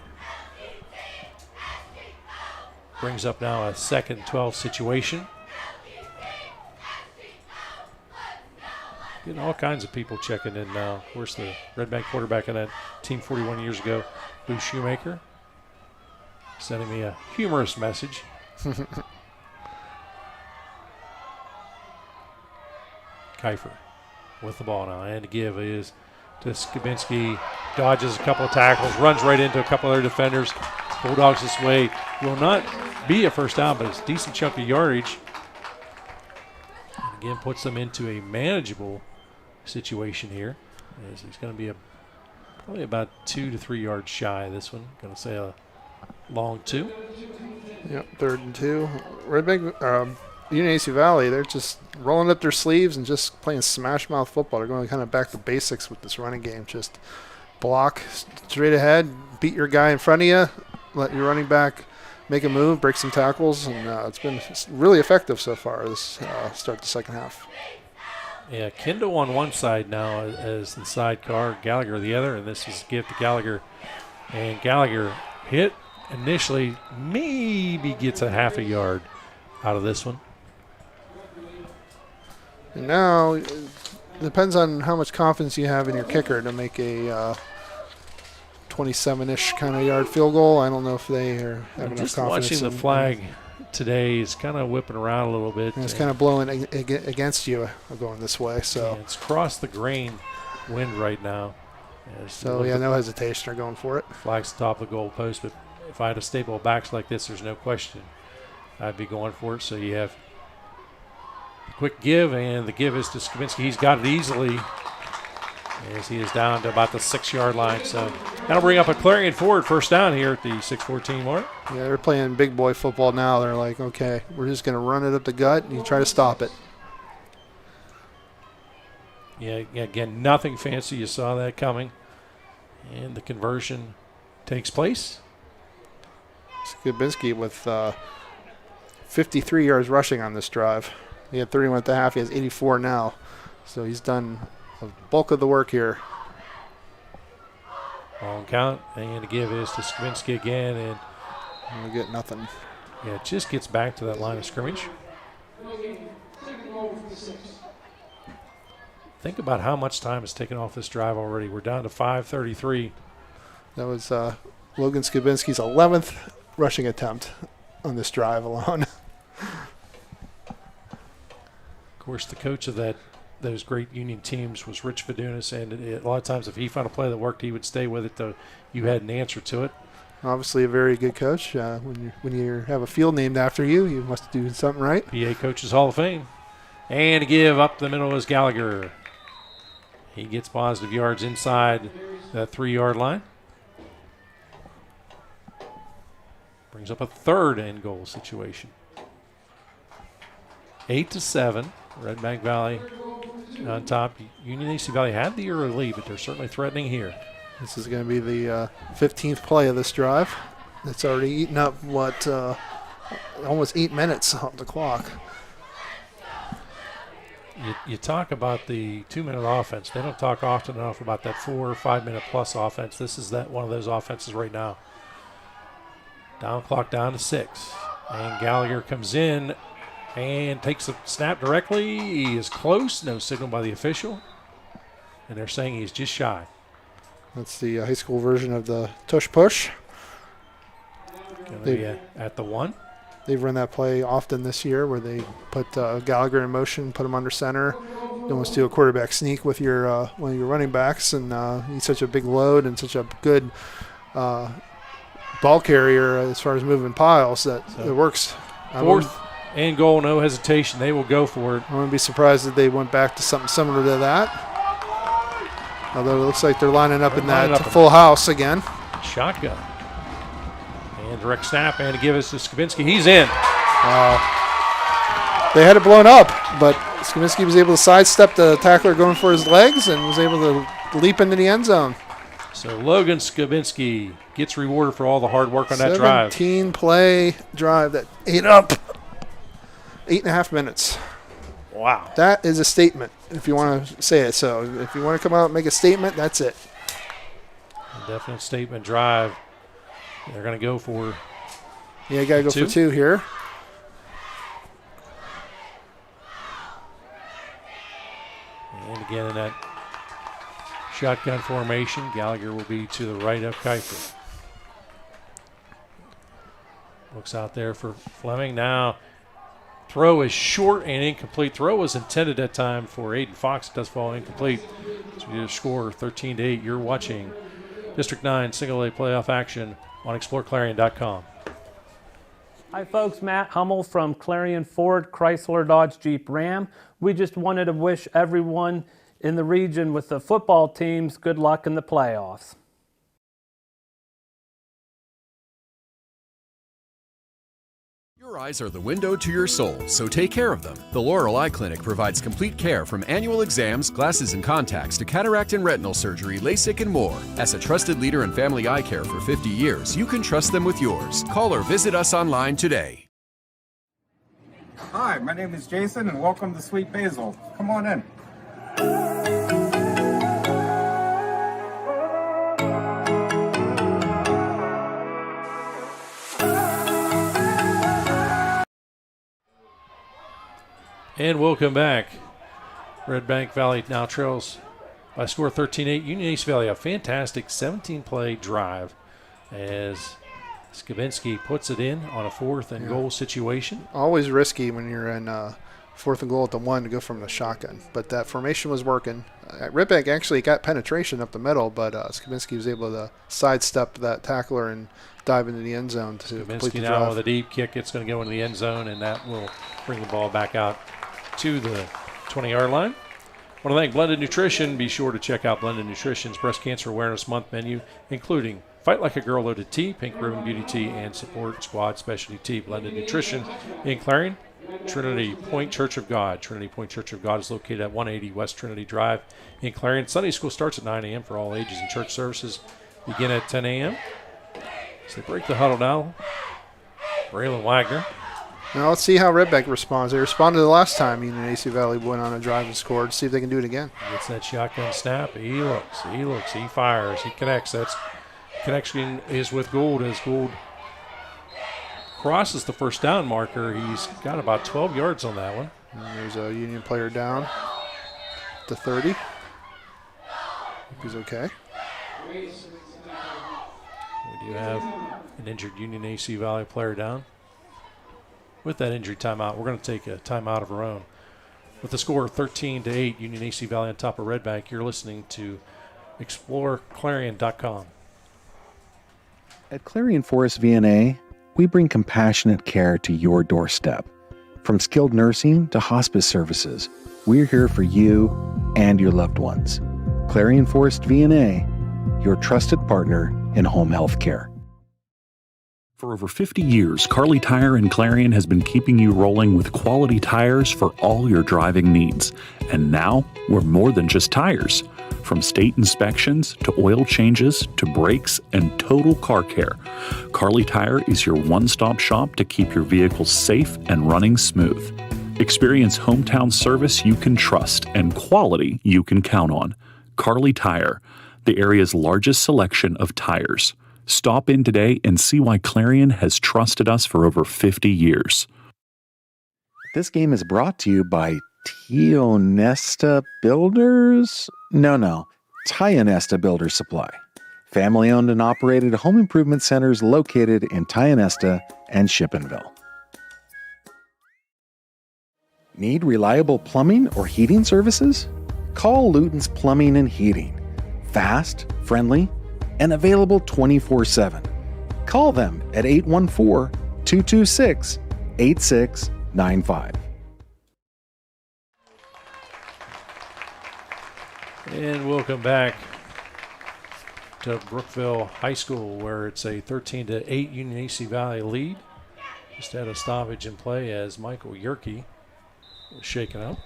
brings up now a 2nd and 12 situation. Getting all kinds of people checking in now. Of course, the Redbank quarterback in that team 41 years ago, Lou Shoemaker, sending me a humorous message. Kiefer with the ball now. And to give is to Skibinski. Dodges a couple of tackles, runs right into a couple of other defenders. Bulldogs this way. Will not be a first down, but it's a decent chunk of yardage. And again, puts them into a manageable situation here. As he's going to be probably about 2 to 3 yards shy of this one. Going to say a long 2. Yep, 3rd and 2. Redbank, Union AC Valley, they're just rolling up their sleeves and just playing smash mouth football. They're going kind of back to basics with this running game. Just block straight ahead, beat your guy in front of you, let your running back make a move, break some tackles, and it's been really effective so far this start the second half. Yeah, Kendall on one side now as the sidecar, Gallagher the other, and this is give to Gallagher. And Gallagher hit initially, maybe gets a half a yard out of this one. And now it depends on how much confidence you have in your kicker to make a 27-ish kind of yard field goal. I don't know if they have enough confidence. Just watching the flag today is kind of whipping around a little bit. And it's kind of blowing against you going this way. So it's crossed the grain wind right now. So, yeah, no hesitation. They're going for it. Flag's the top of the goal post, but if I had a stable of backs like this, there's no question I'd be going for it. So you have a quick give, and the give is to Skibinski. He's got it easily. as he is down to about the 6-yard line. So that'll bring up a Clarion Ford first down here at the 6:14 mark. Yeah, they're playing big boy football now. They're like, okay, we're just going to run it up the gut and you try to stop it. Yeah, again, nothing fancy. You saw that coming. And the conversion takes place. Skibinski with 53 yards rushing on this drive. He had 31 at the half. He has 84 now. So he's done a bulk of the work here. Long count. And the give is to Skibinski again. And we get nothing. Yeah, it just gets back to that line of scrimmage. Think about how much time is taken off this drive already. We're down to 5:33. That was Logan Skibinski's 11th rushing attempt on this drive alone. Of course, the coach of those great Union teams was Rich Vadunas, and a lot of times if he found a play that worked, he would stay with it, though you had an answer to it. Obviously a very good coach. When you have a field named after you, you must do something right. PA Coaches Hall of Fame. And to give up the middle is Gallagher. He gets positive yards inside that 3-yard line. Brings up a 3rd and goal situation. 8-7. Redbank Valley on top. Union AC Valley had the early lead, but they're certainly threatening here. This is going to be the 15th play of this drive. It's already eaten up, almost 8 minutes on the clock. You talk about the 2-minute offense. They don't talk often enough about that 4 or 5 minute plus offense. This is one of those offenses right now. Down clock down to 6. And Gallagher comes in and takes a snap directly. He is close. No signal by the official. And they're saying he's just shy. That's the high school version of the tush push. At the 1. They've run that play often this year where they put Gallagher in motion, put him under center. You almost do a quarterback sneak with one of your running backs, and he's such a big load and such a good ball carrier as far as moving piles that it works. 4th and goal, no hesitation. They will go for it. I wouldn't be surprised if they went back to something similar to that. Although it looks like they're lining up in that full house again. Shotgun. And direct snap, and to give us to Skibinski. He's in. They had it blown up, but Skibinski was able to sidestep the tackler going for his legs and was able to leap into the end zone. So Logan Skibinski gets rewarded for all the hard work on that drive. 17-play drive that ate up 8.5 minutes. Wow. That is a statement, if you want to say it so. If you want to come out and make a statement, that's it. A definite statement drive. They're going to go for Yeah, you got to go for 2 here. And again in that shotgun formation, Gallagher will be to the right of Kuiper. Looks out there for Fleming. Now throw is short and incomplete. Throw was intended that time for Aiden Fox. It does fall incomplete. So we score 13-8. You're watching District 9 Single A playoff action on exploreClarion.com. Hi folks, Matt Hummel from Clarion Ford, Chrysler, Dodge, Jeep, Ram. We just wanted to wish everyone in the region with the football teams good luck in the playoffs. Your eyes are the window to your soul, so take care of them. The Laurel Eye Clinic provides complete care from annual exams, glasses and contacts to cataract and retinal surgery, LASIK and more. As a trusted leader in family eye care for 50 years, you can trust them with yours. Call or visit us online today. Hi, my name is Jason, and welcome to Sweet Basil. Come on in. And welcome back. Redbank Valley now trails by score 13-8. Union East Valley, a fantastic 17-play drive as Skibinski puts it in on a 4th and goal situation. Always risky when you're in 4th and goal at the 1 to go from the shotgun. But that formation was working. Redbank actually got penetration up the middle, but Skibinski was able to sidestep that tackler and dive into the end zone to complete the drive. Now with a deep kick, it's going to go into the end zone, and that will bring the ball back out to the 20-yard line. Want to thank Blended Nutrition. Be sure to check out Blended Nutrition's Breast Cancer Awareness Month menu, including Fight Like a Girl Loaded Tea, Pink Ribbon Beauty Tea, and Support Squad Specialty Tea. Blended Nutrition in Clarion. Trinity Point Church of God. Trinity Point Church of God is located at 180 West Trinity Drive in Clarion. Sunday school starts at 9 a.m. for all ages, and church services begin at 10 a.m. So they break the huddle now. Braylon Wagner. Now let's see how Redbank responds. They responded the last time Union AC Valley went on a drive and scored. See if they can do it again. Gets that shotgun snap. He looks, he fires, he connects. That's connection is with Gould as Gould crosses the first down marker. He's got about 12 yards on that one. And there's a Union player down to 30. Hope he's okay. We do have an injured Union AC Valley player down. With that injury timeout, we're going to take a timeout of our own. With the score 13-8, Union AC Valley on top of Redbank, you're listening to exploreClarion.com. At Clarion Forest VNA, we bring compassionate care to your doorstep. From skilled nursing to hospice services, we're here for you and your loved ones. Clarion Forest VNA, your trusted partner in home health care. For over 50 years, Kerle Tire in Clarion has been keeping you rolling with quality tires for all your driving needs. And now, we're more than just tires. From state inspections to oil changes to brakes and total car care, Kerle Tire is your one-stop shop to keep your vehicles safe and running smooth. Experience hometown service you can trust and quality you can count on. Kerle Tire, the area's largest selection of tires. Stop in today and see why Clarion has trusted us for over 50 years. This game is brought to you by Tionesta Builders? No, Tionesta Builders Supply. Family-owned and operated home improvement centers located in Tionesta and Shippenville. Need reliable plumbing or heating services? Call Luton's Plumbing and Heating. Fast, friendly, and available 24/7. Call them at 814-226-8695. And welcome back to Brookville High School, where it's a 13-8 Union AC Valley lead. Just had a stoppage in play as Michael Yerke was shaken up.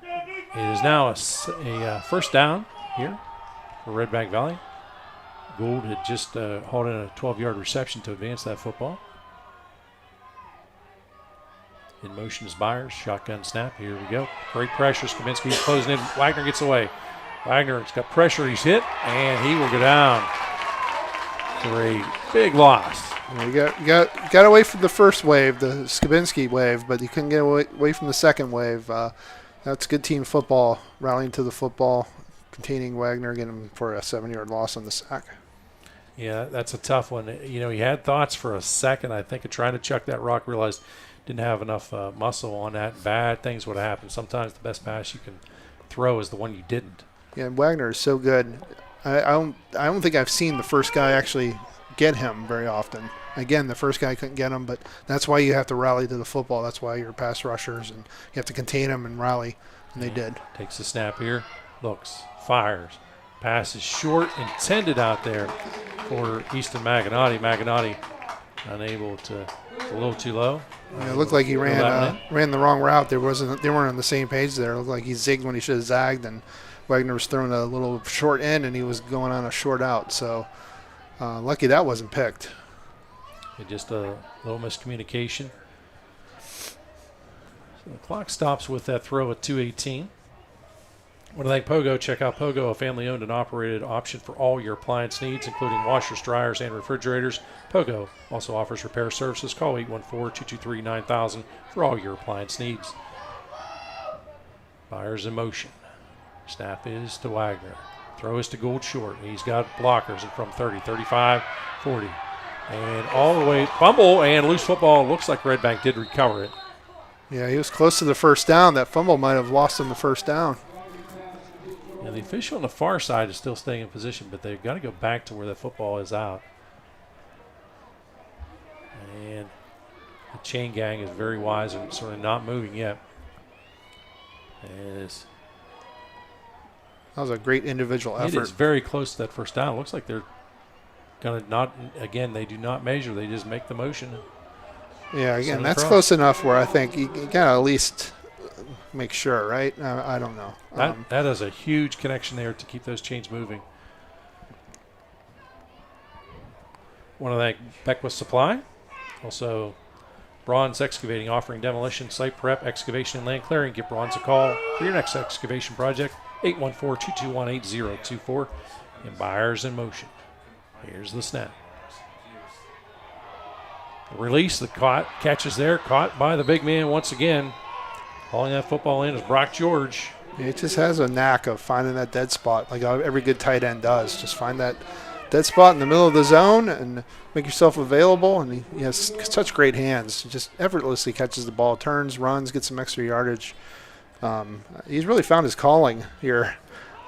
It is now a first down here for Redbank Valley. Gould had just hauled in a 12-yard reception to advance that football. In motion is Byers. Shotgun snap. Here we go. Great pressure. Skabinski's closing in. Wagner gets away. Wagner's got pressure. He's hit, and he will go down for a big loss. You got away from the first wave, the Skabinski wave, but you couldn't get away from the second wave. That's good team football, rallying to the football, containing Wagner, getting him for a 7-yard loss on the sack. Yeah, that's a tough one. You know, he had thoughts for a second, I think, of trying to chuck that rock, realized didn't have enough muscle on that. Bad things would happen. Sometimes the best pass you can throw is the one you didn't. Yeah, and Wagner is so good. I don't think I've seen the first guy actually get him very often. Again, the first guy couldn't get him, but that's why you have to rally to the football. That's why you're pass rushers, and you have to contain them and rally, and they did. Takes the snap here, looks, fires. Pass is short, intended out there for Easton Maganotti. Maganotti unable to, a little too low. Yeah, it looked like he ran the wrong route. They weren't on the same page there. It looked like he zigged when he should have zagged, and Wagner was throwing a little short end, and he was going on a short out. So lucky that wasn't picked. Just a little miscommunication. So the clock stops with that throw at 2:18. Want to thank Pogo. Check out Pogo, a family-owned and operated option for all your appliance needs, including washers, dryers, and refrigerators. Pogo also offers repair services. Call 814-223-9000 for all your appliance needs. Byers in motion. Snap is to Wagner. Throw is to Gould short. He's got blockers from 30, 35, 40. And all the way, fumble and loose football. Looks like Redbank did recover it. Yeah, he was close to the first down. That fumble might have lost him the first down. And the official on the far side is still staying in position, but they've got to go back to where that football is out. And the chain gang is very wise and sort of not moving yet. That was a great individual effort. It is very close to that first down. Looks like they're going to not, again, they do not measure. They just make the motion. Yeah, again, that's close enough where I think you got to at least make sure, right? I don't know. That is a huge connection there to keep those chains moving. Want to thank Beckwith Supply. Also, Braun's Excavating, offering demolition, site prep, excavation, and land clearing. Give Braun's a call for your next excavation project, 814-221-8024. And Buyers in Motion. Here's the snap. Release, the catches there, caught by the big man once again. Hauling that football in is Brock George. He just has a knack of finding that dead spot, like every good tight end does. Just find that dead spot in the middle of the zone and make yourself available. And he has such great hands. He just effortlessly catches the ball, turns, runs, gets some extra yardage. He's really found his calling here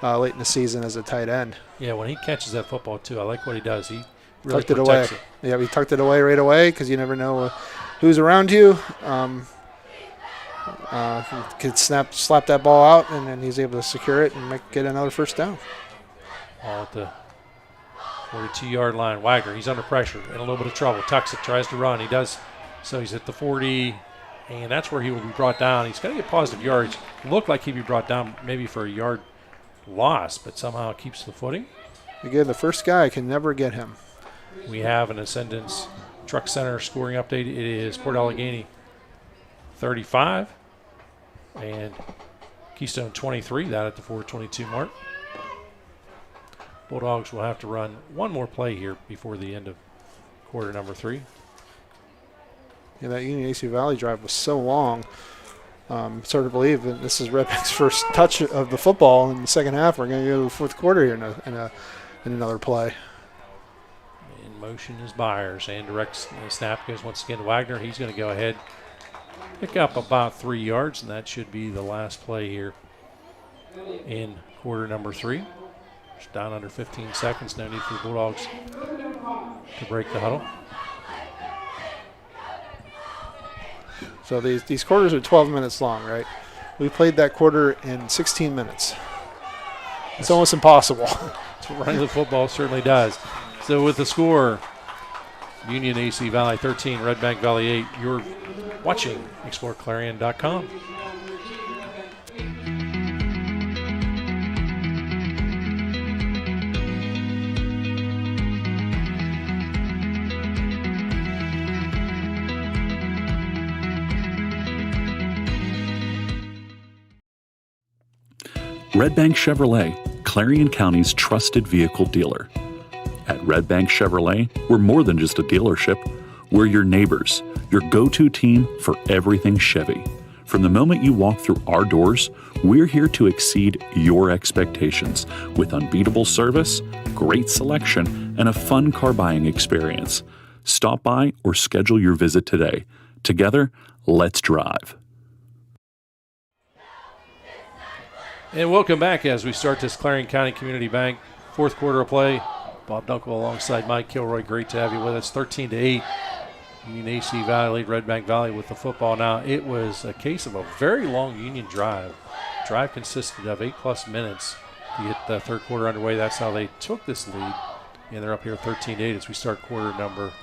late in the season as a tight end. Yeah, when he catches that football, too, I like what he does. He really tucked it away. Yeah, he tucked it away right away because you never know who's around you. Could slap that ball out, and then he's able to secure it and get another first down. All at the 42-yard line. Wagner, he's under pressure, in a little bit of trouble. Tucks it, tries to run. He does. So he's at the 40, and that's where he will be brought down. He's going to get positive yards. Looked like he'd be brought down maybe for a yard loss, but somehow keeps the footing. Again, the first guy can never get him. We have an Ascendance Truck Center scoring update. It is Port Allegheny 35 and Keystone 23, that at the 4:22 mark. Bulldogs will have to run one more play here before the end of quarter number 3. Yeah, that Union AC Valley drive was so long. It's hard to believe that this is Redbank's first touch of the football in the second half. We're going to go to the fourth quarter here in another play. In motion is Byers, and direct snap goes once again to Wagner. He's going to go ahead, pick up about 3 yards, and that should be the last play here in quarter number 3. Just down under 15 seconds. No need for the Bulldogs to break the huddle. So these quarters are 12 minutes long, right? We played that quarter in 16 minutes. It's almost impossible. Running the football certainly does. So with the score, Union AC Valley 13, Redbank Valley 8, you're watching exploreClarion.com. Redbank Chevrolet, Clarion County's trusted vehicle dealer. At Redbank Chevrolet, we're more than just a dealership. We're your neighbors, your go-to team for everything Chevy. From the moment you walk through our doors, we're here to exceed your expectations with unbeatable service, great selection, and a fun car buying experience. Stop by or schedule your visit today. Together, let's drive. And welcome back as we start this Clarion County Community Bank fourth quarter of play. Bob Dunkle alongside Mike Kilroy. Great to have you with us. 13-8. Union AC Valley, Redbank Valley with the football now. It was a case of a very long Union drive. Drive consisted of 8+ minutes to get the third quarter underway. That's how they took this lead. And they're up here 13-8 as we start quarter number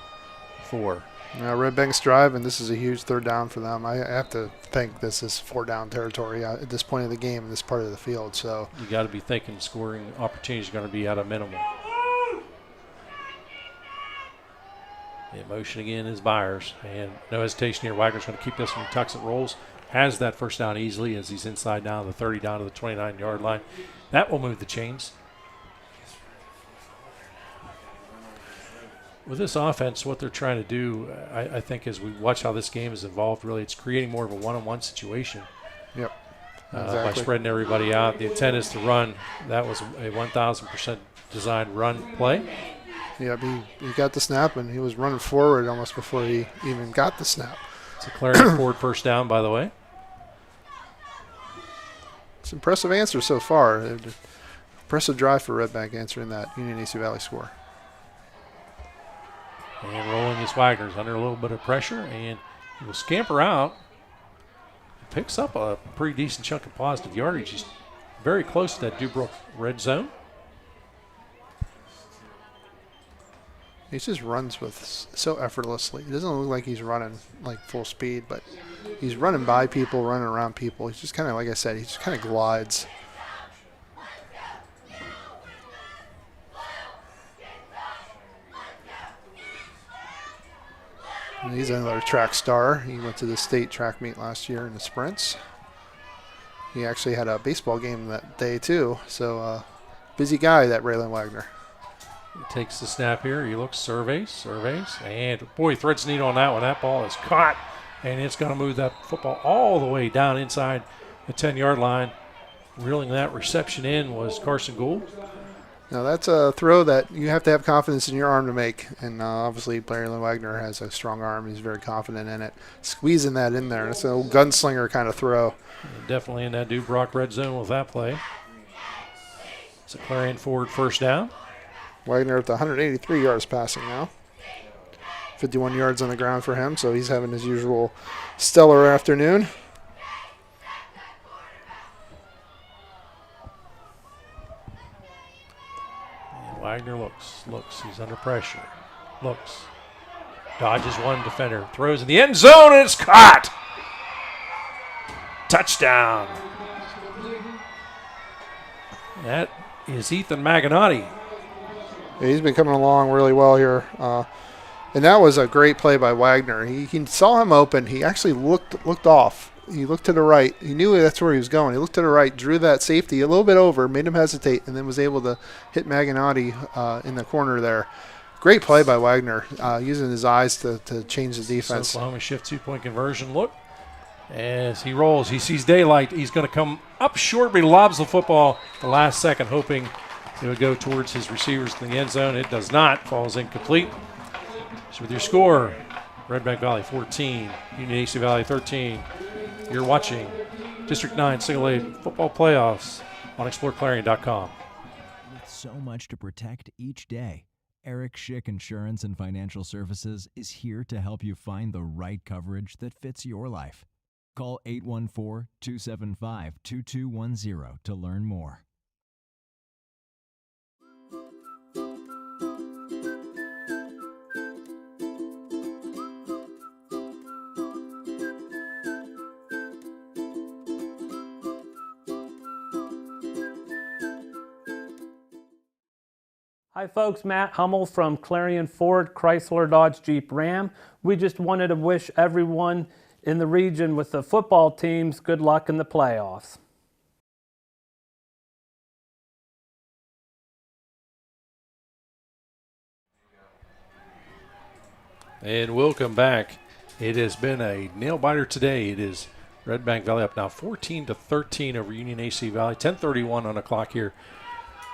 4. Yeah, Redbank's drive, and this is a huge third down for them. I have to think this is 4-down territory at this point of the game in this part of the field. So you got to be thinking scoring opportunities are going to be at a minimum. In motion again is Byers, and no hesitation here. Wagner's going to keep this one. Tucks it, rolls, has that first down easily as he's inside down the 30 down to the 29-yard line. That will move the chains. With this offense, what they're trying to do, I think, as we watch how this game is evolved, really, it's creating more of a one-on-one situation. Yep. Exactly. By spreading everybody out. The intent is to run. That was a 1,000% designed run play. Yeah, he got the snap, and he was running forward almost before he even got the snap. It's a Clarion Ford first down, by the way. It's an impressive answer so far. Impressive drive for Redbank answering that Union AC Valley score. And rolling is Wagner's under a little bit of pressure, and he will scamper out. picks up a pretty decent chunk of positive yardage. He's very close to that Dubrook red zone. He just runs so effortlessly. It doesn't look like he's running like full speed, but he's running by people, running around people. He's just kind of, like I said, he just kind of glides. And he's another track star. He went to the state track meet last year in the sprints. He actually had a baseball game that day too. So busy guy, that Raylan Wagner. He takes the snap here. He looks, surveys, and boy, threads neat on that one. That ball is caught, and it's going to move that football all the way down inside the 10-yard line. Reeling that reception in was Carson Gould. Now that's a throw that you have to have confidence in your arm to make, and obviously Raylan Wagner has a strong arm. He's very confident in it. Squeezing that in there. It's a gunslinger kind of throw. Definitely in that Dubrook red zone with that play. It's a Clarion Ford first down. Wagner up to 183 yards passing now. 51 yards on the ground for him, so he's having his usual stellar afternoon. And Wagner looks. He's under pressure. Looks. Dodges one defender. Throws in the end zone, and it's caught. Touchdown. That is Ethan Maganotti. Yeah, he's been coming along really well here. And that was a great play by Wagner. He saw him open. He actually looked off. He looked to the right. He knew that's where he was going. He looked to the right, drew that safety a little bit over, made him hesitate, and then was able to hit Maganotti in the corner there. Great play by Wagner, using his eyes to change the defense. So Oklahoma shift 2-point conversion. Look, as he rolls, he sees daylight. He's going to come up short, but he lobs the football the last second, hoping it would go towards his receivers in the end zone. It does not. Falls incomplete. So with your score, Redbank Valley 14, Union AC Valley 13. You're watching District 9 Single A Football Playoffs on exploreClarion.com. With so much to protect each day, Eric Schick Insurance and Financial Services is here to help you find the right coverage that fits your life. Call 814-275-2210 to learn more. Hi folks, Matt Hummel from Clarion Ford, Chrysler Dodge Jeep Ram. We just wanted to wish everyone in the region with the football teams good luck in the playoffs. And we'll come back. It has been a nail-biter today. It is Redbank Valley up now 14-13 over Union AC Valley. 10:31 on the clock here.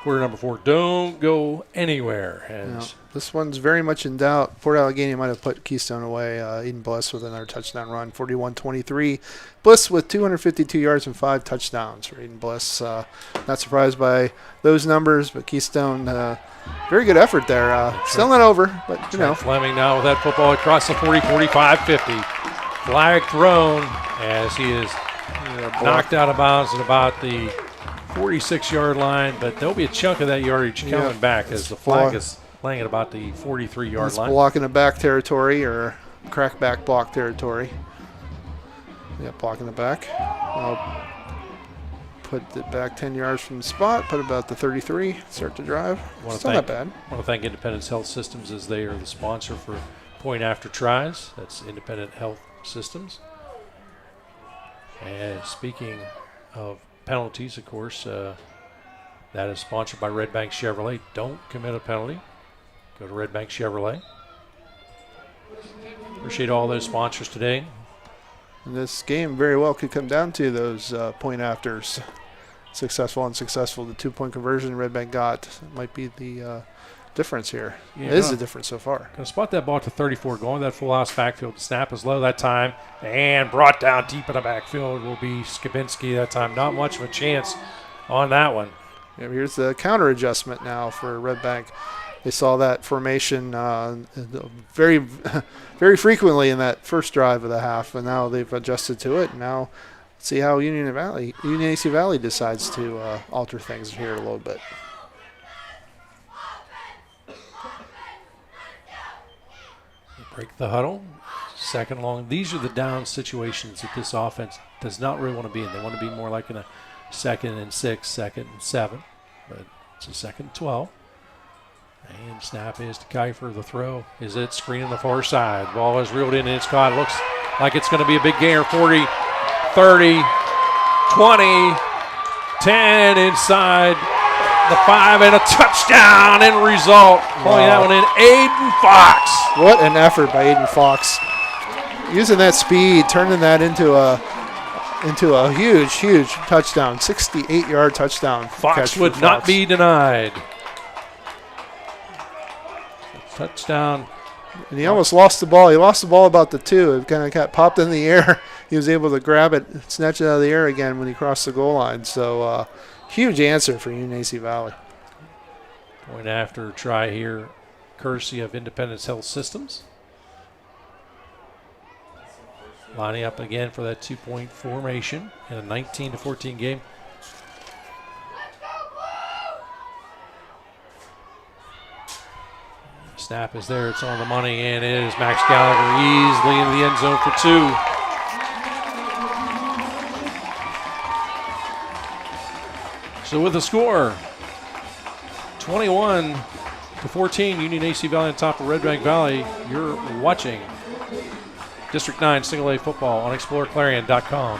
Quarter number 4. Don't go anywhere. No, this one's very much in doubt. Port Allegheny might have put Keystone away. Eden Bliss with another touchdown run, 41-23. Bliss with 252 yards and 5 touchdowns for Eden Bliss. Not surprised by those numbers, but Keystone, very good effort there. Still not over, but you know. Fleming now with that football across the 40, 45, 50. Flag thrown as he is knocked out of bounds at about the 46-yard line, but there'll be a chunk of that yardage coming back as the flag is laying at about the 43-yard line. Blocking the back territory or crackback block territory. Yeah, blocking the back. I'll put it back 10 yards from the spot, put about the 33, start to drive. It's not that bad. I want to thank Independence Health Systems as they are the sponsor for Point After Tries. That's Independent Health Systems. And speaking of penalties, of course, that is sponsored by Redbank Chevrolet. Don't commit a penalty. Go to Redbank Chevrolet. Appreciate all those sponsors today. And this game very well could come down to those point afters. Successful, unsuccessful. The 2-point conversion Redbank got might be the difference here. Yeah, it is the difference so far. Going to spot that ball to 34, going that full house backfield. The snap is low that time, and brought down deep in the backfield will be Skabinski that time. Not much of a chance on that one. Yeah, here's the counter adjustment now for Redbank. They saw that formation very, very frequently in that first drive of the half, and now they've adjusted to it. Now see how Union AC Valley decides to alter things here a little bit. Break the huddle. Second long. These are the down situations that this offense does not really want to be in. They want to be more like in a 2nd and 6, 2nd and 7. But it's a 2nd and 12. And snap is to Kiefer. The throw is it. Screen on the far side. Ball is reeled in and it's caught. It looks like it's going to be a big gainer. 40, 30, 20, 10 inside the 5 and a touchdown end result. Pulling that one in. Aiden Fox. What an effort by Aiden Fox. Using that speed, turning that into a huge touchdown. 68-yard touchdown. Fox would not be denied. Touchdown. And he almost lost the ball. He lost the ball about the 2. It kind of got popped in the air. He was able to grab it, snatch it out of the air again when he crossed the goal line. So huge answer for Union AC Valley. Point after try here, courtesy of Independence Health Systems. Lining up again for that 2-point formation in a 19-14 game. Snap is there. It's on the money, and it is Max Gallagher easily into the end zone for 2. So with the score, 21-14, Union AC Valley on top of Redbank Valley. You're watching District 9 Single A football on exploreClarion.com.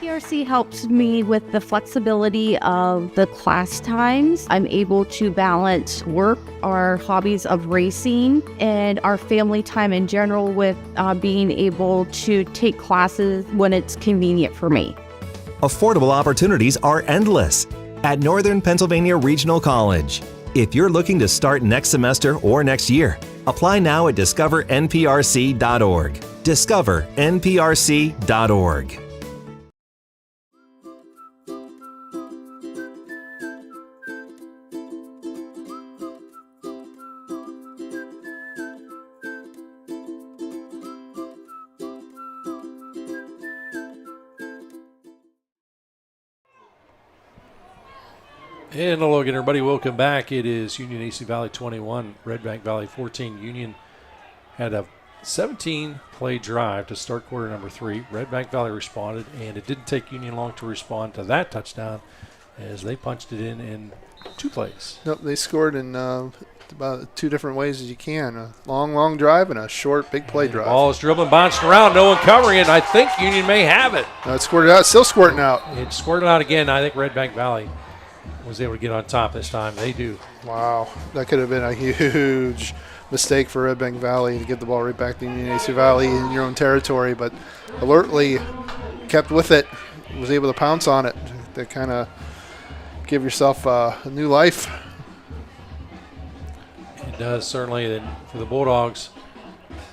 PRC helps me with the flexibility of the class times. I'm able to balance work, our hobbies of racing, and our family time in general with being able to take classes when it's convenient for me. Affordable opportunities are endless at Northern Pennsylvania Regional College. If you're looking to start next semester or next year, apply now at discovernprc.org. discovernprc.org. And hello again, everybody. Welcome back. It is Union AC Valley 21, Redbank Valley 14. Union had a 17-play drive to start quarter number 3. Redbank Valley responded, and it didn't take Union long to respond to that touchdown as they punched it in 2 plays. Nope, they scored in about 2 different ways as you can. A long drive and a short, big play drive. The ball is dribbling, bouncing around, no one covering it. I think Union may have it. It squirted out, still squirting out. It squirted out again. I think Redbank Valley was able to get on top this time. They do. Wow, that could have been a huge mistake for Redbank Valley to get the ball right back to Union AC Valley in your own territory, but alertly kept with it, was able to pounce on it to kind of give yourself a new life. It does, certainly. And for the Bulldogs,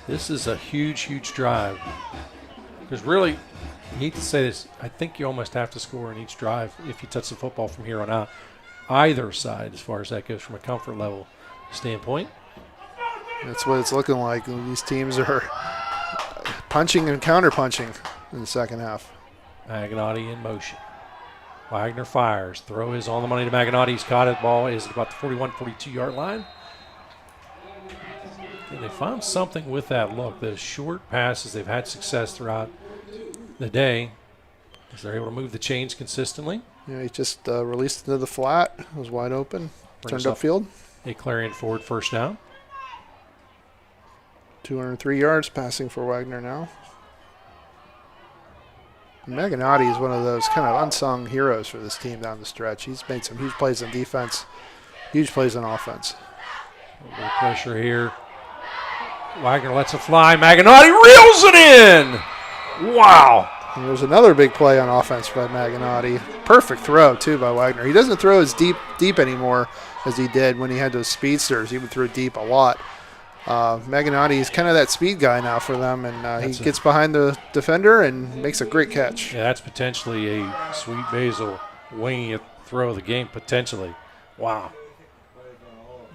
this is a huge drive. Because really, you hate to say this, I think you almost have to score in each drive if you touch the football from here on out. Either side, as far as that goes from a comfort level standpoint. That's what it's looking like. These teams are punching and counter-punching in the second half. Magnotti in motion. Wagner fires. Throw is on the money to Magnotti. He's caught it. Ball is about the 41, 42-yard line. And they found something with that look. The short passes, they've had success throughout the day as they're able to move the chains consistently. Yeah, he just released into the flat. It was wide open. Turned upfield. A Clarion Ford first down. 203 yards passing for Wagner now. Magnotti is one of those kind of unsung heroes for this team down the stretch. He's made some huge plays on defense, huge plays on offense. A little bit of pressure here. Wagner lets it fly. Magnotti reels it in. Wow. And there's another big play on offense by Magnotti. Perfect throw, too, by Wagner. He doesn't throw as deep anymore as he did when he had those speedsters. He would throw deep a lot. Magnotti is kind of that speed guy now for them, and he gets behind the defender and makes a great catch. Yeah, that's potentially a Sweet Basil winging throw of the game, potentially. Wow.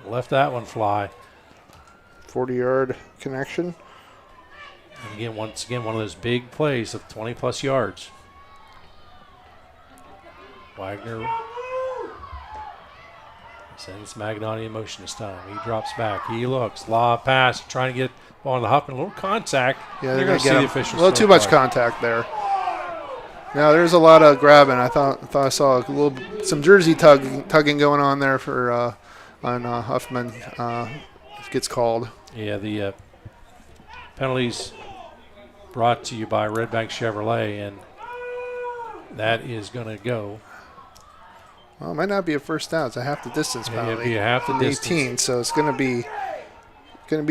Left that one fly. 40-yard connection. And again, once again, one of those big plays of 20-plus yards. Wagner sends Magnotti in motion this time. He drops back. He looks. Lob pass. Trying to get on the Huffman. A little contact. Yeah, they're going to see the officials. A little too much contact there. Now there's a lot of grabbing. I thought I saw some jersey tugging going on there for on Huffman. Gets called. Yeah, the penalties brought to you by Redbank Chevrolet, and that is going to go. Well, it might not be a first down. It's a half the distance penalty. It'd be a half the distance. 18, so it's going to be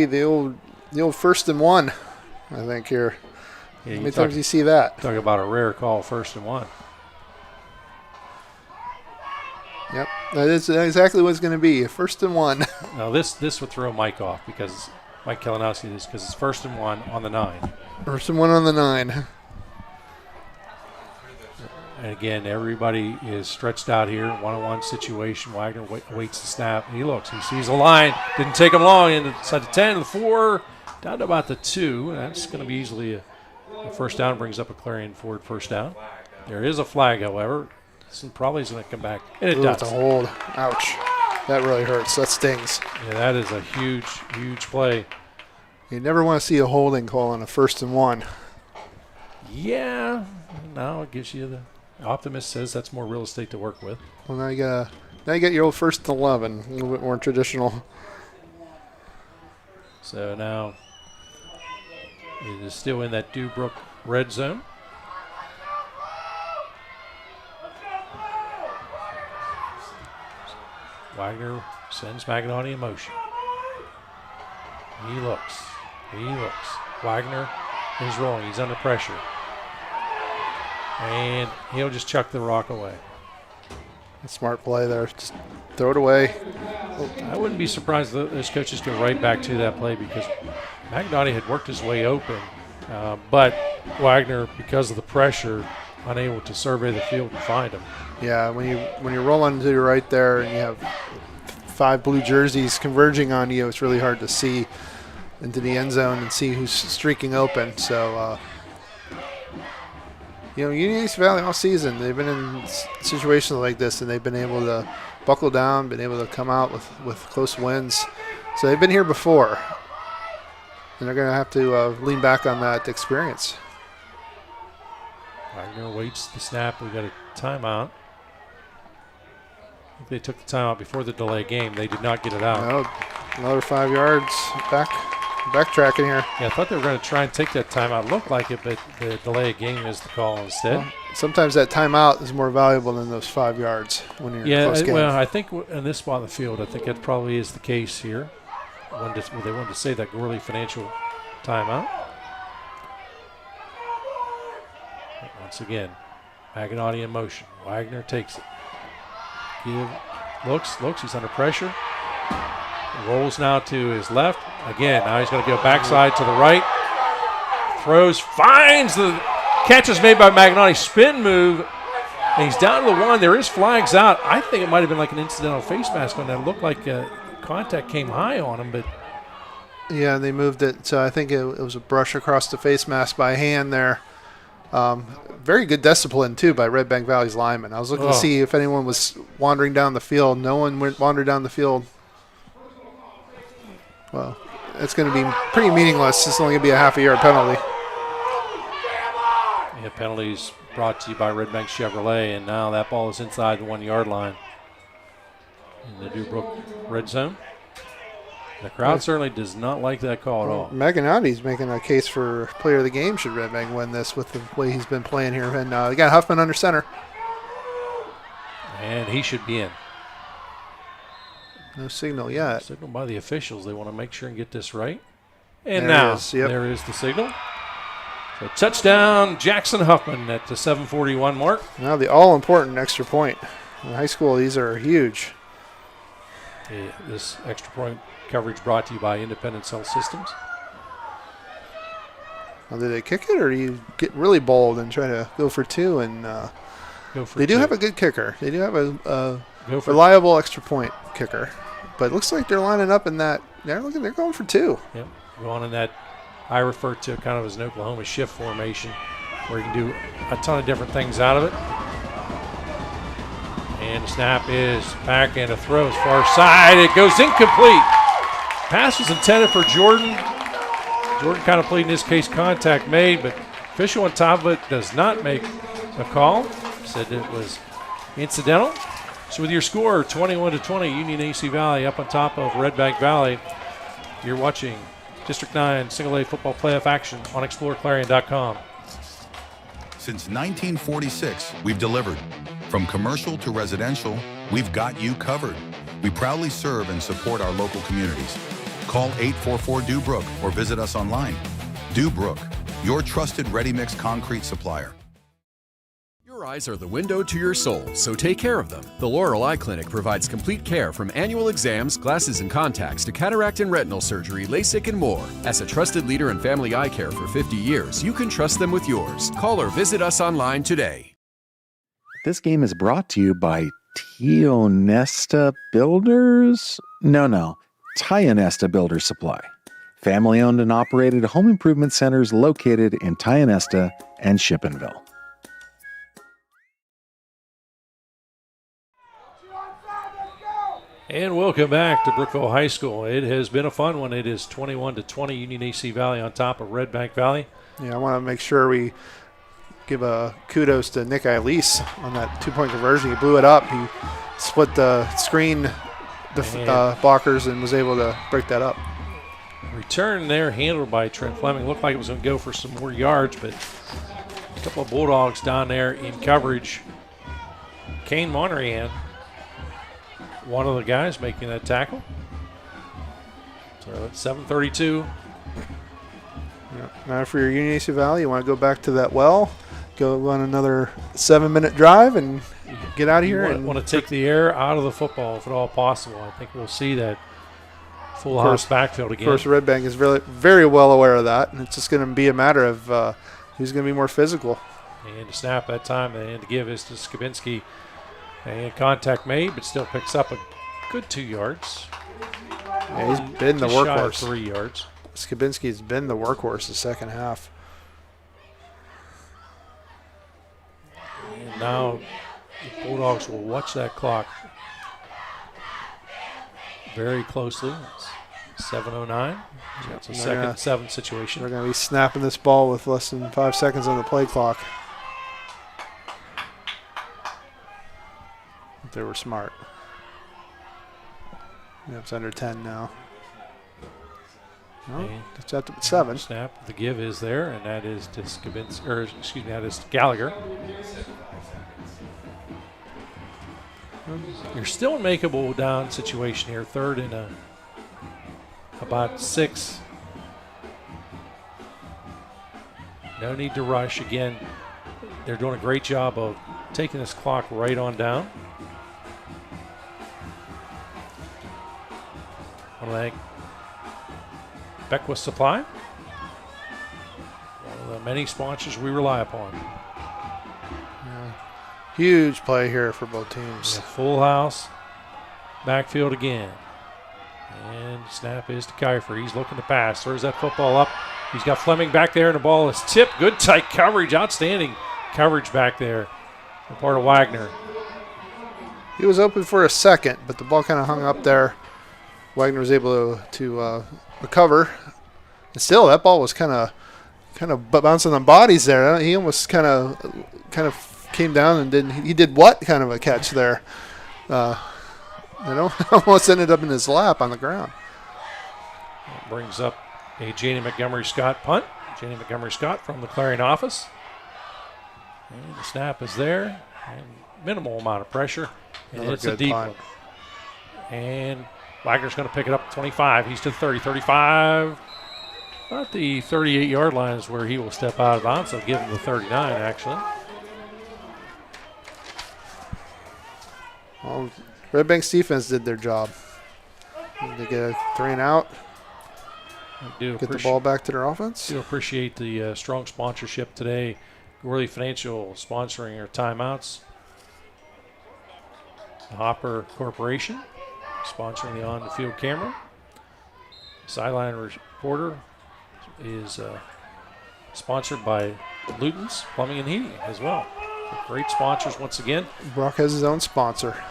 the old 1st and 1, I think here. Yeah, How many times do you see that? Talk about a rare call, 1st and 1. Yep, that is exactly what it's going to be, 1st and 1. Now this would throw Mike off because Mike Kalinowski is because it's 1st and 1 on the 9. 1st and 1 on the 9. And again, everybody is stretched out here. One-on-one situation. Wagner waits the snap. He looks. He sees a line. Didn't take him long. Inside the 10, the 4, down to about the 2. That's going to be easily a first down. Brings up a Clarion Ford first down. There is a flag, however. This probably is going to come back. And it does. It's a hold. Ouch. That really hurts. That stings. Yeah, that is a huge, huge play. You never want to see a holding call on a 1st and 1. Yeah. Now it gives you the optimist says that's more real estate to work with. Well, now you got your old 1st and 11, a little bit more traditional. So now it is still in that Dewbrook red zone. Wagner sends Magnotti in motion. He looks. Wagner is rolling. He's under pressure. And he'll just chuck the rock away. A smart play there. Just throw it away. I wouldn't be surprised if those coaches go right back to that play because Magnotti had worked his way open. But Wagner, because of the pressure, unable to survey the field and find him. Yeah, when you're rolling to your right there and you have 5 blue jerseys converging on you, it's really hard to see into the end zone and see who's streaking open. So, Union East Valley all season, they've been in situations like this, and they've been able to buckle down, been able to come out with close wins. So they've been here before, and they're going to have to lean back on that experience. Wagner waits the snap. We got a timeout. I think they took the timeout before the delay game. They did not get it out. No, another 5 yards backtracking here. Yeah, I thought they were going to try and take that timeout. Looked like it, but the delay game is the call instead. Well, sometimes that timeout is more valuable than those 5 yards when you're in a close game. Well, I think in this spot in the field, I think that probably is the case here. They wanted to say that Gorley financial timeout. Once again, Magnotti in motion. Wagner takes it. Looks. He's under pressure. Rolls now to his left. Again, now he's going to go backside to the right. Throws, finds the catch is made by Magnotti. Spin move. And he's down to the 1. There is flags out. I think it might have been like an incidental face mask on that. It looked like contact came high on him, but. Yeah, they moved it. So I think it was a brush across the face mask by hand there. Very good discipline, too, by Redbank Valley's linemen. I was looking to see if anyone was wandering down the field. No one wandered down the field. Well, it's going to be pretty meaningless. It's only going to be a half-a-yard penalty. Yeah, penalties brought to you by Redbank Chevrolet, and now that ball is inside the 1-yard line in the Dewbrook red zone. The crowd certainly does not like that call at all. Magnotti's making a case for player of the game should Redbank win this with the way he's been playing here. And they got Huffman under center. And he should be in. No signal yet. Signal by the officials. They want to make sure and get this right. And there now there is the signal. So touchdown, Jackson Huffman at the 7:41 mark. Now the all-important extra point. In high school, these are huge. This extra point coverage brought to you by Independence Health Systems. Now, did they kick it, or do you get really bold and try to go for 2? And they do have a good kicker. They do have a reliable extra point kicker. But it looks like they're lining up in that. They're going for 2. Yep, going in that I refer to kind of as an Oklahoma shift formation, where you can do a ton of different things out of it. And the snap is back, and a throw is far side. It goes incomplete. Pass was intended for Jordan. Jordan kind of played, in this case, contact made, but official on top of it does not make a call. Said it was incidental. So with your score, 21-20, Union AC Valley up on top of Redbank Valley. You're watching District 9 Single A Football Playoff action on exploreClarion.com. Since 1946, we've delivered. From commercial to residential, we've got you covered. We proudly serve and support our local communities. Call 844-DO-BROOK or visit us online. Do-Brook, your trusted ready-mix concrete supplier. Your eyes are the window to your soul, so take care of them. The Laurel Eye Clinic provides complete care from annual exams, glasses and contacts to cataract and retinal surgery, LASIK and more. As a trusted leader in family eye care for 50 years, you can trust them with yours. Call or visit us online today. This game is brought to you by Tionesta Builders? No. Tionesta Builder Supply. Family-owned and operated home improvement centers located in Tionesta and Shippenville. And welcome back to Brookville High School. It has been a fun one. It is 21-20, Union AC Valley on top of Redbank Valley. Yeah, I want to make sure we give a kudos to Nick Eilise on that two-point conversion. He blew it up. He split the screen blockers and was able to break that up. Return there handled by Trent Fleming. Looked like it was going to go for some more yards, but a couple of Bulldogs down there in coverage. Kane Monrian, one of the guys making that tackle. So it's 7:32. Yeah. Now for your Union AC Valley, you want to go back to that well, go on another 7-minute drive and get out of here. And want to take the air out of the football if at all possible. I think we'll see that full house backfield again. Of course, Redbank is really very well aware of that, and it's just going to be a matter of who's going to be more physical. And to snap that time, and to give is to Skabinski. And contact made, but still picks up a good 2 yards. Yeah, he's been the workhorse. 3 yards. Skabinski's been the workhorse the second half. And now the Bulldogs will watch that clock very closely. It's 7:09. So it's a second 7 situation. They're going to be snapping this ball with less than 5 seconds on the play clock. They were smart. Yeah, it's under 10 now. No, it's at 7. Snap. The give is there, and that is to Skabinski, or excuse me, that is to Gallagher. You're still in makeable down situation here. Third and about 6. No need to rush. Again, they're doing a great job of taking this clock right on down. Like Beckwith Supply, one of the many sponsors we rely upon. Yeah. Huge play here for both teams. Yeah, full house, backfield again. And snap is to Kiefer. He's looking to pass. Throws that football up. He's got Fleming back there, and the ball is tipped. Good tight coverage, outstanding coverage back there on part of Wagner. He was open for a second, but the ball kind of hung up there. Wagner was able to recover. And still, that ball was kind of bouncing on bodies there. He almost kind of came down and he did what kind of a catch there? Almost ended up in his lap on the ground. That brings up a Janie Montgomery-Scott punt. Janie Montgomery-Scott from the Clarion office. And the snap is there. And minimal amount of pressure. And it's a deep one. And Wagner's going to pick it up at 25. He's to the 30, 35. About the 38-yard line is where he will step out of bounds. So give him the 39, actually. Well, Redbank's defense did their job. They get a 3 and out. Get the ball back to their offense. I do appreciate the strong sponsorship today. Worthy Financial sponsoring our timeouts. The Hopper Corporation sponsoring the on-the-field camera. Sideline reporter is sponsored by Luton's Plumbing and Heating as well. Great sponsors once again. Brock has his own sponsor.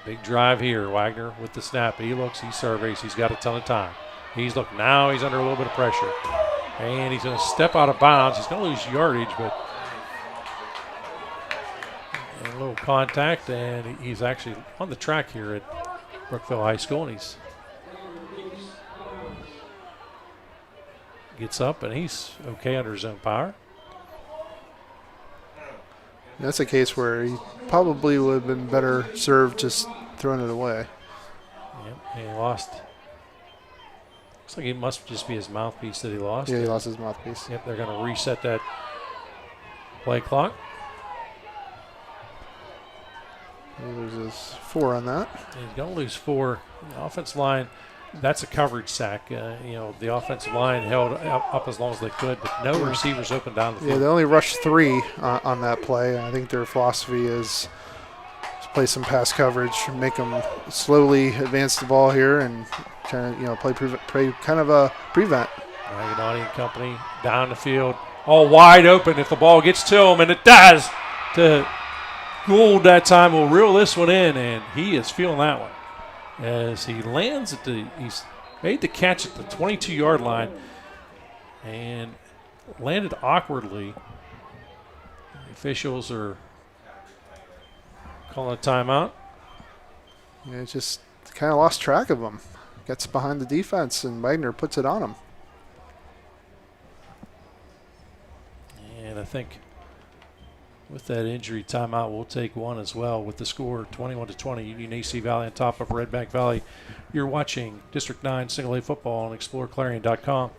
Big drive here. Wagner with the snap. He looks, he surveys. He's got a ton of time. He's looking now. He's under a little bit of pressure. And he's going to step out of bounds. He's going to lose yardage, but a little contact, and he's actually on the track here at Brookville High School, and he's gets up, and he's okay under his own power. That's a case where he probably would have been better served just throwing it away. Yep, and he lost. Looks like it must just be his mouthpiece that he lost. Yeah, he lost his mouthpiece. Yep, they're going to reset that play clock. He loses 4 on that. He's going to lose 4. The offensive line, that's a coverage sack. The offensive line held up as long as they could, but no receivers open down the field. Yeah, they only rushed 3 on that play. I think their philosophy is to play some pass coverage, make them slowly advance the ball here and try to, play kind of a prevent. Magnani and company down the field, all wide open if the ball gets to him, and it does. To Gould that time will reel this one in, and he is feeling that one. As he lands he's made the catch at the 22-yard line and landed awkwardly. The officials are calling a timeout. Yeah, it just kind of lost track of him. Gets behind the defense, and Wagner puts it on him. And I think with that injury, timeout will take one as well with the score 21-20. Union AC Valley on top of Redbank Valley. You're watching District 9 Single A football on exploreClarion.com.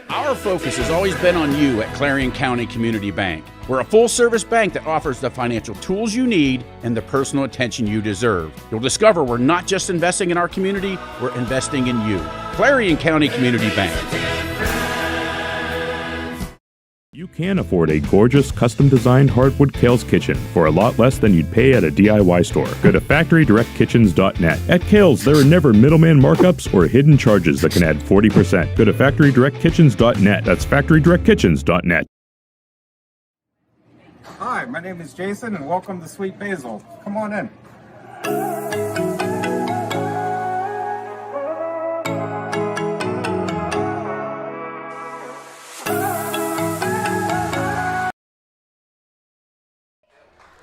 Our focus has always been on you at Clarion County Community Bank. We're a full-service bank that offers the financial tools you need and the personal attention you deserve. You'll discover we're not just investing in our community, we're investing in you. Clarion County Community Bank. You can afford a gorgeous, custom-designed hardwood Kerle's kitchen for a lot less than you'd pay at a DIY store. Go to FactoryDirectKitchens.net. At Kerle's, there are never middleman markups or hidden charges that can add 40%. Go to FactoryDirectKitchens.net. That's FactoryDirectKitchens.net. Hi, my name is Jason, and welcome to Sweet Basil. Come on in.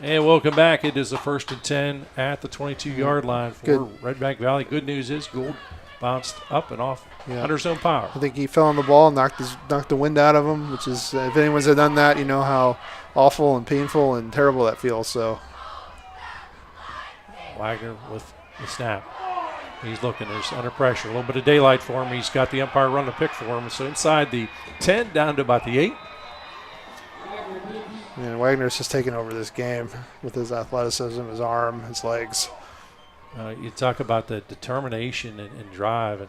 And welcome back. It is the 1st and 10 at the 22-yard line for Redbank Valley. Good news is Gould bounced up and off under his own power. I think he fell on the ball, knocked the wind out of him, which is, if anyone's had done that, you know how awful and painful and terrible that feels. So Wagner with the snap. He's looking. There's under pressure. A little bit of daylight for him. He's got the umpire run the pick for him. So inside the 10 down to about the 8. And Wagner's just taking over this game with his athleticism, his arm, his legs. You talk about the determination and drive. And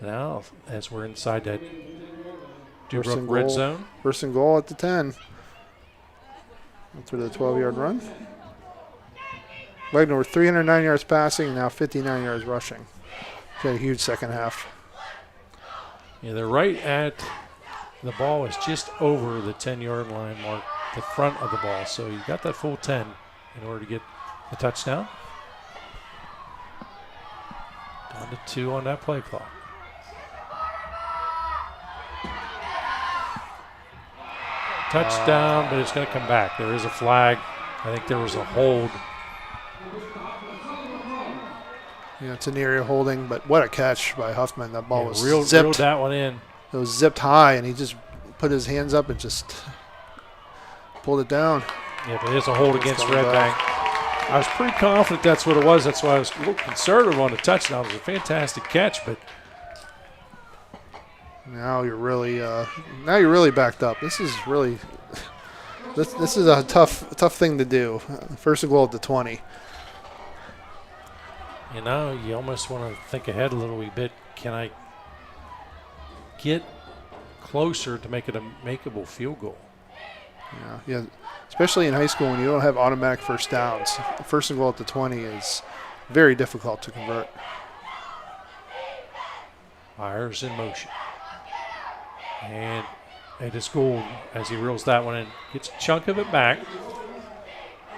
now, as we're inside that Dubrook red zone. First and goal at the 10. After the 12-yard run. Wagner with 309 yards passing, now 59 yards rushing. He's had a huge second half. Yeah, they're right at the ball is just over the 10-yard line mark, the front of the ball. So you got that full 10 in order to get the touchdown. Down to 2 on that play clock. Touchdown, but it's going to come back. There is a flag. I think there was a hold. Yeah, it's an area holding, but what a catch by Huffman. That ball was reeled that one in. It was zipped high, and he just put his hands up and just pulled it down. Yeah, but it is a hold against Redbank. I was pretty confident that's what it was. That's why I was a little conservative on the touchdown. It was a fantastic catch, but now you're really backed up. This is really this is a tough thing to do. First and goal at the 20. You know, you almost want to think ahead a little bit. Can I get closer to make it a makeable field goal? Yeah. Especially in high school when you don't have automatic first downs. First and goal at the 20 is very difficult to convert. Fires in motion. And it is Gould as he reels that one in. Gets a chunk of it back.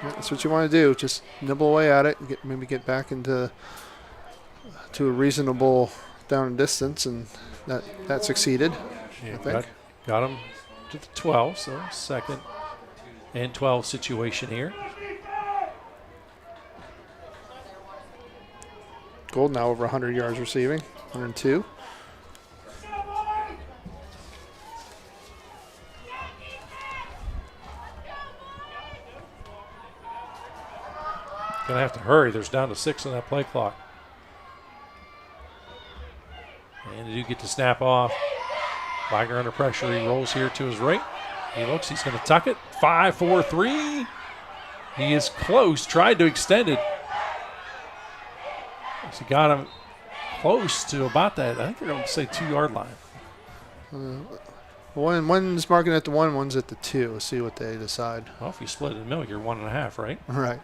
That's what you want to do. Just nibble away at it and maybe get back into a reasonable down and distance, and that succeeded, Yeah, I think. Got him to the 12, so second and 12 situation here. Gould now over 100 yards receiving, 102. Gonna have to hurry. There's down to 6 on that play clock. And they do get to snap off. Wagner under pressure. He rolls here to his right. He looks. He's going to tuck it. 5-4-3. He is close. Tried to extend it. He got him close to about that. I think they're going to say 2-yard line. One's marking at the 1, one's at the 2. We'll see what they decide. Well, if you split it in the middle, you're 1.5, right? Right.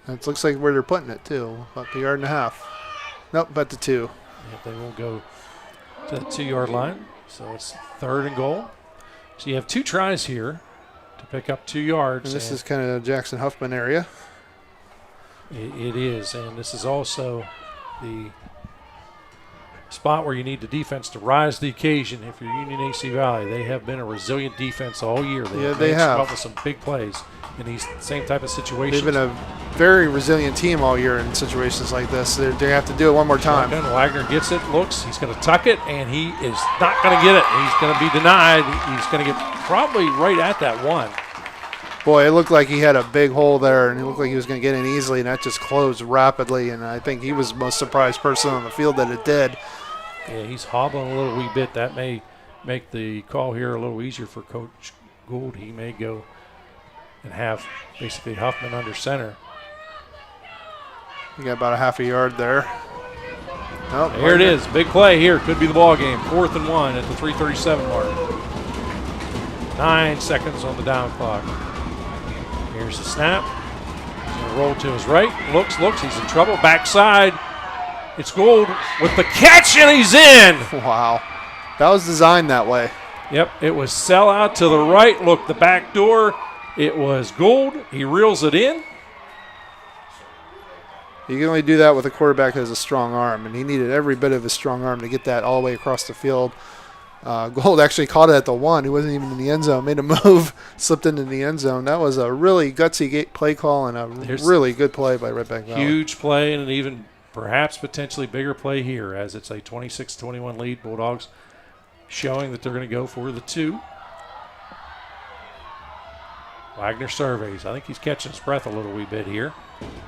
It looks like where they're putting it, too. About the 1.5 yards. Nope, about the 2. Yep, they won't go to the 2-yard line. So it's 3rd and goal. So you have 2 tries here to pick up 2 yards. And this is kind of Jackson Huffman area. It is, and this is also the spot where you need the defense to rise to the occasion. If you're Union AC Valley, they have been a resilient defense all year. They have come up with some big plays in these same type of situations. They've been a very resilient team all year in situations like this. They have to do it one more time. Wagner gets it, looks, he's going to tuck it, and he is not going to get it. He's going to be denied. He's going to get probably right at that 1. Boy, it looked like he had a big hole there, and it looked like he was going to get in easily, and that just closed rapidly, and I think he was the most surprised person on the field that it did. Yeah, he's hobbling a little wee bit. That may make the call here a little easier for Coach Gould. He may go and have basically Huffman under center. You got about a 1/2 yard there. Nope, Here it is. Big play here. Could be the ball game. 4th and 1 at the 3:37 mark. 9 seconds on the down clock. Here's the snap. He's going to roll to his right. Looks. He's in trouble. Backside. It's Gould with the catch, and he's in. Wow. That was designed that way. Yep, it was sell out to the right. Look, the back door. It was Gould. He reels it in. You can only do that with a quarterback that has a strong arm, and he needed every bit of his strong arm to get that all the way across the field. Gould actually caught it at the 1. He wasn't even in the end zone. Made a move, slipped into the end zone. That was a really gutsy play call and a really good play by Redbank Valley. Huge play and an even perhaps potentially bigger play here as it's a 26-21 lead. Bulldogs showing that they're going to go for the 2. Wagner surveys. I think he's catching his breath a little wee bit here.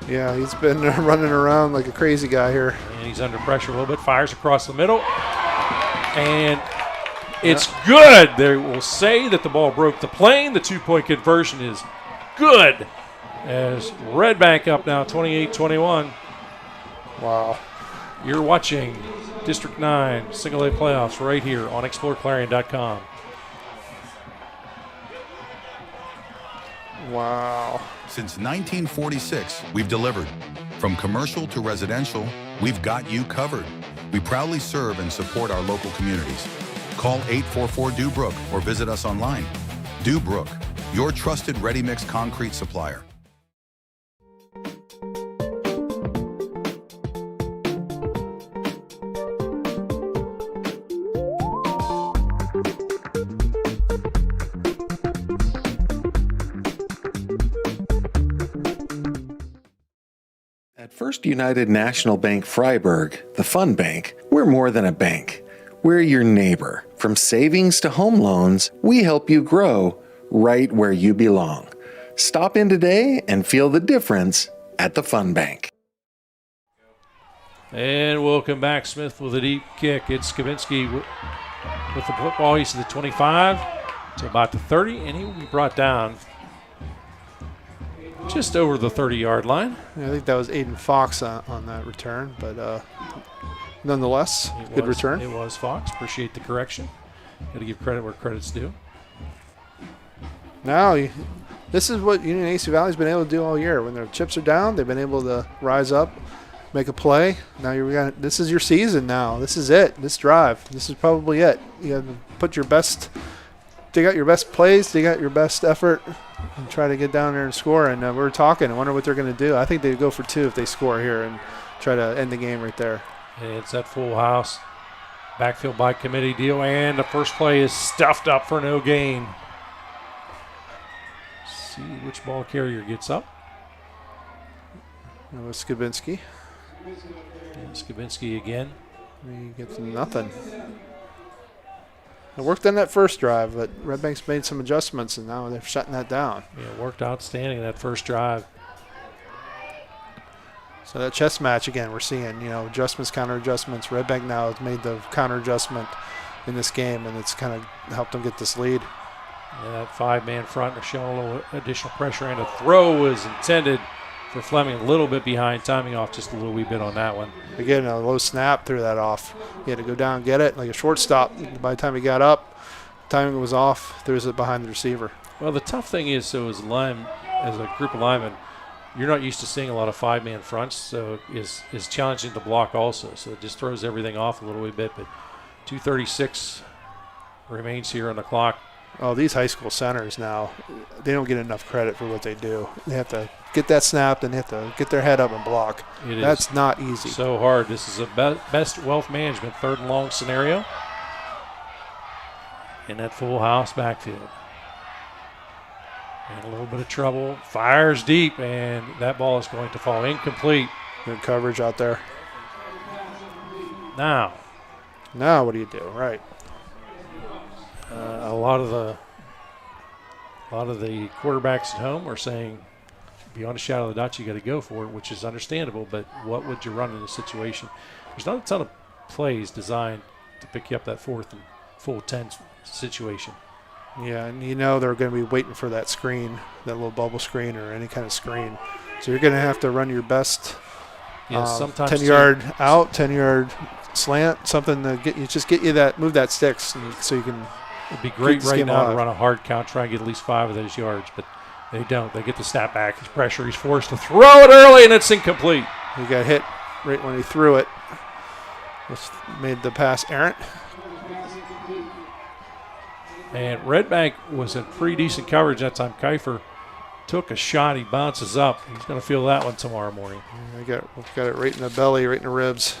Yeah, he's been running around like a crazy guy here. And he's under pressure a little bit. Fires across the middle. And it's good. They will say that the ball broke the plane. The 2-point conversion is good as Redbank up now 28-21. Wow. You're watching District 9 Single A Playoffs right here on exploreClarion.com. Wow. Since 1946, we've delivered. From commercial to residential, we've got you covered. We proudly serve and support our local communities. Call 844-DUBROOK or visit us online. DUBROOK, your trusted ready-mix concrete supplier. At First United National Bank Freiburg, the Fun Bank, we're more than a bank. We're your neighbor. From savings to home loans, we help you grow right where you belong. Stop in today and feel the difference at the Fun Bank. And welcome back. Smith with a deep kick. It's Skabinski with the football. He's to the 25 to about the 30, and he will be brought down just over the 30-yard line. Yeah, I think that was Aiden Fox on that return, but nonetheless, good return. It was Fox. Appreciate the correction. Got to give credit where credit's due. Now, this is what Union AC Valley's been able to do all year. When their chips are down, they've been able to rise up make a play. Now this is your season now. This is it. This drive. This is probably it. You have to put your best, dig out your best plays, dig out your best effort, and try to get down there and score. And we're talking. I wonder what they're going to do. I think they'd go for 2 if they score here and try to end the game right there. It's that full house. Backfield by committee deal, and the first play is stuffed up for no gain. See which ball carrier gets up. That was Skabinski. Skabinski again. He gets nothing. It worked on that first drive, but Redbank's made some adjustments, and now they're shutting that down. Yeah, it worked outstanding that first drive. So that chess match, again, we're seeing, adjustments, counter adjustments. Redbank now has made the counter adjustment in this game, and it's kind of helped them get this lead. Yeah, that 5-man front, they're showing a little additional pressure, and a throw was intended for Fleming, a little bit behind, timing off just a little wee bit on that one. Again, a low snap, threw that off. He had to go down and get it, like a shortstop. By the time he got up, timing was off, throws it behind the receiver. Well, the tough thing is, so as a group of linemen, you're not used to seeing a lot of 5-man fronts, so is challenging the block also. So it just throws everything off a little wee bit, but 2:36 remains here on the clock. Oh, these high school centers now, they don't get enough credit for what they do. They have to get that snapped and they have to get their head up and block. That's not easy. So hard. This is a best wealth management 3rd and long scenario in that full house backfield. And a little bit of trouble. Fires deep, and that ball is going to fall incomplete. Good coverage out there. Now what do you do? Right. A lot of the quarterbacks at home are saying, beyond a shadow of a doubt, you got to go for it, which is understandable. But what would you run in this situation? There's not a ton of plays designed to pick you up that 4th and full 10 situation. Yeah, and they're going to be waiting for that screen, that little bubble screen or any kind of screen. So you're going to have to run your best 10-yard out, 10-yard slant, something to get you that, move that sticks so you can. It'd be great right now to run a hard count, try and get at least 5 of those yards, but they don't. They get the snap back. His pressure. He's forced to throw it early, and it's incomplete. He got hit right when he threw it. Just made the pass errant. And Redbank was in pretty decent coverage that time. Kiefer took a shot. He bounces up. He's going to feel that one tomorrow morning. We got it right in the belly, right in the ribs.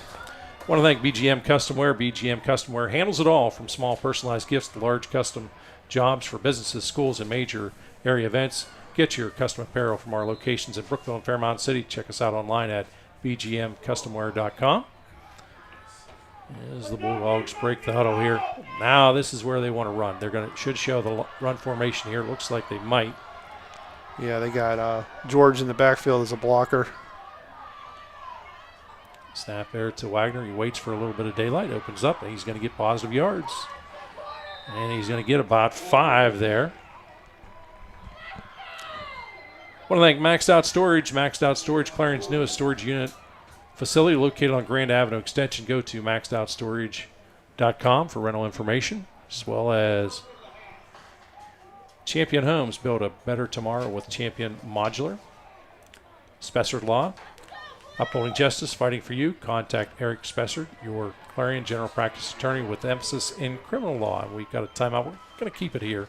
I want to thank BGM Custom Wear. BGM Custom Wear handles it all, from small personalized gifts to large custom jobs for businesses, schools, and major area events. Get your custom apparel from our locations in Brookville and Fairmount City. Check us out online at bgmcustomwear.com. As the Bulldogs break the huddle here. Now this is where they want to run. Should show the run formation here. Looks like they might. Yeah, they got George in the backfield as a blocker. Snap there to Wagner. He waits for a little bit of daylight, opens up, and he's going to get positive yards. And he's going to get about 5 there. I want to thank Maxed Out Storage. Maxed Out Storage, Clarion's newest storage unit facility located on Grand Avenue Extension. Go to maxedoutStorage.com for rental information, as well as Champion Homes. Build a better tomorrow with Champion Modular. Spessard Law. Upholding justice, fighting for you. Contact Eric Spessard, your Clarion general practice attorney with emphasis in criminal law. We've got a timeout. We're going to keep it here.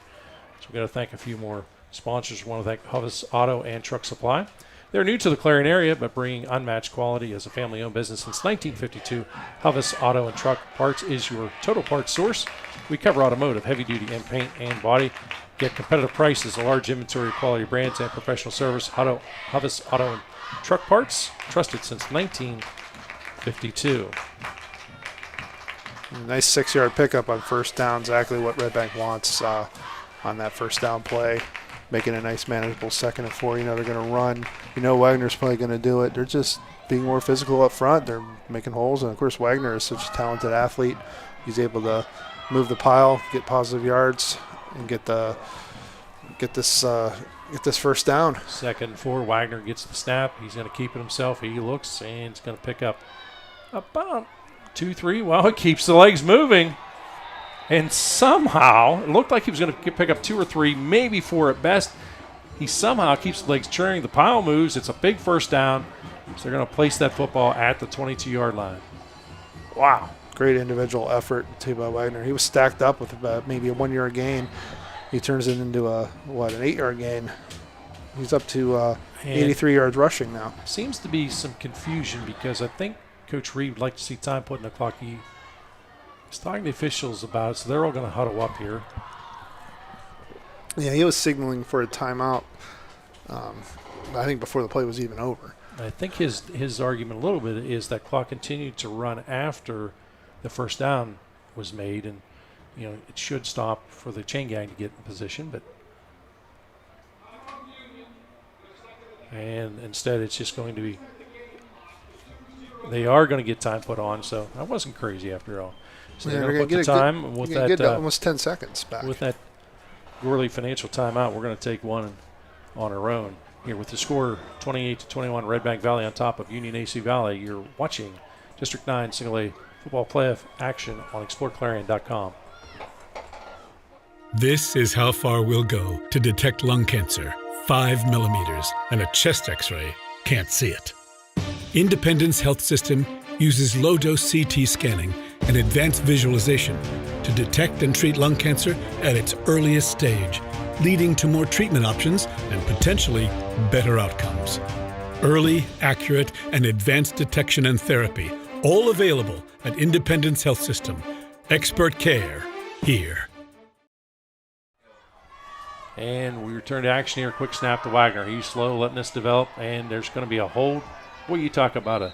So we're going to thank a few more sponsors. We want to thank Huvis Auto and Truck Supply. They're new to the Clarion area, but bringing unmatched quality as a family-owned business since 1952. Huvis Auto and Truck Parts is your total parts source. We cover automotive, heavy-duty, and paint and body. Get competitive prices, a large inventory of quality brands, and professional service. Huvis Auto and Truck Parts, trusted since 1952. Nice 6-yard pickup on first down, exactly what Redbank wants on that first down play. Making a nice manageable 2nd and 4. They're going to run. Wagner's probably going to do it. They're just being more physical up front. They're making holes. And, of course, Wagner is such a talented athlete. He's able to move the pile, get positive yards, and get this first down. 2nd and 4. Wagner gets the snap. He's going to keep it himself. He looks, and he's going to pick up about 2-3. Well, it keeps the legs moving. And somehow, it looked like he was going to pick up 2 or 3, maybe 4 at best. He somehow keeps the legs churning. The pile moves. It's a big first down. So they're going to place that football at the 22-yard line. Wow. Great individual effort too by Wagner. He was stacked up with maybe a 1-yard gain. He turns it into an 8-yard gain. He's up to 83 yards rushing now. Seems to be some confusion because I think Coach Reed would like to see time put in the clock. He's talking to the officials about it, so they're all going to huddle up here. Yeah, he was signaling for a timeout, I think, before the play was even over. I think his argument a little bit is that clock continued to run after the first down was made, and it should stop for the chain gang to get in position, and instead it's just going to be, they are going to get time put on, so that wasn't crazy after all. So they're going to put the time with that almost 10 seconds back. With that Gorley financial timeout, we're going to take one on our own. Here with the score 28-21, Redbank Valley on top of Union AC Valley. You're watching District 9 Single A football playoff action on exploreClarion.com. This is how far we'll go to detect lung cancer. 5 millimeters and a chest x-ray can't see it. Independence Health System uses low-dose CT scanning and advanced visualization to detect and treat lung cancer at its earliest stage, leading to more treatment options and potentially better outcomes. Early, accurate, and advanced detection and therapy, all available at Independence Health System. Expert care here. And we return to action here. Quick snap to Wagner. He's slow, letting this develop, and there's going to be a hold. Boy, you talk about a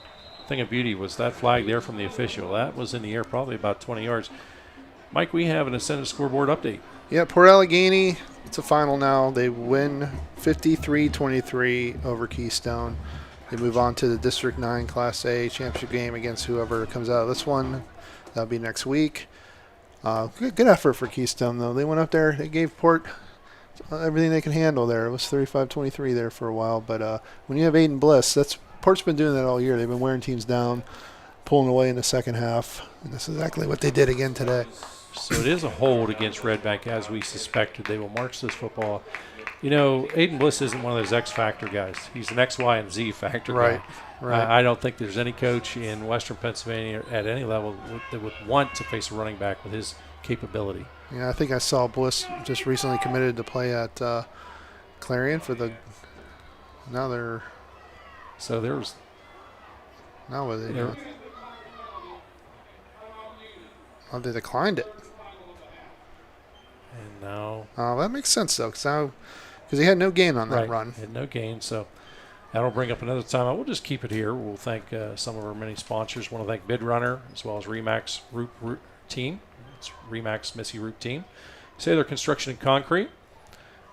thing of beauty. Was that flag there from the official? That was in the air probably about 20 yards. Mike, we have an Ascendant scoreboard update. Yeah, Port Allegheny, it's a final now. They win 53-23 over Keystone. They move on to the District 9 Class A championship game against whoever comes out of this one. That'll be next week. Good effort for Keystone, though. They went up there. They gave Port everything they can handle there. It was 35-23 there for a while. But when you have Aiden Bliss, Port's been doing that all year. They've been wearing teams down, pulling away in the second half. And that's exactly what they did again today. So it is a hold against Redbank, as we suspected. They will march this football. Aiden Bliss isn't one of those X factor guys. He's an X, Y, and Z factor guy. Right. I don't think there's any coach in Western Pennsylvania at any level that would want to face a running back with his capability. Yeah, I think I saw Bliss just recently committed to play at Clarion for the. Now they're. So there's. Now what are they doing? Oh, they declined it. And now. Oh, that makes sense though, because he had no gain on that run. He had no gain, so that'll bring up another timeout. We'll just keep it here. We'll thank some of our many sponsors. Want to thank Bid Runner as well as Remax Root Team. It's Remax Missy Root Team. Sailor Construction and Concrete,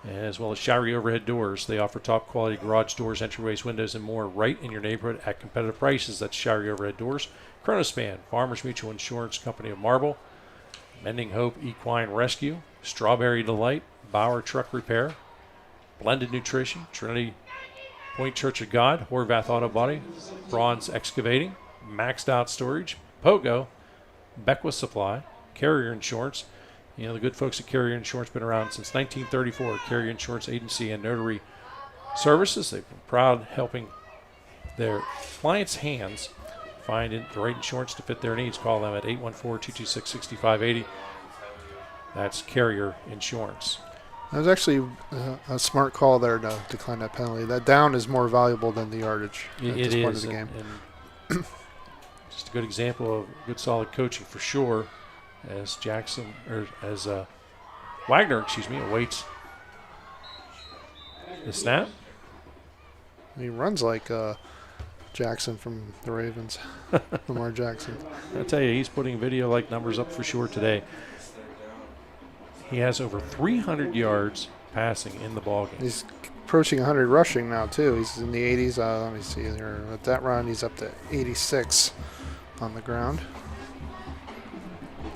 as well as Shirey Overhead Doors. They offer top quality garage doors, entryways, windows, and more right in your neighborhood at competitive prices. That's Shirey Overhead Doors. Chronospan, Farmers Mutual Insurance Company of Marble, Mending Hope Equine Rescue, Strawberry Delight, Bauer Truck Repair, Blended Nutrition, Trinity Point Church of God, Horvath Auto Body, Bronze Excavating, Maxed Out Storage, Pogo, Beckwith Supply, Carrier Insurance. The good folks at Carrier Insurance been around since 1934. Carrier Insurance Agency and Notary Services. They've been proud helping their clients' hands find the right insurance to fit their needs. Call them at 814-226-6580. That's Carrier Insurance. That was actually a smart call there to decline that penalty. That down is more valuable than the yardage at this point of the game. And just a good example of good solid coaching for sure, as Wagner, awaits the snap. He runs like Jackson from the Ravens, Lamar Jackson. I tell you, he's putting video-like numbers up for sure today. He has over 300 yards passing in the ballgame. He's approaching 100 rushing now, too. He's in the 80s. Let me see here. At that run, he's up to 86 on the ground.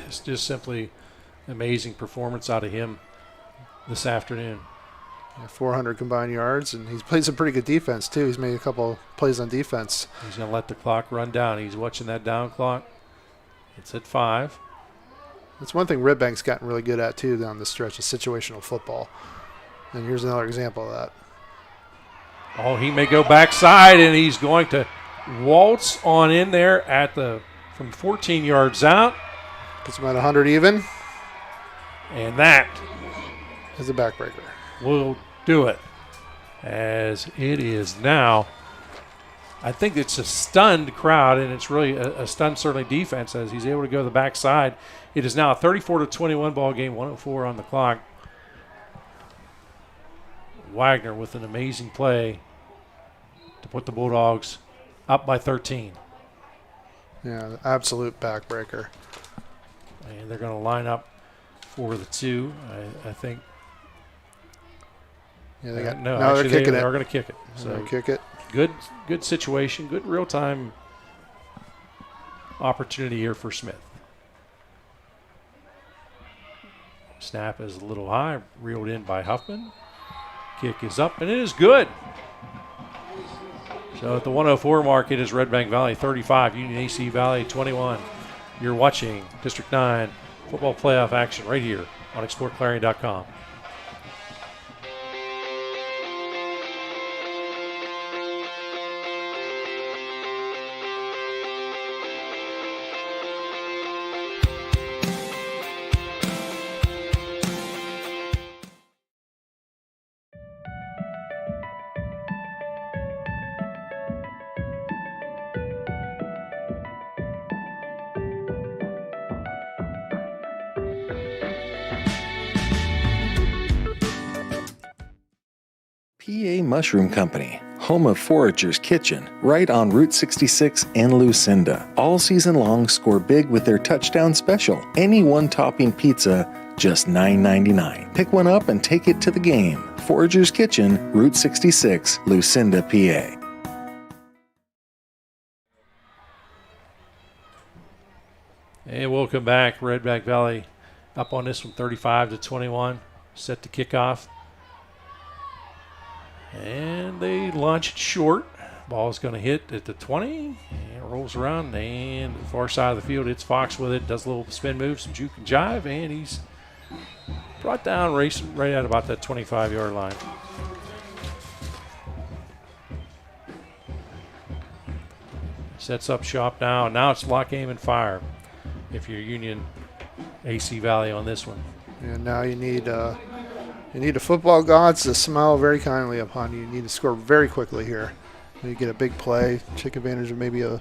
It's just simply amazing performance out of him this afternoon. 400 combined yards, and he's played some pretty good defense, too. He's made a couple plays on defense. He's going to let the clock run down. He's watching that down clock. It's at 5. That's one thing Redbank's gotten really good at, too, down the stretch, is situational football. And here's another example of that. Oh, he may go backside, and he's going to waltz on in there from 14 yards out. Puts him at 100 even. And that is a backbreaker. Will do it. As it is now, I think it's a stunned crowd, and it's really a stunned, certainly, defense as he's able to go to the backside. It is now a 34-21 ball game, 1:04 on the clock. Wagner with an amazing play to put the Bulldogs up by 13. Yeah, absolute backbreaker. And they're going to line up for the 2, I think. Yeah, they got they're kicking it. They're going to kick it. So kick it. Good situation, good real-time opportunity here for Smith. Snap is a little high, reeled in by Huffman. Kick is up, and it is good. So at the 1:04 mark, it is Redbank Valley 35, Union AC Valley 21. You're watching District 9 football playoff action right here on exploreClarion.com. PA Mushroom Company, home of Forager's Kitchen, right on Route 66 in Lucinda. All season long, score big with their touchdown special. Any one-topping pizza, just $9.99. Pick one up and take it to the game. Forager's Kitchen, Route 66, Lucinda, PA. And we'll come back. Redbank Valley up on this one, 35-21. Set to kick off. And they launch it short. Ball's going to hit at the 20. And rolls around. And the far side of the field, it's Fox with it. Does a little spin move, some juke and jive. And he's brought down racing right at about that 25-yard line. Sets up shop now. Now it's lock, aim, and fire if you're Union AC Valley on this one. And now you need the football gods to smile very kindly upon you. You need to score very quickly here. You get a big play, take advantage of maybe a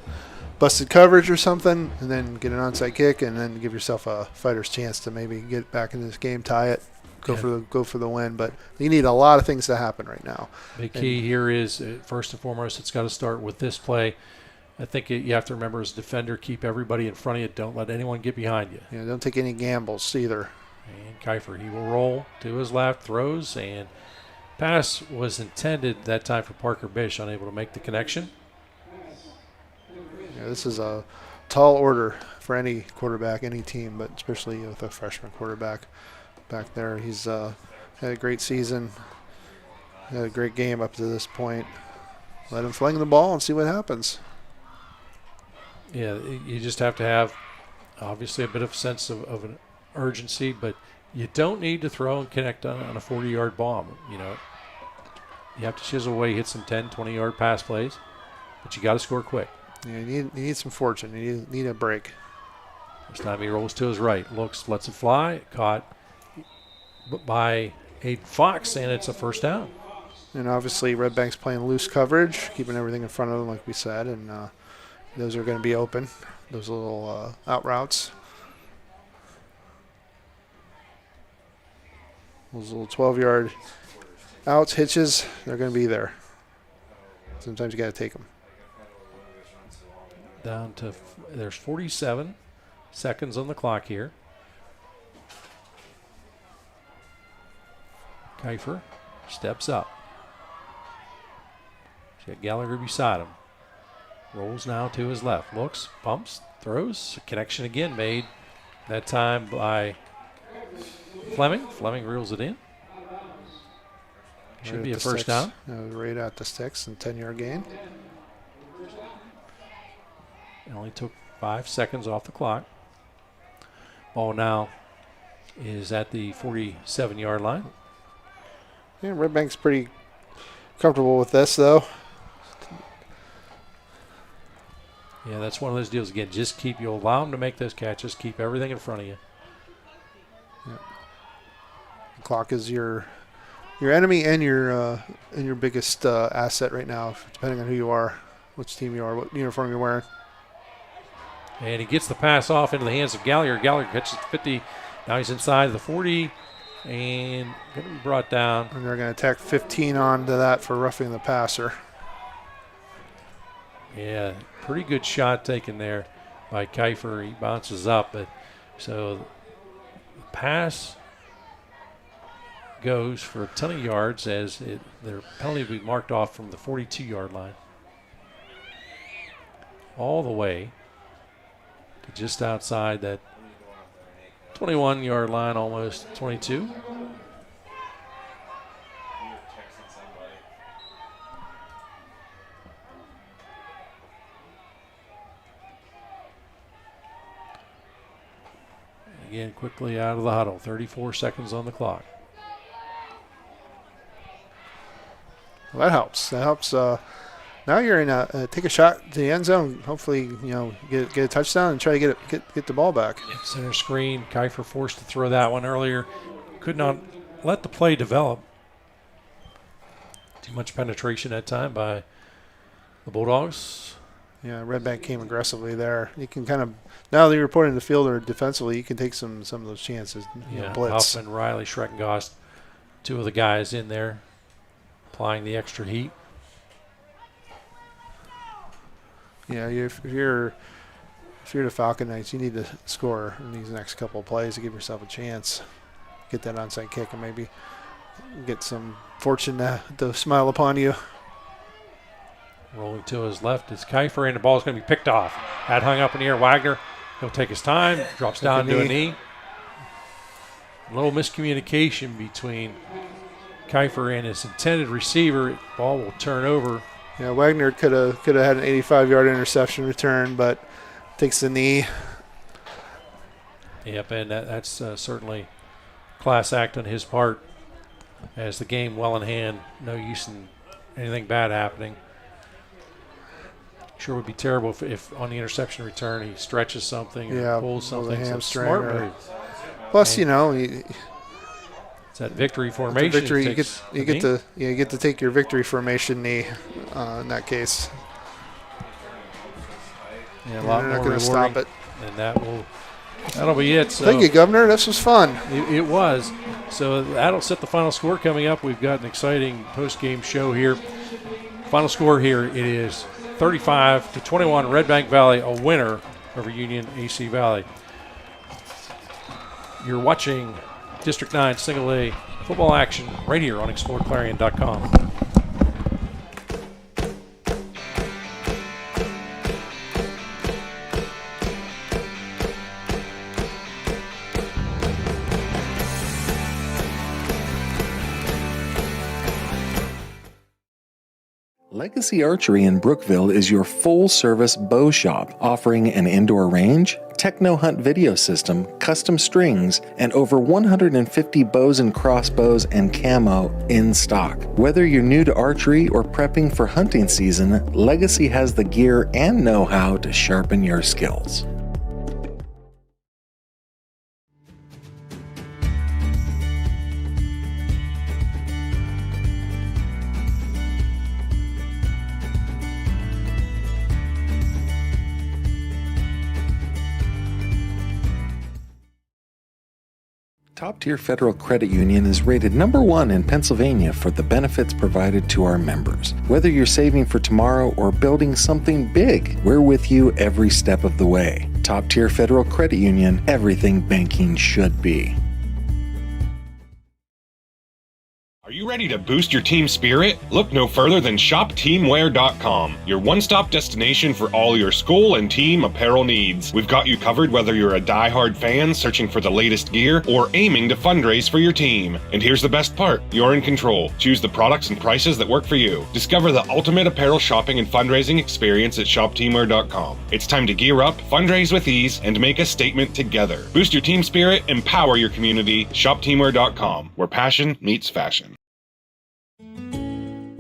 busted coverage or something, and then get an onside kick, and then give yourself a fighter's chance to maybe get back in this game, tie it, go for the win. But you need a lot of things to happen right now. The key here is, first and foremost, it's got to start with this play. I think you have to remember as a defender, keep everybody in front of you. Don't let anyone get behind you. Yeah, don't take any gambles either. And Kiefer, he will roll to his left, throws, and pass was intended that time for Parker Bish, unable to make the connection. Yeah, this is a tall order for any quarterback, any team, but especially with a freshman quarterback back there. He's had a great season, had a great game up to this point. Let him fling the ball and see what happens. Yeah, you just have to have, obviously, a bit of a sense of an urgency, but you don't need to throw and connect on a 40-yard bomb. You know, you have to chisel away, hit some 10, 20-yard pass plays, but you got to score quick. Yeah, you need some fortune. You need a break. This time he rolls to his right, looks, lets it fly, caught by Aiden Fox, and it's a first down. And obviously Redbank's playing loose coverage, keeping everything in front of them, like we said, and those are going to be open, those little out routes. Those little 12-yard outs, hitches, they're going to be there. Sometimes you got to take them. Down to, there's 47 seconds on the clock here. Kiefer steps up. He's got Gallagher beside him. Rolls now to his left. Looks, pumps, throws. Connection again made. That time by Fleming. Fleming reels it in. Should Right be a at first sticks. down. Right at the sticks and 10-yard gain. It only took 5 seconds off the clock. Ball now is at the 47-yard line. Yeah, Redbank's pretty Comfortable with this, though. Yeah, that's one of those deals. Again, just you'll allow them to make those catches. Keep everything in front of you. Yeah. The clock is your enemy and your biggest asset right now, depending on who you are, which team you are, what uniform you're wearing. And he gets the pass off into the hands of Gallagher. Gallagher catches 50. Now he's inside the 40 and going to be brought down. And they're going to tack 15 onto that for roughing the passer. Yeah, pretty good shot taken there by Kiefer. He bounces up, but so the pass goes for a ton of yards as their penalty will be marked off from the 42-yard line all the way to just outside that 21-yard line, almost 22. Again, quickly out of the huddle. 34 seconds on the clock. Well, that helps. That helps. Now you're in take a shot to the end zone. Hopefully, get a touchdown and try to get the ball back. Center screen. Kiefer forced to throw that one earlier. Could not let the play develop. Too much penetration that time by the Bulldogs. Yeah, Redbank came aggressively there. You can kind of, now that you're putting the field or defensively, you can take some of those chances. Blitz. Huffman, Riley, Schreckengost, two of the guys in there applying the extra heat. Yeah, if you're the Falcon Knights, you need to score in these next couple of plays to give yourself a chance. Get that onside kick and maybe get some fortune to smile upon you. Rolling to his left is Kiefer, and the ball is going to be picked off. That hung up in the air. Wagner, he'll take his time, drops down to a knee. A little miscommunication between Kiefer and his intended receiver. Ball will turn over. Yeah, Wagner could have had an 85-yard interception return, but takes the knee. Yep, and that's certainly class act on his part. As the game well in hand, no use in anything bad happening. Sure would be terrible if on the interception return he stretches something or pulls something. A hamstring. Smart move. Plus, it's that victory formation. Victory, you get to take your victory formation knee in that case. Yeah, a lot more rewarding. Stop it. And that'll be it. So thank you, Governor. This was fun. It was. So that'll set the final score coming up. We've got an exciting post-game show here. Final score here, it is 35-21, Redbank Valley, a winner over Union AC Valley. You're watching District 9 Single A football action right here on exploreClarion.com. Legacy Archery in Brookville is your full-service bow shop, offering an indoor range, techno hunt video system, custom strings, and over 150 bows and crossbows and camo in stock. Whether you're new to archery or prepping for hunting season, Legacy has the gear and know-how to sharpen your skills. Top Tier Federal Credit Union is rated #1 in Pennsylvania for the benefits provided to our members. Whether you're saving for tomorrow or building something big, we're with you every step of the way. Top Tier Federal Credit Union, everything banking should be. Are you ready to boost your team spirit? Look no further than shopteamwear.com, your one-stop destination for all your school and team apparel needs. We've got you covered whether you're a die-hard fan searching for the latest gear or aiming to fundraise for your team. And here's the best part, you're in control. Choose the products and prices that work for you. Discover the ultimate apparel shopping and fundraising experience at shopteamwear.com. It's time to gear up, fundraise with ease, and make a statement together. Boost your team spirit, empower your community. Shopteamwear.com, where passion meets fashion.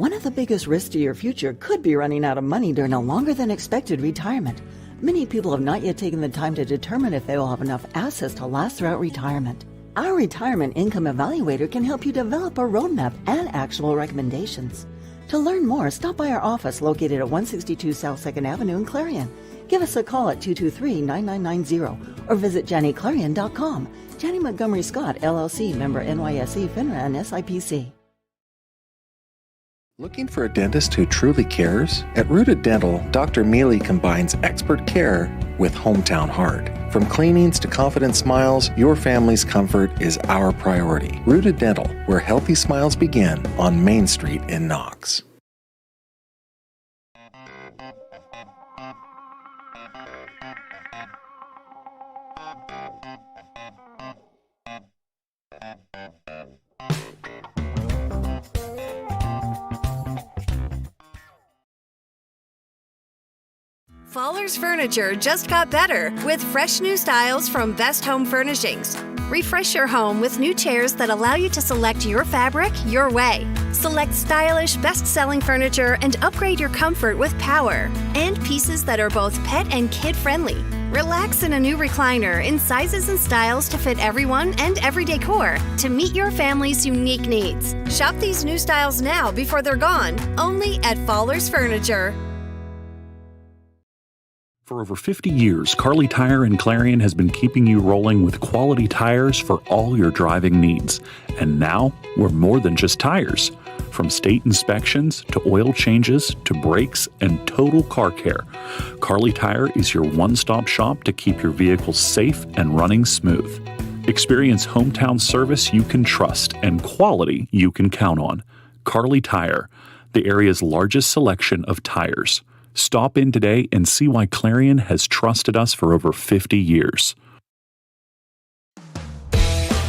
One of the biggest risks to your future could be running out of money during a longer than expected retirement. Many people have not yet taken the time to determine if they will have enough assets to last throughout retirement. Our Retirement Income Evaluator can help you develop a roadmap and actionable recommendations. To learn more, stop by our office located at 162 South 2nd Avenue in Clarion. Give us a call at 223-9990 or visit JannyClarion.com. Janney Montgomery Scott, LLC, member NYSE, FINRA, and SIPC. Looking for a dentist who truly cares? At Rooted Dental, Dr. Mealy combines expert care with hometown heart. From cleanings to confident smiles, your family's comfort is our priority. Rooted Dental, where healthy smiles begin, on Main Street in Knox. Fowler's Furniture just got better with fresh new styles from Best Home Furnishings. Refresh your home with new chairs that allow you to select your fabric your way. Select stylish, best-selling furniture and upgrade your comfort with power. And pieces that are both pet and kid-friendly. Relax in a new recliner in sizes and styles to fit everyone and every decor to meet your family's unique needs. Shop these new styles now before they're gone, only at Fowler's Furniture. For over 50 years, Kerle Tire in Clarion has been keeping you rolling with quality tires for all your driving needs. And now, we're more than just tires. From state inspections to oil changes to brakes and total car care, Kerle Tire is your one-stop shop to keep your vehicles safe and running smooth. Experience hometown service you can trust and quality you can count on. Kerle Tire, the area's largest selection of tires. Stop in today and see why Clarion has trusted us for over 50 years.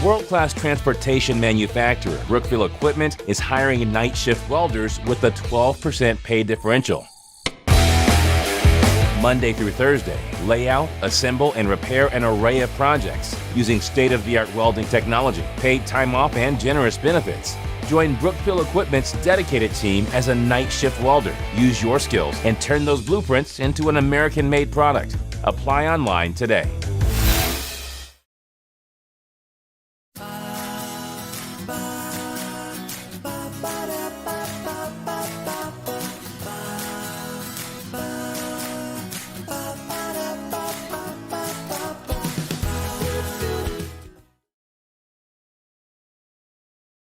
World-class transportation manufacturer Brookville Equipment is hiring night shift welders with a 12% pay differential. Monday through Thursday, lay out, assemble, and repair an array of projects using state-of-the-art welding technology, paid time off, and generous benefits. Join Brookville Equipment's dedicated team as a night shift welder. Use your skills and turn those blueprints into an American-made product. Apply online today.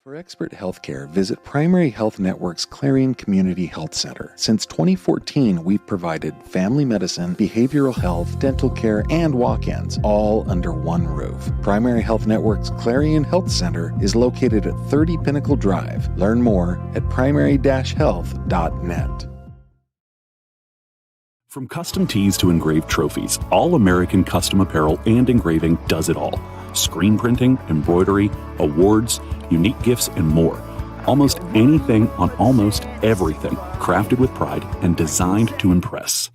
For expert healthcare, visit Primary Health Network's Clarion Community Health Center. Since 2014, we've provided family medicine, behavioral health, dental care, and walk-ins, all under one roof. Primary Health Network's Clarion Health Center is located at 30 Pinnacle Drive. Learn more at primary-health.net. From custom tees to engraved trophies, All American Custom Apparel and Engraving does it all. Screen printing, embroidery, awards, unique gifts, and more. Almost anything on almost everything, crafted with pride and designed to impress.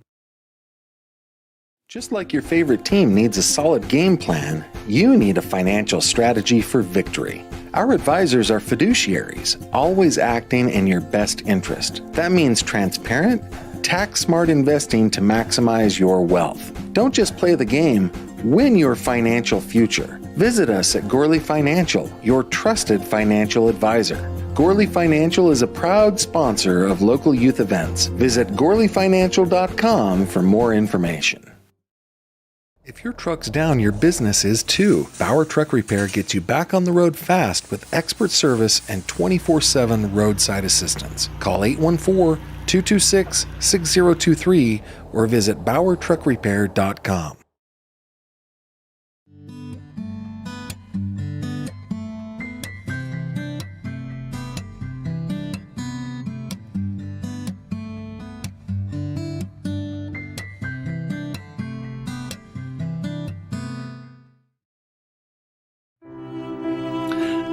Just like your favorite team needs a solid game plan, you need a financial strategy for victory. Our advisors are fiduciaries, always acting in your best interest. That means transparent, tax-smart investing to maximize your wealth. Don't just play the game, win your financial future. Visit us at Gorley Financial, your trusted financial advisor. Gorley Financial is a proud sponsor of local youth events. Visit GorleyFinancial.com for more information. If your truck's down, your business is too. Bauer Truck Repair gets you back on the road fast with expert service and 24/7 roadside assistance. Call 814-226-6023 or visit BauerTruckRepair.com.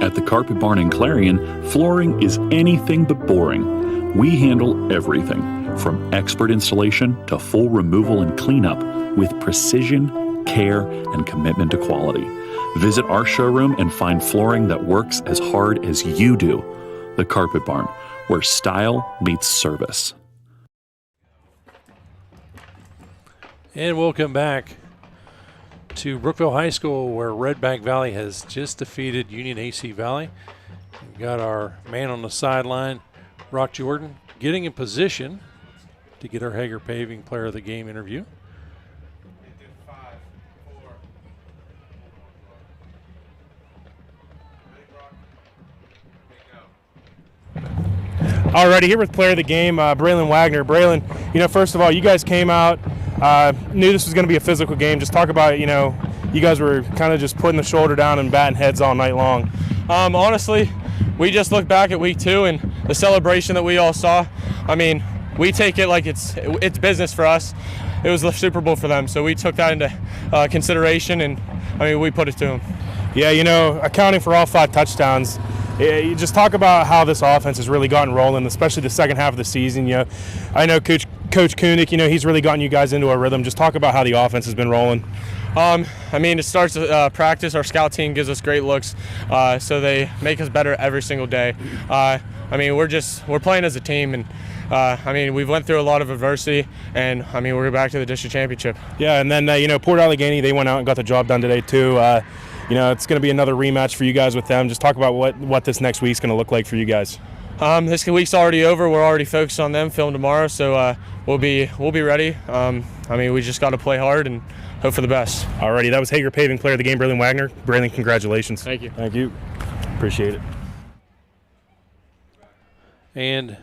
At the Carpet Barn in Clarion, flooring is anything but boring. We handle everything, from expert installation to full removal and cleanup, with precision, care, and commitment to quality. Visit our showroom and find flooring that works as hard as you do. The Carpet Barn, where style meets service. And we'll come back to Brookville High School, where Redbank Valley has just defeated Union AC Valley. We've got our man on the sideline, Brock Jordan, getting in position to get our Hager Paving Player of the Game interview. Alrighty, here with Player of the Game, Braylon Wagner. Braylon, first of all, you guys came out, knew this was going to be a physical game. Just talk about, you guys were kind of just putting the shoulder down and batting heads all night long. Honestly, we just look back at week 2 and the celebration that we all saw. I mean, we take it like it's business for us. It was the Super Bowl for them, so we took that into consideration, and we put it to them. Yeah, accounting for all 5 touchdowns, you just talk about how this offense has really gotten rolling, especially the second half of the season. I know Coach Koenig, he's really gotten you guys into a rhythm. Just talk about how the offense has been rolling. It starts practice. Our scout team gives us great looks, so they make us better every single day. We're playing as a team, and we've went through a lot of adversity, and we're back to the district championship. Yeah, and then Port Allegheny, they went out and got the job done today too. It's going to be another rematch for you guys with them. Just talk about what this next week's going to look like for you guys. This week's already over. We're already focused on them. Film tomorrow, so we'll be ready. We just got to play hard and hope for the best. Alrighty, that was Hager Paving Player of the Game, Braylon Wagner. Braylon, congratulations. Thank you. Thank you. Appreciate it. And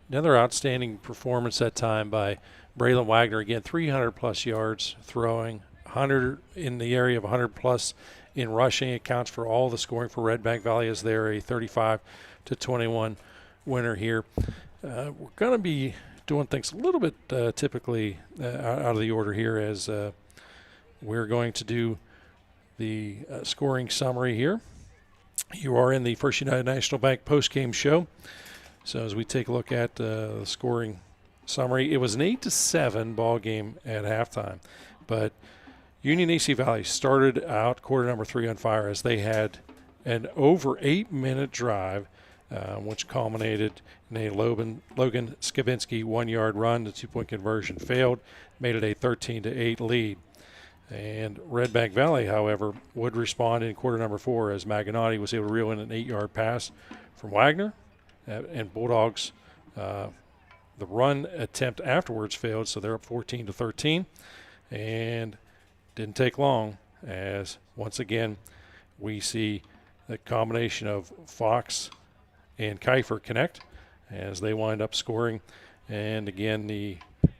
another outstanding performance that time by Braylon Wagner. Again, 300-plus yards throwing, 100 in the area of 100-plus in rushing. Accounts for all the scoring for Redbank Valley as they're a 35-21 winner here. We're going to be doing things a little bit typically out of the order here, as we're going to do the scoring summary here. You are in the First United National Bank post-game show. So as we take a look at the scoring summary, it was an 8-7 ball game at halftime, but Union AC Valley started out quarter number 3 on fire as they had an over 8-minute drive, which culminated in a Logan Skavinsky 1-yard run. The 2-point conversion failed, made it a 13-8 lead. And Redbank Valley, however, would respond in quarter number 4 as Maganotti was able to reel in an 8-yard pass from Wagner. And Bulldogs, the run attempt afterwards failed, so they're up 14-13. And didn't take long, as once again we see the combination of Fox and Kiefer connect as they wind up scoring. And again, the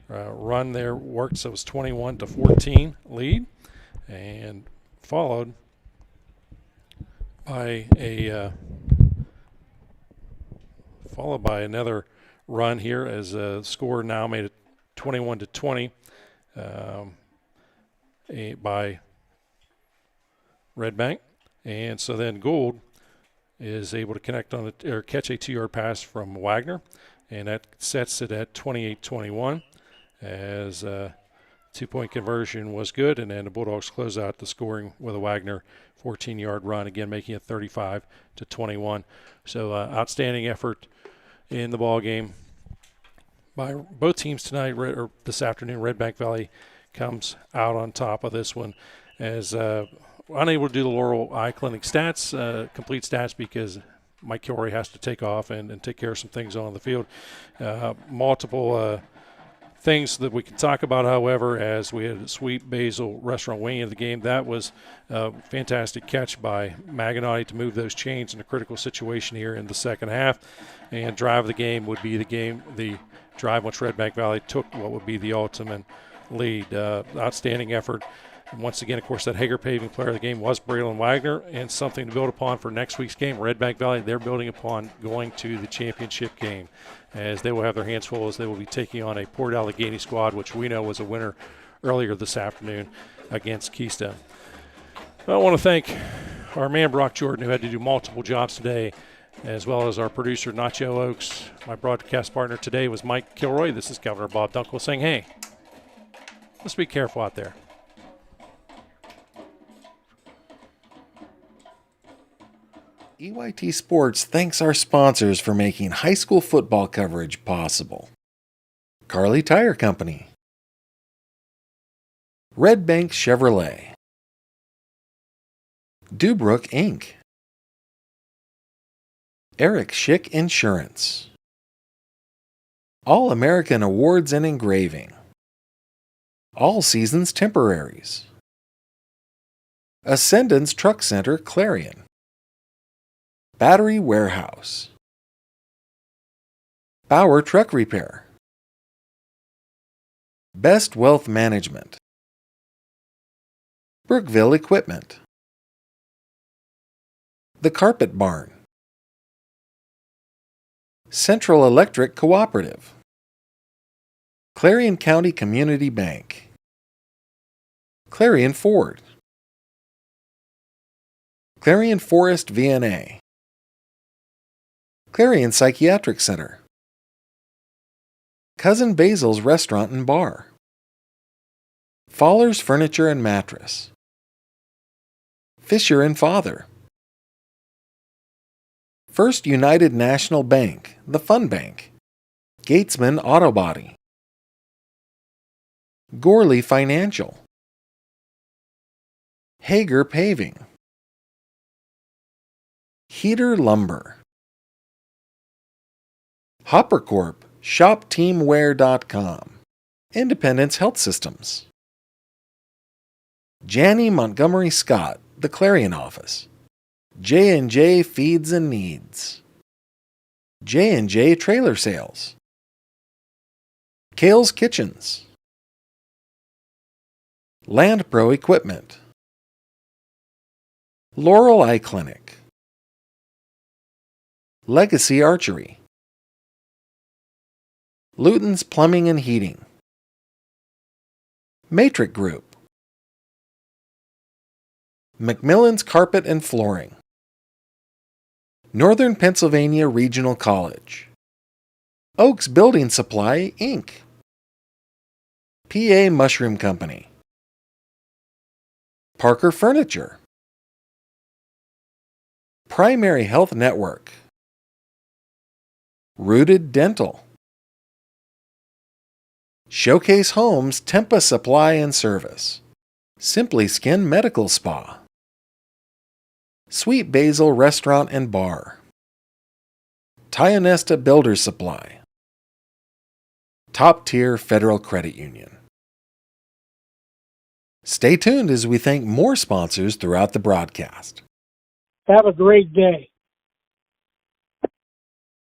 run there worked, so it was 21-14 lead, and followed by another run here, as the score now made it 21-20 by Redbank. And so then Gould is able to connect on or catch a 2-yard pass from Wagner, and that sets it at 28-21 as 2-point conversion was good, and then the Bulldogs close out the scoring with a Wagner 14-yard run, again making it 35-21. So outstanding effort in the ball game by both teams tonight, or this afternoon. Redbank Valley comes out on top of this one, as unable to do the Laurel Eye Clinic stats, complete stats, because Mike Kilroy has to take off and take care of some things on the field. Multiple things that we can talk about, however, as we had a Sweet Basil restaurant wing of the game. That was a fantastic catch by Maganotti to move those chains in a critical situation here in the second half. And drive of the game would be the drive which Redbank Valley took what would be the ultimate lead. Outstanding effort. And once again, of course, that Hager Paving Player of the Game was Braylon Wagner, and something to build upon for next week's game. Redbank Valley, they're building upon going to the championship game, as they will have their hands full, as they will be taking on a Port Allegheny squad, which we know was a winner earlier this afternoon against Keystone. I want to thank our man Brock Jordan, who had to do multiple jobs today, as well as our producer Nacho Oaks. My broadcast partner today was Mike Kilroy. This is Governor Bob Dunkle saying, hey, let's be careful out there. EYT Sports thanks our sponsors for making high school football coverage possible. Kerle Tire Company, Redbank Chevrolet, Dubrook Inc., Eric Schick Insurance, All American Awards and Engraving, All Seasons Temporaries, Ascendance Truck Center Clarion, Battery Warehouse, Bauer Truck Repair, Best Wealth Management, Brookville Equipment, The Carpet Barn, Central Electric Cooperative, Clarion County Community Bank, Clarion Ford, Clarion Forest VNA, Clarion Psychiatric Center, Cousin Basil's Restaurant and Bar, Faller's Furniture and Mattress, Fisher and Father, First United National Bank, the Fun Bank, Gatesman Auto Body, Gorley Financial, Hager Paving, Heater Lumber, Hopper Corp, ShopTeamWear.com, Independence Health Systems, Janney Montgomery Scott, the Clarion Office, J&J Feeds and Needs, J&J Trailer Sales, Kale's Kitchens, Land Pro Equipment, Laurel Eye Clinic, Legacy Archery, Luton's Plumbing and Heating, Matrix Group, Macmillan's Carpet and Flooring, Northern Pennsylvania Regional College, Oaks Building Supply, Inc., PA Mushroom Company, Parker Furniture, Primary Health Network, Rooted Dental, Showcase Homes Tempa Supply and Service, Simply Skin Medical Spa, Sweet Basil Restaurant and Bar, Tionesta Builders Supply, Top Tier Federal Credit Union. Stay tuned as we thank more sponsors throughout the broadcast. Have a great day.